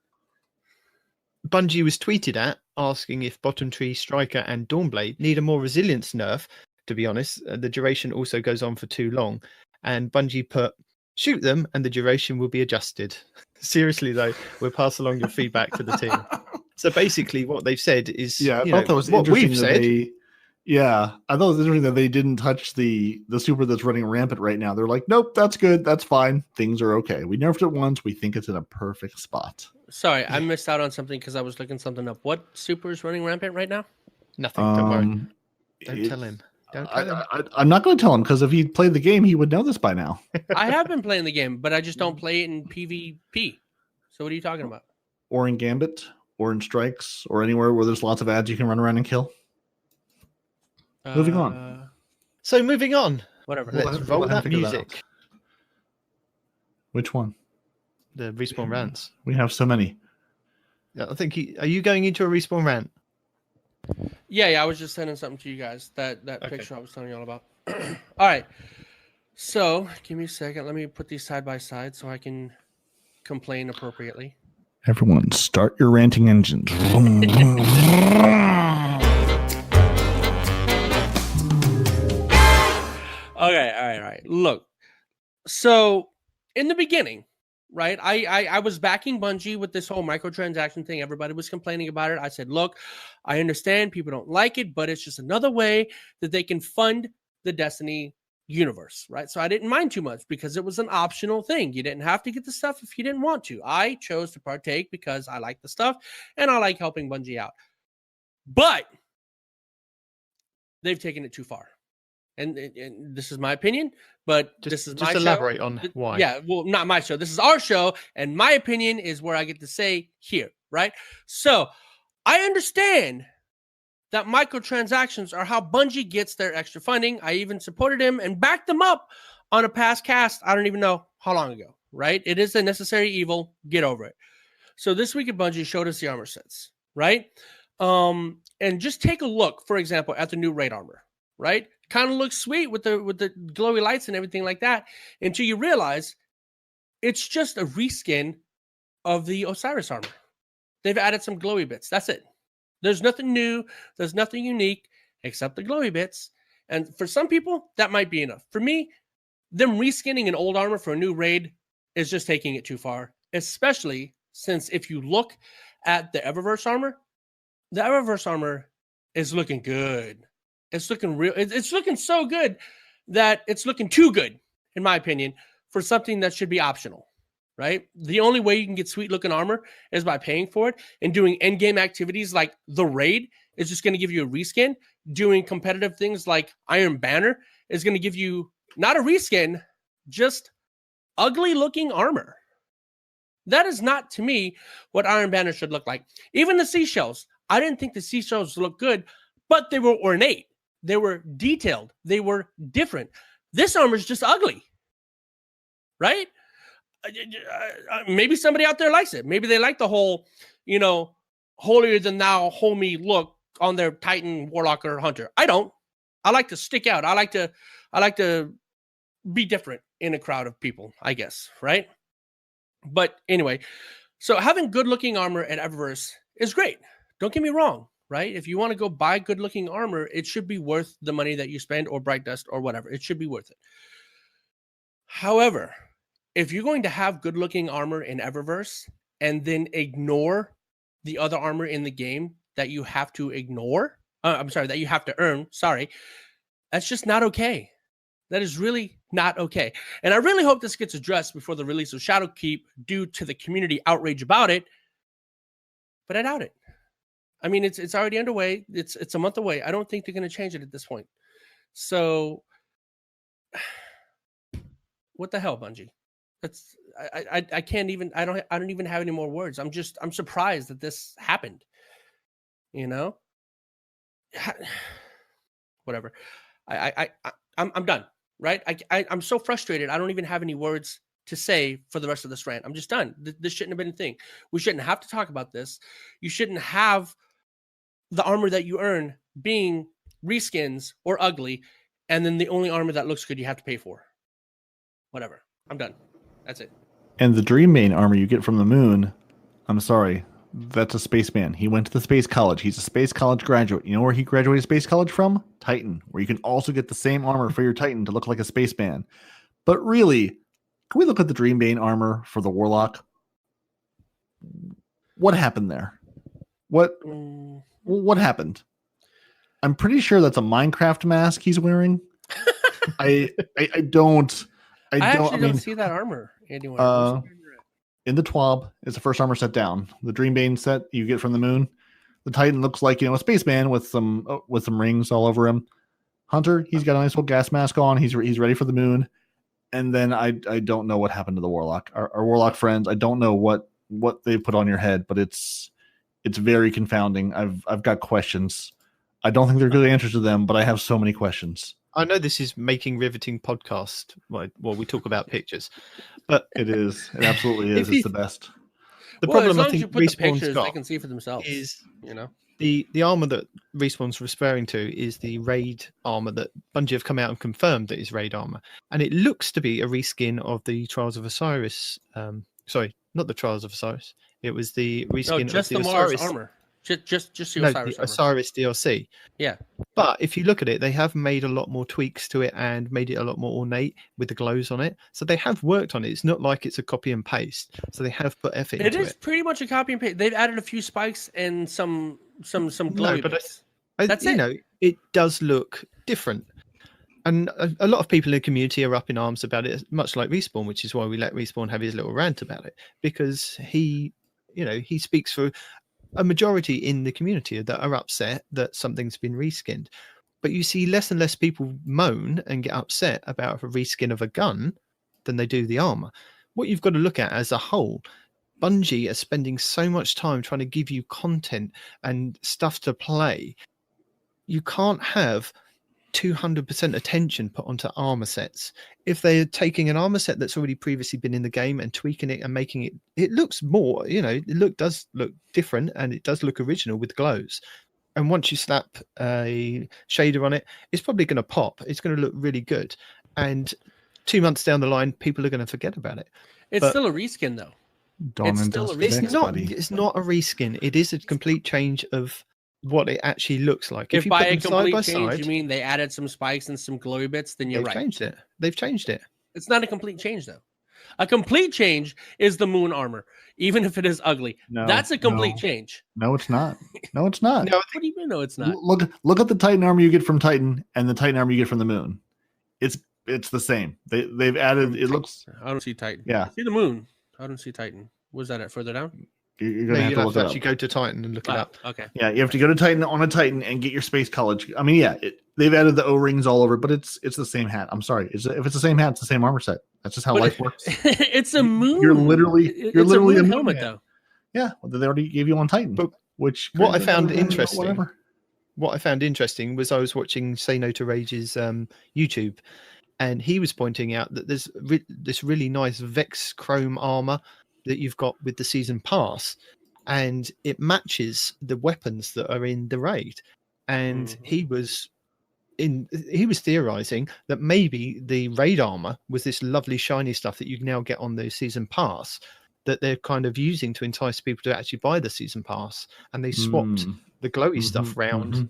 B: Bungie was tweeted at asking if Bottom Tree, Striker, and Dawnblade need a more resilience nerf. To be honest, the duration also goes on for too long. And Bungie put, shoot them and the duration will be adjusted. Seriously, though, we'll pass along your feedback to the team. So basically what they've said is
A: I thought that was what we've said. I thought it was interesting that they didn't touch the super that's running rampant right now. They're like, nope, that's good. That's fine. Things are okay. We nerfed it once. We think it's in a perfect spot.
C: Sorry, I missed out on something because I was looking something up. What super is running rampant right now?
B: Nothing. Don't worry. Don't tell him.
A: I'm not going to tell him because if he played the game, he would know this by now.
C: I have been playing the game, but I just don't play it in PvP. So what are you talking about?
A: Or in Gambit, or in Strikes, or anywhere where there's lots of ads you can run around and kill. Moving on.
B: So moving on.
C: Whatever.
B: Let's roll that music.
A: Which one?
B: The Respawn Rants.
A: We have so many.
B: I think. Are you going into a Respawn Rant?
C: Yeah. I was just sending something to you guys. That picture I was telling you all about. All right. So give me a second. Let me put these side by side so I can complain appropriately.
A: Everyone, start your ranting engines.
C: Okay, all right. Look, so in the beginning, right, I was backing Bungie with this whole microtransaction thing. Everybody was complaining about it. I said, look, I understand people don't like it, but it's just another way that they can fund the Destiny universe, right? So I didn't mind too much because it was an optional thing. You didn't have to get the stuff if you didn't want to. I chose to partake because I like the stuff and I like helping Bungie out. But they've taken it too far. And this is my opinion, but this is my show.
B: Just elaborate on why.
C: Yeah, well, not my show. This is our show, and my opinion is where I get to say here, right? So I understand that microtransactions are how Bungie gets their extra funding. I even supported him and backed them up on a past cast. I don't even know how long ago, right? It is a necessary evil. Get over it. So this week at Bungie showed us the armor sets, right? And just take a look, for example, at the new raid armor, right? Kind of looks sweet with the glowy lights and everything like that until you realize it's just a reskin of the Osiris armor. They've added some glowy bits. That's it. There's nothing new. There's nothing unique except the glowy bits. And for some people, that might be enough. For me, them reskinning an old armor for a new raid is just taking it too far, especially since if you look at the Eververse armor, the Eververse armor is looking good. It's looking real. It's looking so good that it's looking too good, in my opinion, for something that should be optional, right? The only way you can get sweet looking armor is by paying for it, and doing end game activities like the raid is just going to give you a reskin. Doing competitive things like Iron Banner is going to give you not a reskin, just ugly looking armor. That is not, to me, what Iron Banner should look like. Even the seashells, I didn't think the seashells looked good, but they were ornate. They were detailed. They were different. This armor is just ugly, right? Maybe somebody out there likes it. Maybe they like the whole, holier than thou, homey look on their Titan, Warlock, or Hunter. I don't. I like to stick out. I like to be different in a crowd of people, I guess, right? But anyway, so having good-looking armor at Eververse is great. Don't get me wrong, right? If you want to go buy good-looking armor, it should be worth the money that you spend, or Bright Dust, or whatever. It should be worth it. However, if you're going to have good-looking armor in Eververse and then ignore the other armor in the game that you have to ignore, that you have to earn, that's just not okay. That is really not okay. And I really hope this gets addressed before the release of Shadowkeep due to the community outrage about it. But I doubt it. I mean, it's already underway. It's a month away. I don't think they're going to change it at this point. So what the hell, Bungie? I can't even, I don't even have any more words. I'm surprised that this happened. Whatever. I'm done. Right? I'm so frustrated. I don't even have any words to say for the rest of this rant. I'm just done. This shouldn't have been a thing. We shouldn't have to talk about this. You shouldn't have the armor that you earn being reskins or ugly, and then the only armor that looks good you have to pay for. Whatever. I'm done. That's it.
A: And the Dreambane armor you get from the moon, I'm sorry, that's a spaceman. He went to the space college. He's a space college graduate. You know where he graduated space college from? Titan, where you can also get the same armor for your Titan to look like a spaceman. But really, can we look at the Dreambane armor for the Warlock? What happened there? What happened? I'm pretty sure that's a Minecraft mask he's wearing. I don't
C: see that armor anywhere.
A: In the TWAB is the first armor set down. The Dreambane set you get from the moon. The Titan looks like a spaceman with some rings all over him. Hunter, he's got a nice little gas mask on. He's ready for the moon. And then I don't know what happened to the Warlock. Our Warlock friends, I don't know what they put on your head, but it's very confounding. I've got questions. I don't think there are good answers to them, but I have so many questions.
B: I know this is making riveting podcast. Well, we talk about pictures, but
A: it is. It absolutely is. It's the best.
B: The problem I think
C: you put the
B: Respawn's
C: pictures,
B: got
C: they can see for themselves.
B: Is the armor that Respawn's referring to is the raid armor that Bungie have come out and confirmed that is raid armor, and it looks to be a reskin of the Trials of Osiris. Sorry, not the Trials of Osiris. It was the reskin
C: just
B: of the
C: Mars
B: Osiris
C: armor. Just the Osiris armor.
B: Osiris DLC.
C: Yeah.
B: But if you look at it, they have made a lot more tweaks to it and made it a lot more ornate with the glows on it. So they have worked on it. It's not like it's a copy and paste. So they have put effort into it.
C: It is pretty much a copy and paste. They've added a few spikes and some glowy bits.
B: That's it. It does look different. And a lot of people in the community are up in arms about it, much like Respawn, which is why we let Respawn have his little rant about it, because he speaks for a majority in the community that are upset that something's been reskinned. But you see less and less people moan and get upset about a reskin of a gun than they do the armor. What you've got to look at as a whole, Bungie are spending so much time trying to give you content and stuff to play. You can't have 200% attention put onto armor sets. If they're taking an armor set that's already previously been in the game and tweaking it and making it looks more, does look different and it does look original with glows. And once you slap a shader on it, it's probably going to pop. It's going to look really good. And 2 months down the line, people are going to forget about it.
C: It's still a reskin, though.
B: It's not a reskin. It is a complete change of what it actually looks like.
C: If you by a complete change you mean they added some spikes and some glowy bits, then you're right.
B: They've changed it.
C: It's not a complete change, though. A complete change is the moon armor, even if it is ugly. That's a complete change.
A: No, it's not. No, it's not.
C: What do you mean? No, it's not.
A: Look at the Titan armor you get from Titan and the Titan armor you get from the moon. It's the same. They've added. It looks.
C: I don't see Titan.
A: Yeah,
C: I see the moon. I don't see Titan. Was that further down?
A: You're gonna have to
B: actually go to Titan and look it up.
C: Okay.
A: Yeah, you have to go to Titan on a Titan and get your space college. I mean, they've added the O-rings all over, but it's the same hat. I'm sorry. If it's the same hat, it's the same armor set. That's just how life works.
C: It's a moon.
A: You're literally a moon
C: helmet, though.
A: Yeah, well, they already gave you on Titan.
B: But what I found interesting was I was watching Say No to Rage's YouTube, and he was pointing out that there's this really nice Vex Chrome armor that you've got with the season pass, and it matches the weapons that are in the raid. And he was theorizing that maybe the raid armor was this lovely shiny stuff that you can now get on the season pass that they're kind of using to entice people to actually buy the season pass, and they swapped the glowy stuff round,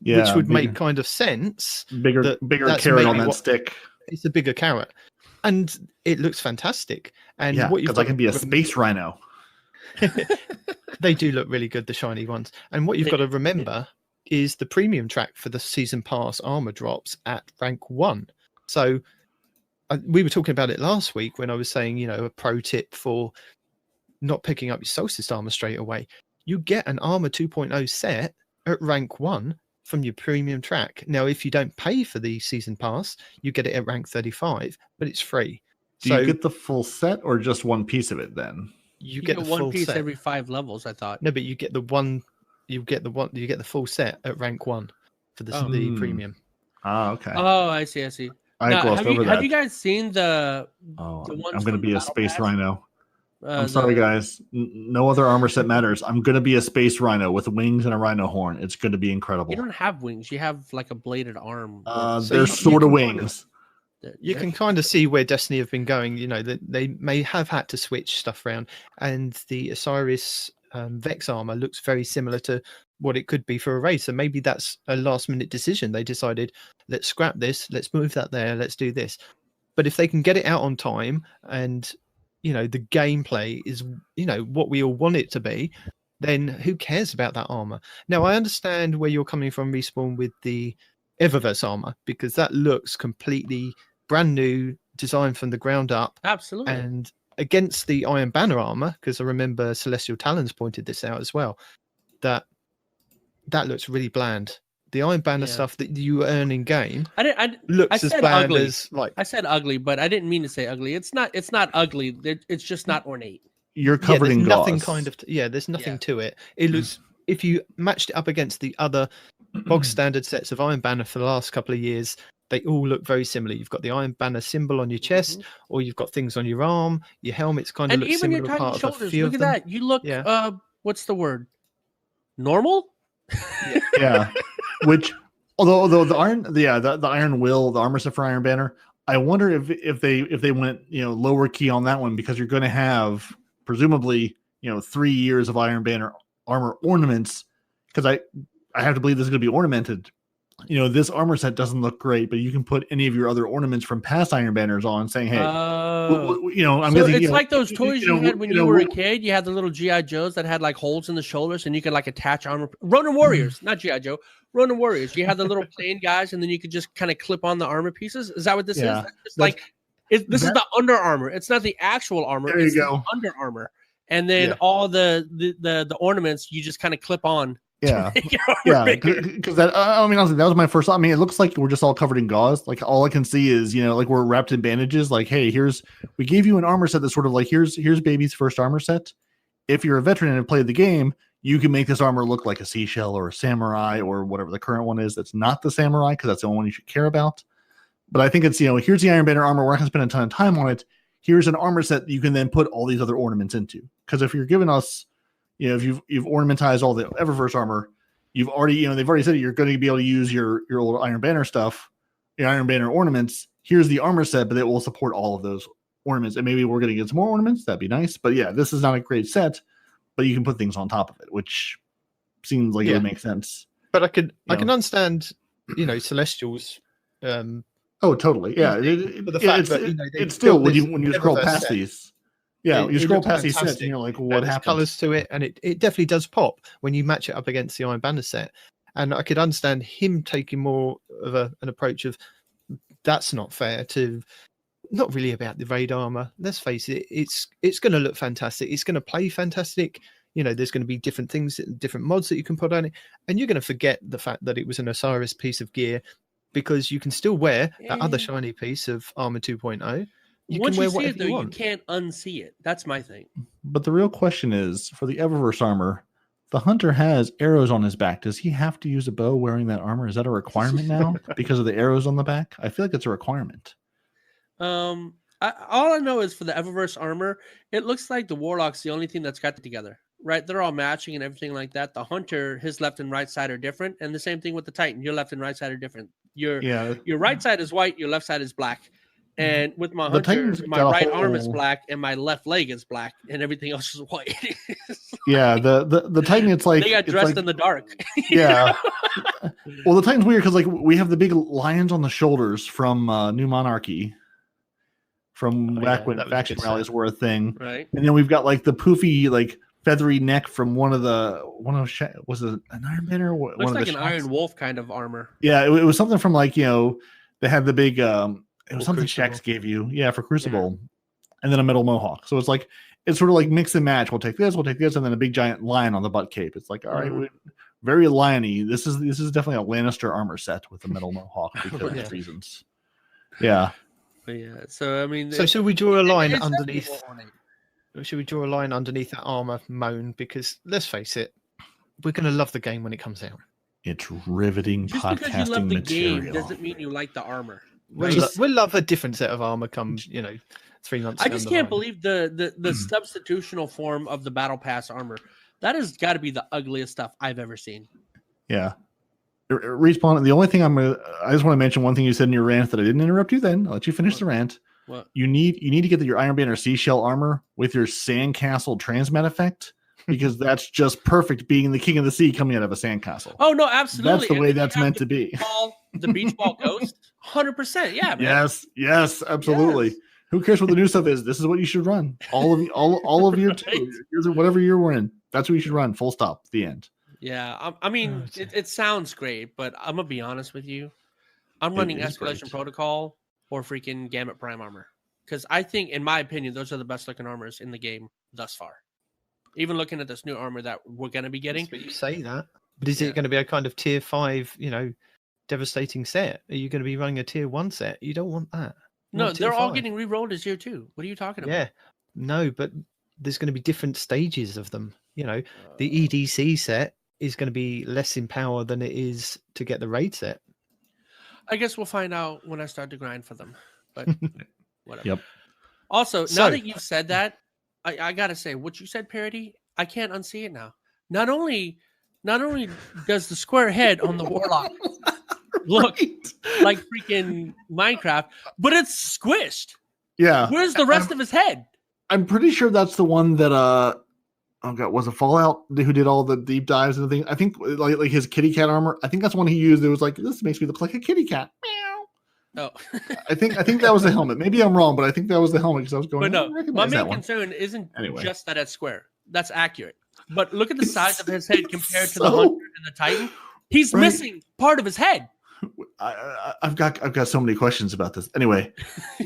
B: which would make kind of sense.
A: Bigger carrot on that stick.
B: It's a bigger carrot, and it looks fantastic. And what you've
A: got, I can be a space rhino.
B: They do look really good, the shiny ones. And what you've got to remember is the premium track for the season pass armor drops at rank 1. So we were talking about it last week when I was saying, a pro tip for not picking up your Solstice armor straight away. You get an armor 2.0 set at rank 1 from your premium track. Now, if you don't pay for the season pass, you get it at rank 35, but it's free.
A: Do you get the full set or just one piece of it then?
B: You get the
C: one
B: full
C: piece
B: set
C: every 5 levels, I thought.
B: No, but you get the the full set at rank 1 for the premium.
A: Ah, okay.
C: Oh, I see. Have you guys seen the ones
A: I'm going to be a space rhino. I'm sorry, guys. No other armor set matters. I'm going to be a space rhino with wings and a rhino horn. It's going to be incredible.
C: You don't have wings. You have like a bladed arm.
A: They're sort of wings.
B: You can kind of see where Destiny have been going. That they may have had to switch stuff around, and the Osiris Vex armor looks very similar to what it could be for a raid. So maybe that's a last minute decision. They decided, let's scrap this, let's move that there, let's do this. But if they can get it out on time, and the gameplay is what we all want it to be, then who cares about that armor? Now, I understand where you're coming from, Respawn, with the Eververse armor, because that looks completely brand new, designed from the ground up.
C: Absolutely.
B: And against the Iron Banner armor, because I remember Celestial Talons pointed this out as well, that looks really bland. The Iron Banner stuff that you earn in game looks as bland
C: ugly.
B: as
C: I said ugly, but I didn't mean to say ugly. It's not ugly. It's just not ornate.
A: You're covered in gauze.
B: There's nothing to it. It looks, if you matched it up against the other bog standard sets of Iron Banner for the last couple of years, they all look very similar. You've got the Iron Banner symbol on your chest, or you've got things on your arm. Your helmets kind of look similar.
C: And even your tiny shoulders.
B: Look
C: at that. You look. What's the word? Normal.
A: Yeah. Which, although the iron, the Iron Will, the armor set for Iron Banner, I wonder if they went lower key on that one, because you're going to have presumably 3 years of Iron Banner armor ornaments, because I have to believe this is going to be ornamented. This armor set doesn't look great, but you can put any of your other ornaments from past Iron Banners on, saying, "Hey, I'm
C: so it's like those toys you had when you were a kid. You had the little GI Joes that had like holes in the shoulders, and you could like attach armor. Ronin Warriors, not GI Joe. Ronin Warriors. You had the little plain guys, and then you could just kind of clip on the armor pieces. Is that what this is? This is the Under Armor. It's not the actual armor.
A: There you go.
C: The Under Armor, and then all the ornaments you just kind of clip on.
A: Yeah, because that honestly, that was my first thought. I mean, it looks like we're just all covered in gauze. Like all I can see is like we're wrapped in bandages. Like, hey, we gave you an armor set that's sort of like here's baby's first armor set. If you're a veteran and have played the game, you can make this armor look like a seashell or a samurai or whatever the current one is. That's not the samurai, because that's the only one you should care about. But I think it's here's the Iron Banner armor. We're not going to spend a ton of time on it. Here's an armor set that you can then put all these other ornaments into. Because if you're giving us if you've ornamentized all the Eververse armor, you've already, they've already said you're going to be able to use your old Iron Banner stuff, your Iron Banner ornaments. Here's the armor set, but it will support all of those ornaments. And maybe we're going to get some more ornaments. That'd be nice. But yeah, this is not a great set, but you can put things on top of it, which seems like it would make sense.
B: But I can understand, Celestials.
A: Oh, totally. Yeah. It's still when you scroll past these. Yeah, you scroll past these sets and you're like, what happened?
B: Colors to it, and it definitely does pop when you match it up against the Iron Banner set. And I could understand him taking more of an approach of that's not fair, to not really about the raid armor. Let's face it, it's going to look fantastic. It's going to play fantastic. There's going to be different things, different mods that you can put on it, and you're going to forget the fact that it was an Osiris piece of gear, because you can still wear that other shiny piece of armor 2.0.
C: Once you see it, though, you can't unsee it. That's my thing.
A: But the real question is, for the Eververse armor, the hunter has arrows on his back. Does he have to use a bow wearing that armor? Is that a requirement now because of the arrows on the back? I feel like it's a requirement.
C: All I know is for the Eververse armor, it looks like the Warlock's the only thing that's got it together. right? They're all matching and everything like that. The hunter, his left and right side are different, and the same thing with the titan. Your left and right side are different. Your right side is white, your left side is black. And with my hunter,
A: Titan's
C: my
A: got a
C: right arm is
A: whole-
C: black and my left leg is black, and everything else is white.
A: Yeah, the Titan, it's like
C: they got
A: it's
C: dressed
A: like-
C: in the dark.
A: Yeah. Well, the Titan's weird because like we have the big lions on the shoulders from New Monarchy, from back when
B: that was a
A: faction
B: good
A: rallies
B: set.
A: were a thing,
C: Right.
A: and then we've got like the poofy like feathery neck from was it an Iron Banner? One
C: Looks
A: of
C: like
A: the
C: an
A: Shacks?
C: Iron Wolf kind of armor.
A: Yeah, it was something from like they had the big it was
B: Or
A: something
B: Crucible.
A: Shax gave you, for Crucible, and then a metal mohawk. So it's sort of like mix and match. We'll take this, and then a big giant lion on the butt cape. It's like, all right, very lion-y. This is definitely a Lannister armor set with a metal mohawk because of reasons. Yeah.
C: But yeah. So I mean,
B: So should we draw a line
C: it's
B: underneath?
C: definitely more
B: Should we draw a line underneath that armor moan? Because let's face it, we're going to love the game when it comes out.
A: It's riveting
C: just
A: podcasting
C: because you love the
A: material.
C: game doesn't mean you like the armor.
B: We'll love a different set of armor come 3 months.
C: I just can't believe the substitutional form of the battle pass armor. That has got to be the ugliest stuff I've ever seen.
A: Yeah. Respawn. The only thing I just want to mention one thing you said in your rant that I didn't interrupt you. Then I'll let you finish the rant.
C: What?
A: You need to get your Iron Banner seashell armor with your sandcastle transmat effect because that's just perfect. Being the king of the sea coming out of a sandcastle.
C: Oh no, absolutely.
A: That's the way that's meant to be.
C: The beach ball ghost, 100%. Yeah, man.
A: Yes, absolutely.
C: Yes.
A: Who cares what the new stuff is? This is what you should run. All of your two, whatever year we're in. That's what you should run. Full stop. The end.
C: Yeah, I mean, it sounds great, but I'm gonna be honest with you. I'm running Escalation
A: great.
C: Protocol or freaking Gamut Prime armor because I think, in my opinion, those are the best looking armors in the game thus far. Even looking at this new armor that we're gonna be getting.
B: But you say that, but is it going to be a kind of tier 5, devastating set? Are you going to be running a tier 1 set? You don't want that.
C: No,
B: Not
C: they're
B: tier
C: all
B: 5.
C: getting re-rolled as year 2. What are you talking about?
B: Yeah, no, but there's going to be different stages of them. The EDC set is going to be less in power than it is to get the raid set.
C: I guess we'll find out when I start to grind for them. But whatever.
A: Yep.
C: Also, now that you've said that, I gotta say, what you said, Peroty, I can't unsee it now. Not only does the square head on the warlock look like freaking Minecraft, but it's squished.
A: Yeah.
C: Where's the rest of his head?
A: I'm pretty sure that's the one that was it Fallout who did all the deep dives and everything. I think like his kitty cat armor. I think that's one he used. It was like, this makes me look like a kitty cat.
C: Oh,
A: I think that was the helmet. Maybe I'm wrong, but I think that was the helmet because I was going.
C: but no,
A: I recognize
C: my
A: that
C: main
A: one.
C: concern isn't
A: Anyway.
C: just that it's square. That's accurate. But look at the size of his head compared to the
A: So-
C: Hunter and the Titan. He's
A: Right.
C: missing part of his head.
A: I've got so many questions about this. Anyway,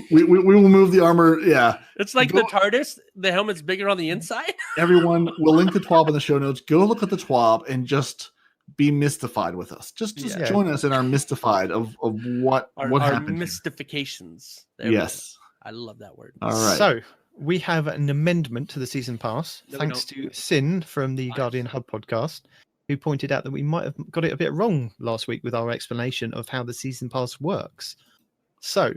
A: we will move the armor. Yeah,
C: It's like the TARDIS. The helmet's bigger on the inside.
A: everyone, we'll link the TWAB in the show notes. Go look at the TWAB and just be mystified with us. Just join us in our mystified of what
C: Our
A: happened. here.
C: mystifications. There we
A: Yes.
C: go. I love that word.
A: All right.
B: So we have an amendment to the season pass,
C: No, we
B: thanks to Sin from the Guardian Hub podcast, who pointed out that we might have got it a bit wrong last week with our explanation of how the season pass works. So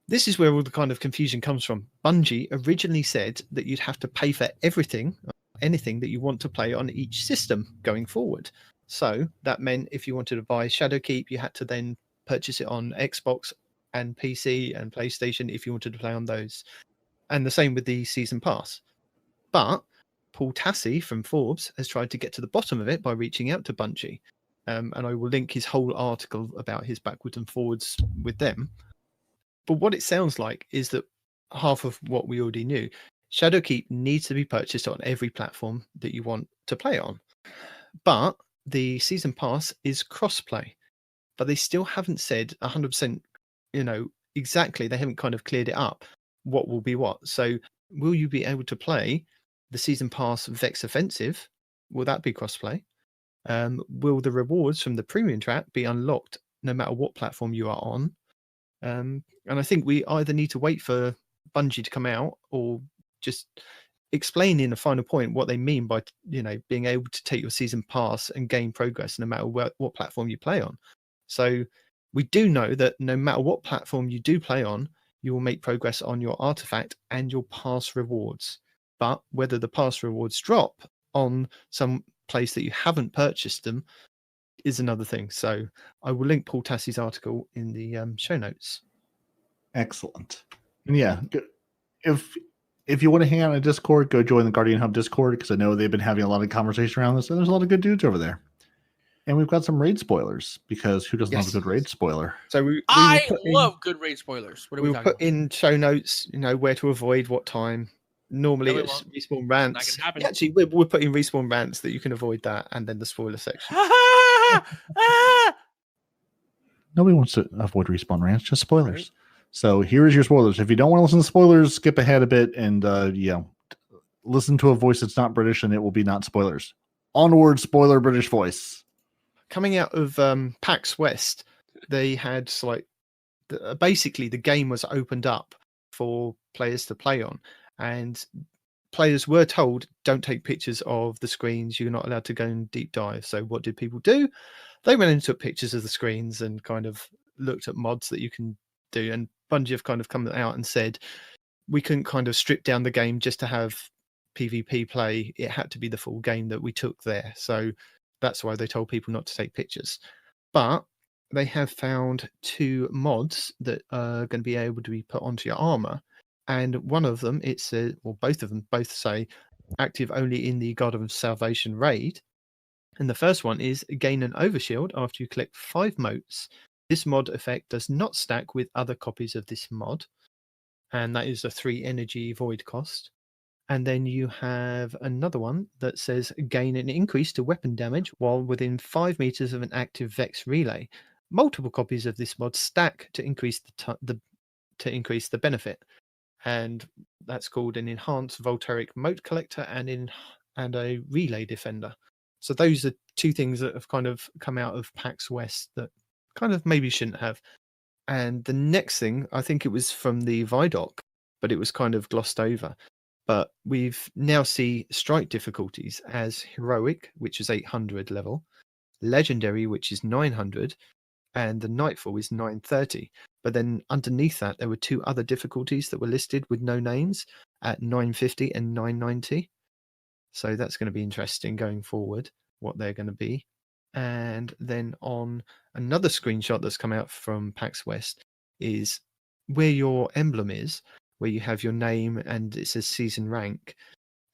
B: this is where all the kind of confusion comes from. Bungie originally said that you'd have to pay for everything, anything that you want to play on each system going forward. So that meant if you wanted to buy Shadowkeep, you had to then purchase it on Xbox and PC and PlayStation if you wanted to play on those. And the same with the season pass. But Paul Tassi from Forbes has tried to get to the bottom of it by reaching out to Bungie. And I will link his whole article about his backwards and forwards with them. But what it sounds like is that half of what we already knew, Shadowkeep needs to be purchased on every platform that you want to play on. But the season pass is cross-play. But they still haven't said 100%, exactly. They haven't kind of cleared it up. What will be what? So will you be able to play the season pass Vex Offensive? Will that be crossplay? Will the rewards from the premium track be unlocked no matter what platform you are on? And I think we either need to wait for Bungie to come out or just explain in a final point what they mean by being able to take your season pass and gain progress no matter what platform you play on. So we do know that no matter what platform you do play on, you will make progress on your artifact and your pass rewards. But whether the pass rewards drop on some place that you haven't purchased them is another thing. So I will link Paul Tassie's article in the show notes.
A: Excellent. And yeah, if you want to hang out in Discord, go join the Guardian Hub Discord, because I know they've been having a lot of conversation around this, and there's a lot of good dudes over there. And we've got some raid spoilers, because who doesn't love a good raid spoiler?
B: So
C: I love good raid spoilers. What are we
B: we'll
C: talking
B: put in show notes, where to avoid, what time. Normally
C: No, we
B: it's
C: won't.
B: respawn rants.
C: Not gonna happen.
B: Actually, we're putting respawn rants that you can avoid that, and then the spoiler section.
A: Nobody wants to avoid respawn rants, just spoilers. Right. So here is your spoilers. If you don't want to listen to spoilers, skip ahead a bit and listen to a voice that's not British, and it will be not spoilers. Onward, spoiler British voice.
B: Coming out of PAX West, they had basically the game was opened up for players to play on, and players were told, don't take pictures of the screens. You're not allowed to go and deep dive. So what did people do? They went and took pictures of the screens and kind of looked at mods that you can do. And Bungie have kind of come out and said, we couldn't kind of strip down the game just to have PvP play. It had to be the full game that we took there. So that's why they told people not to take pictures. But they have found 2 mods that are going to be able to be put onto your armor. And one of them, it says, or both of them both say, active only in the God of Salvation raid. And the first one is gain an overshield after you collect 5 motes. This mod effect does not stack with other copies of this mod. And that is a 3 energy void cost. And then you have another one that says gain an increase to weapon damage while within 5 meters of an active Vex relay. Multiple copies of this mod stack to increase the benefit. And that's called an enhanced Voltaic mote collector and a relay defender. So those are 2 things that have kind of come out of PAX West that kind of maybe shouldn't have. And the next thing, I think it was from the Vidoc, but it was kind of glossed over. But we've now see strike difficulties as heroic, which is 800 level, legendary, which is 900, and the nightfall is 930. But then underneath that, there were 2 other difficulties that were listed with no names at 950 and 990. So that's going to be interesting going forward, what they're going to be. And then on another screenshot that's come out from PAX West is where your emblem is, where you have your name and it says season rank.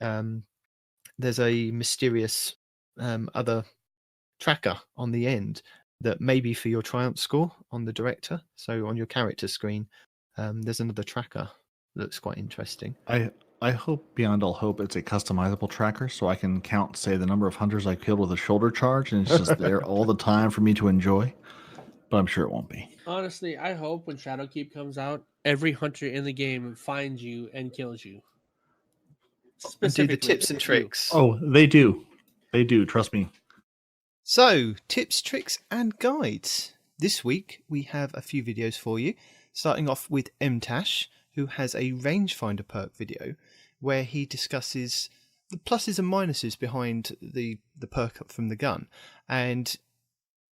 B: There's a mysterious other tracker on the end that may be for your triumph score on the director. So on your character screen, there's another tracker that looks quite interesting.
A: I hope beyond all hope it's a customizable tracker, so I can count, say, the number of hunters I killed with a shoulder charge, and it's just there all the time for me to enjoy. But I'm sure it won't be.
C: Honestly, I hope when Shadowkeep comes out, every hunter in the game finds you and kills you.
B: And do the tips and tricks.
A: Oh, they do. They do, trust me.
B: So, tips, tricks, and guides. This week, we have a few videos for you, starting off with MTash, who has a rangefinder perk video where he discusses the pluses and minuses behind the perk from the gun and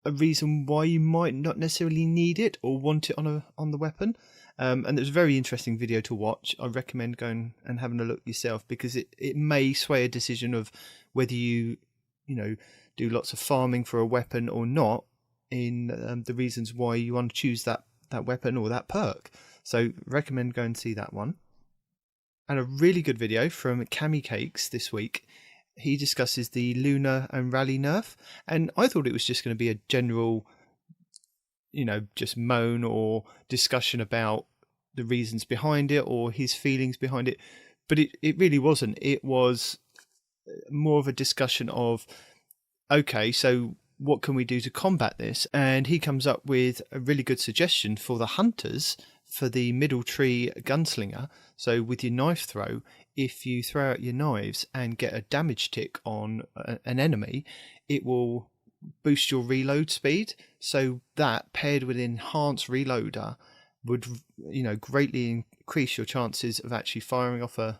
B: a reason why you might not necessarily need it or want it on the weapon. And it was a very interesting video to watch. I recommend going and having a look yourself, because it may sway a decision of whether you do lots of farming for a weapon or not, in the reasons why you want to choose that weapon or that perk. So recommend go and see that one. And a really good video from Cammy Cakes this week. He discusses the Luna and Rally nerf, and I thought it was just going to be a general, just moan or discussion about the reasons behind it or his feelings behind it, but it really wasn't. It was more of a discussion of, okay, so what can we do to combat this? And he comes up with a really good suggestion for the hunters for the middle tree gunslinger. So with your knife throw, if you throw out your knives and get a damage tick on an enemy, it will boost your reload speed. So that paired with enhanced reloader would greatly increase your chances of actually firing off a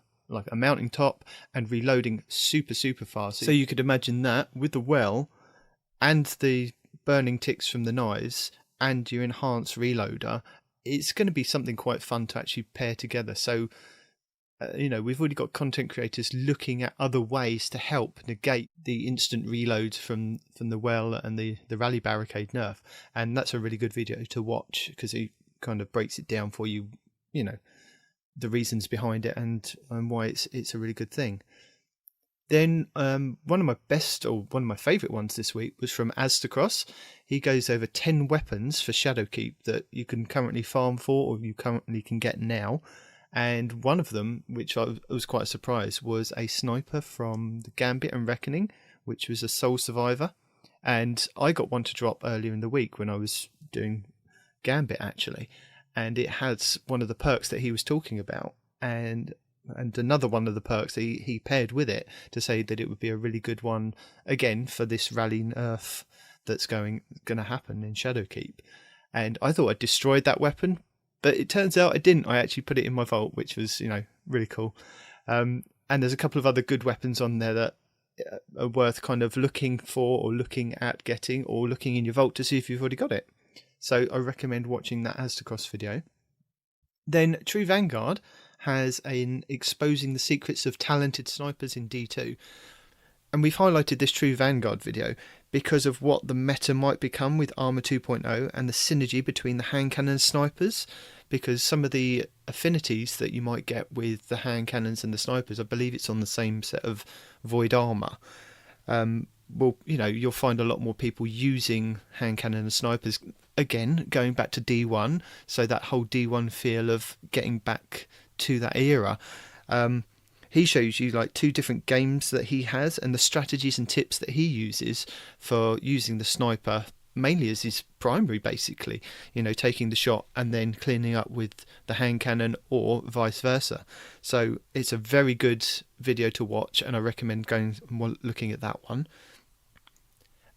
B: mounting top and reloading super fast. So you could imagine that with the well and the burning ticks from the knives and your enhanced reloader, it's going to be something quite fun to actually pair together. So we've already got content creators looking at other ways to help negate the instant reloads from the well and the rally barricade nerf. And that's a really good video to watch because he kind of breaks it down for you, the reasons behind it and why it's a really good thing. Then one of my favourite ones this week was from Aztecross. He goes over 10 weapons for Shadowkeep that you can currently farm for or you currently can get now. And one of them, which I was quite surprised, was a sniper from the Gambit and Reckoning, which was a Soul Survivor. And I got one to drop earlier in the week when I was doing Gambit, actually. And it has one of the perks that he was talking about. And another one of the perks that he paired with it to say that it would be a really good one, again, for this rally nerf that's going to happen in Shadowkeep. And I thought I destroyed that weapon, but it turns out I didn't. I actually put it in my vault, which was, really cool. And there's a couple of other good weapons on there that are worth kind of looking for or looking at getting or looking in your vault to see if you've already got it. So I recommend watching that Aztecross video. Then True Vanguard has an exposing the secrets of talented snipers in D2. And we've highlighted this True Vanguard video because of what the meta might become with Armour 2.0 and the synergy between the hand cannon snipers, because some of the affinities that you might get with the hand cannons and the snipers, I believe it's on the same set of Void Armour. You'll find a lot more people using hand cannon and snipers, again, going back to D1, so that whole D1 feel of getting back to that era. He shows you like 2 different games that he has and the strategies and tips that he uses for using the sniper mainly as his primary, basically, taking the shot and then cleaning up with the hand cannon or vice versa. So it's a very good video to watch and I recommend going and looking at that one.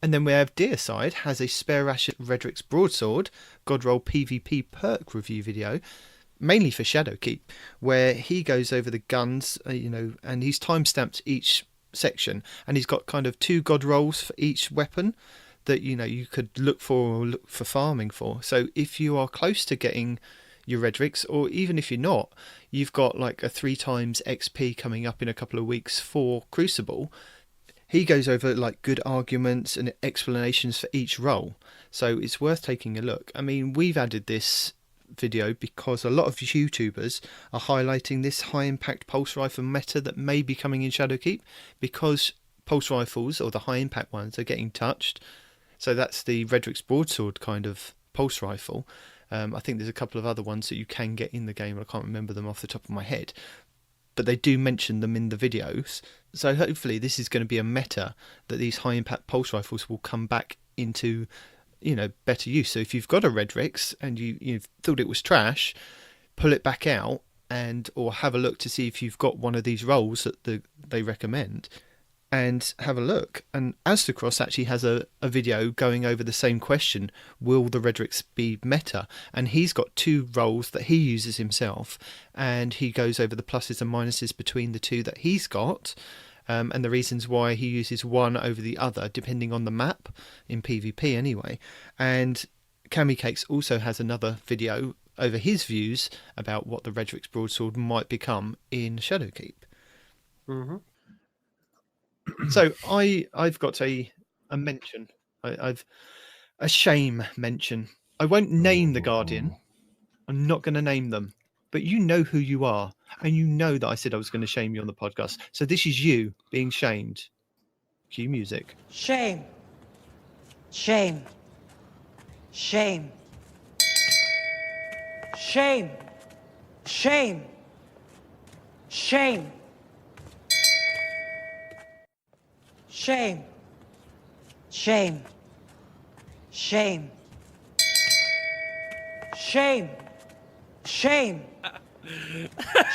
B: And then we have Deicide has a Spare Rash Redrix's Broadsword Godroll PvP perk review video, mainly for Shadowkeep, where he goes over the guns, and he's time-stamped each section, and he's got kind of 2 god rolls for each weapon that, you could look for or look for farming for. So if you are close to getting your Redrix, or even if you're not, you've got like a 3 times XP coming up in a couple of weeks for Crucible. He goes over like good arguments and explanations for each role. So it's worth taking a look. I mean, we've added this video because a lot of YouTubers are highlighting this high impact pulse rifle meta that may be coming in Shadowkeep, because pulse rifles, or the high impact ones, are getting touched. So that's the Redrix's Broadsword kind of pulse rifle. I think there's a couple of other ones that you can get in the game. I can't remember them off the top of my head, but they do mention them in the videos. So hopefully this is going to be a meta that these high impact pulse rifles will come back into better use. So if you've got a Redrix and you thought it was trash, pull it back out or have a look to see if you've got one of these rolls that they recommend, and have a look. And Aztecross actually has a video going over the same question: will the Redrix be meta? And he's got 2 rolls that he uses himself, and he goes over the pluses and minuses between the 2 that he's got. And the reasons why he uses one over the other, depending on the map, in PvP anyway. And Cammy Cakes also has another video over his views about what the Redrix's Broadsword might become in Shadowkeep.
C: Mm-hmm.
B: So I've got a mention. I've a shame mention. I won't name the Guardian. I'm not going to name them. But you know who you are, and you know that I said I was going to shame you on the podcast. So this is you being shamed. Cue music.
D: Shame. Shame. Shame. Shame. Shame. Shame. Shame. Shame. Shame. Shame. Shame.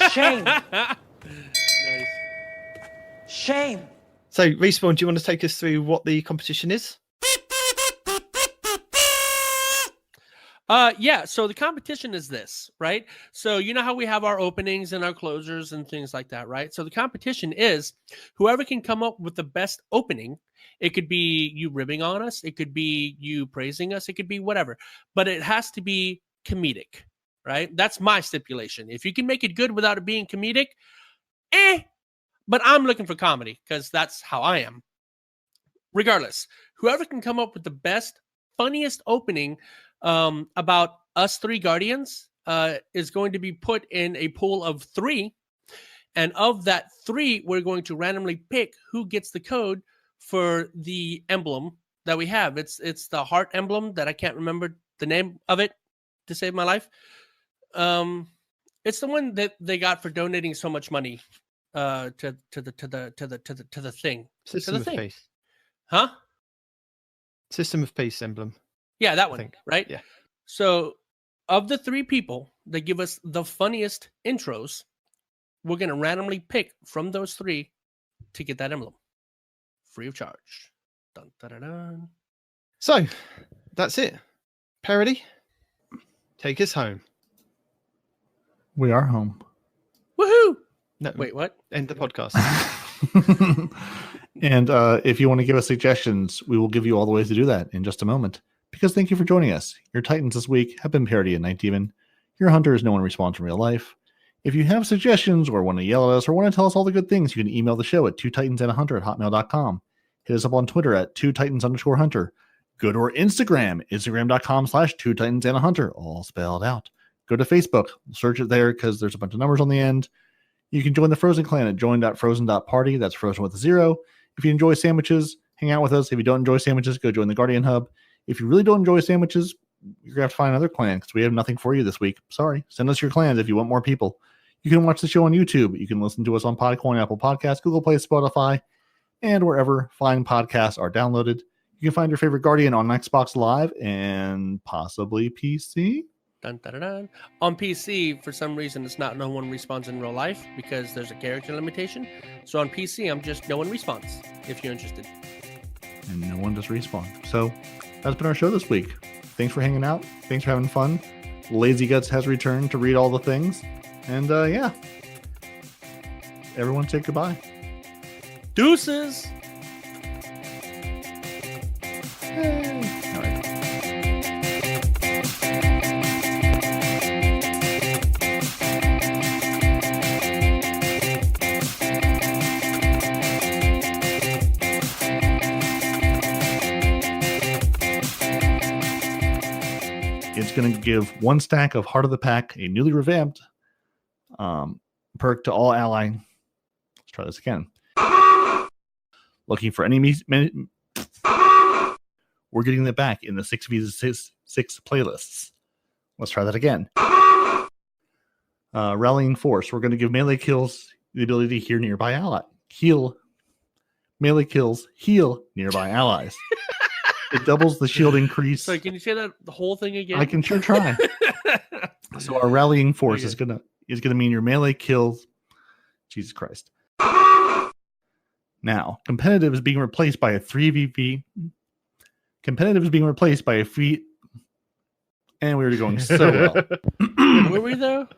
D: Shame.
C: Nice.
B: Shame. So, Respawn, do you want to take us through what the competition is?
C: Yeah, so the competition is this, right? So you know how we have our openings and our closers and things like that, right? So the competition is whoever can come up with the best opening. It could be you ribbing on us, it could be you praising us, it could be whatever, but it has to be comedic. right? That's my stipulation. If you can make it good without it being comedic, but I'm looking for comedy because that's how I am. Regardless, whoever can come up with the best, funniest opening about us three Guardians is going to be put in a pool of 3. And of that 3, we're going to randomly pick who gets the code for the emblem that we have. It's the heart emblem that I can't remember the name of it to save my life. It's the one that they got for donating so much money to the thing.
B: System of Peace.
C: Huh?
B: System of Peace emblem.
C: Yeah, that one, right?
B: Yeah.
C: So, of the 3 people that give us the funniest intros, we're going to randomly pick from those 3 to get that emblem. Free of charge. Dun, dun, dun, dun.
B: So, that's it. Peroty, take us home.
A: We are home.
C: Woohoo!
B: No,
C: Wait, what?
B: End the podcast.
A: And if you want to give us suggestions, we will give you all the ways to do that in just a moment. Because thank you for joining us. Your Titans this week have been Peroty and Night Demon. Your Hunters, no one responds in real life. If you have suggestions or want to yell at us or want to tell us all the good things, you can email the show at 2titansandahunter@hotmail.com. Hit us up on Twitter at 2titans_hunter. Go to our Instagram, instagram.com/2titansandahunter, all spelled out. Go to Facebook, search it there because there's a bunch of numbers on the end. You can join the Frozen Clan at join.frozen.party. That's Frozen with a 0. If you enjoy sandwiches, hang out with us. If you don't enjoy sandwiches, go join the Guardian Hub. If you really don't enjoy sandwiches, you're going to have to find another clan because we have nothing for you this week. Sorry. Send us your clans if you want more people. You can watch the show on YouTube. You can listen to us on Podcoin, Apple Podcasts, Google Play, Spotify, and wherever fine podcasts are downloaded. You can find your favorite Guardian on Xbox Live and possibly PC.
C: Dun, dun, dun, dun. On PC, for some reason, it's not no one responds in real life because there's a character limitation. So on PC, I'm just no one responds if you're interested.
A: And no one does respawn. So that's been our show this week. Thanks for hanging out. Thanks for having fun. Lazy Guts has returned to read all the things. And yeah. Everyone say goodbye.
C: Deuces!
A: All right. It's going to give 1 stack of Heart of the Pack, a newly revamped perk to all ally. Let's try this again. Looking for enemies. We're getting that back in the 6v6 playlists. Let's try that again. Rallying Force. We're going to give melee kills the ability to heal nearby ally. Melee kills heal nearby allies. It doubles the shield increase.
C: So can you say that the whole thing again?
A: I can sure try. So our Rallying Force is gonna mean your melee kills. Jesus Christ. Now, competitive is being replaced by a 3v. Competitive is being replaced by a feat. And we were going so well.
C: Were we though?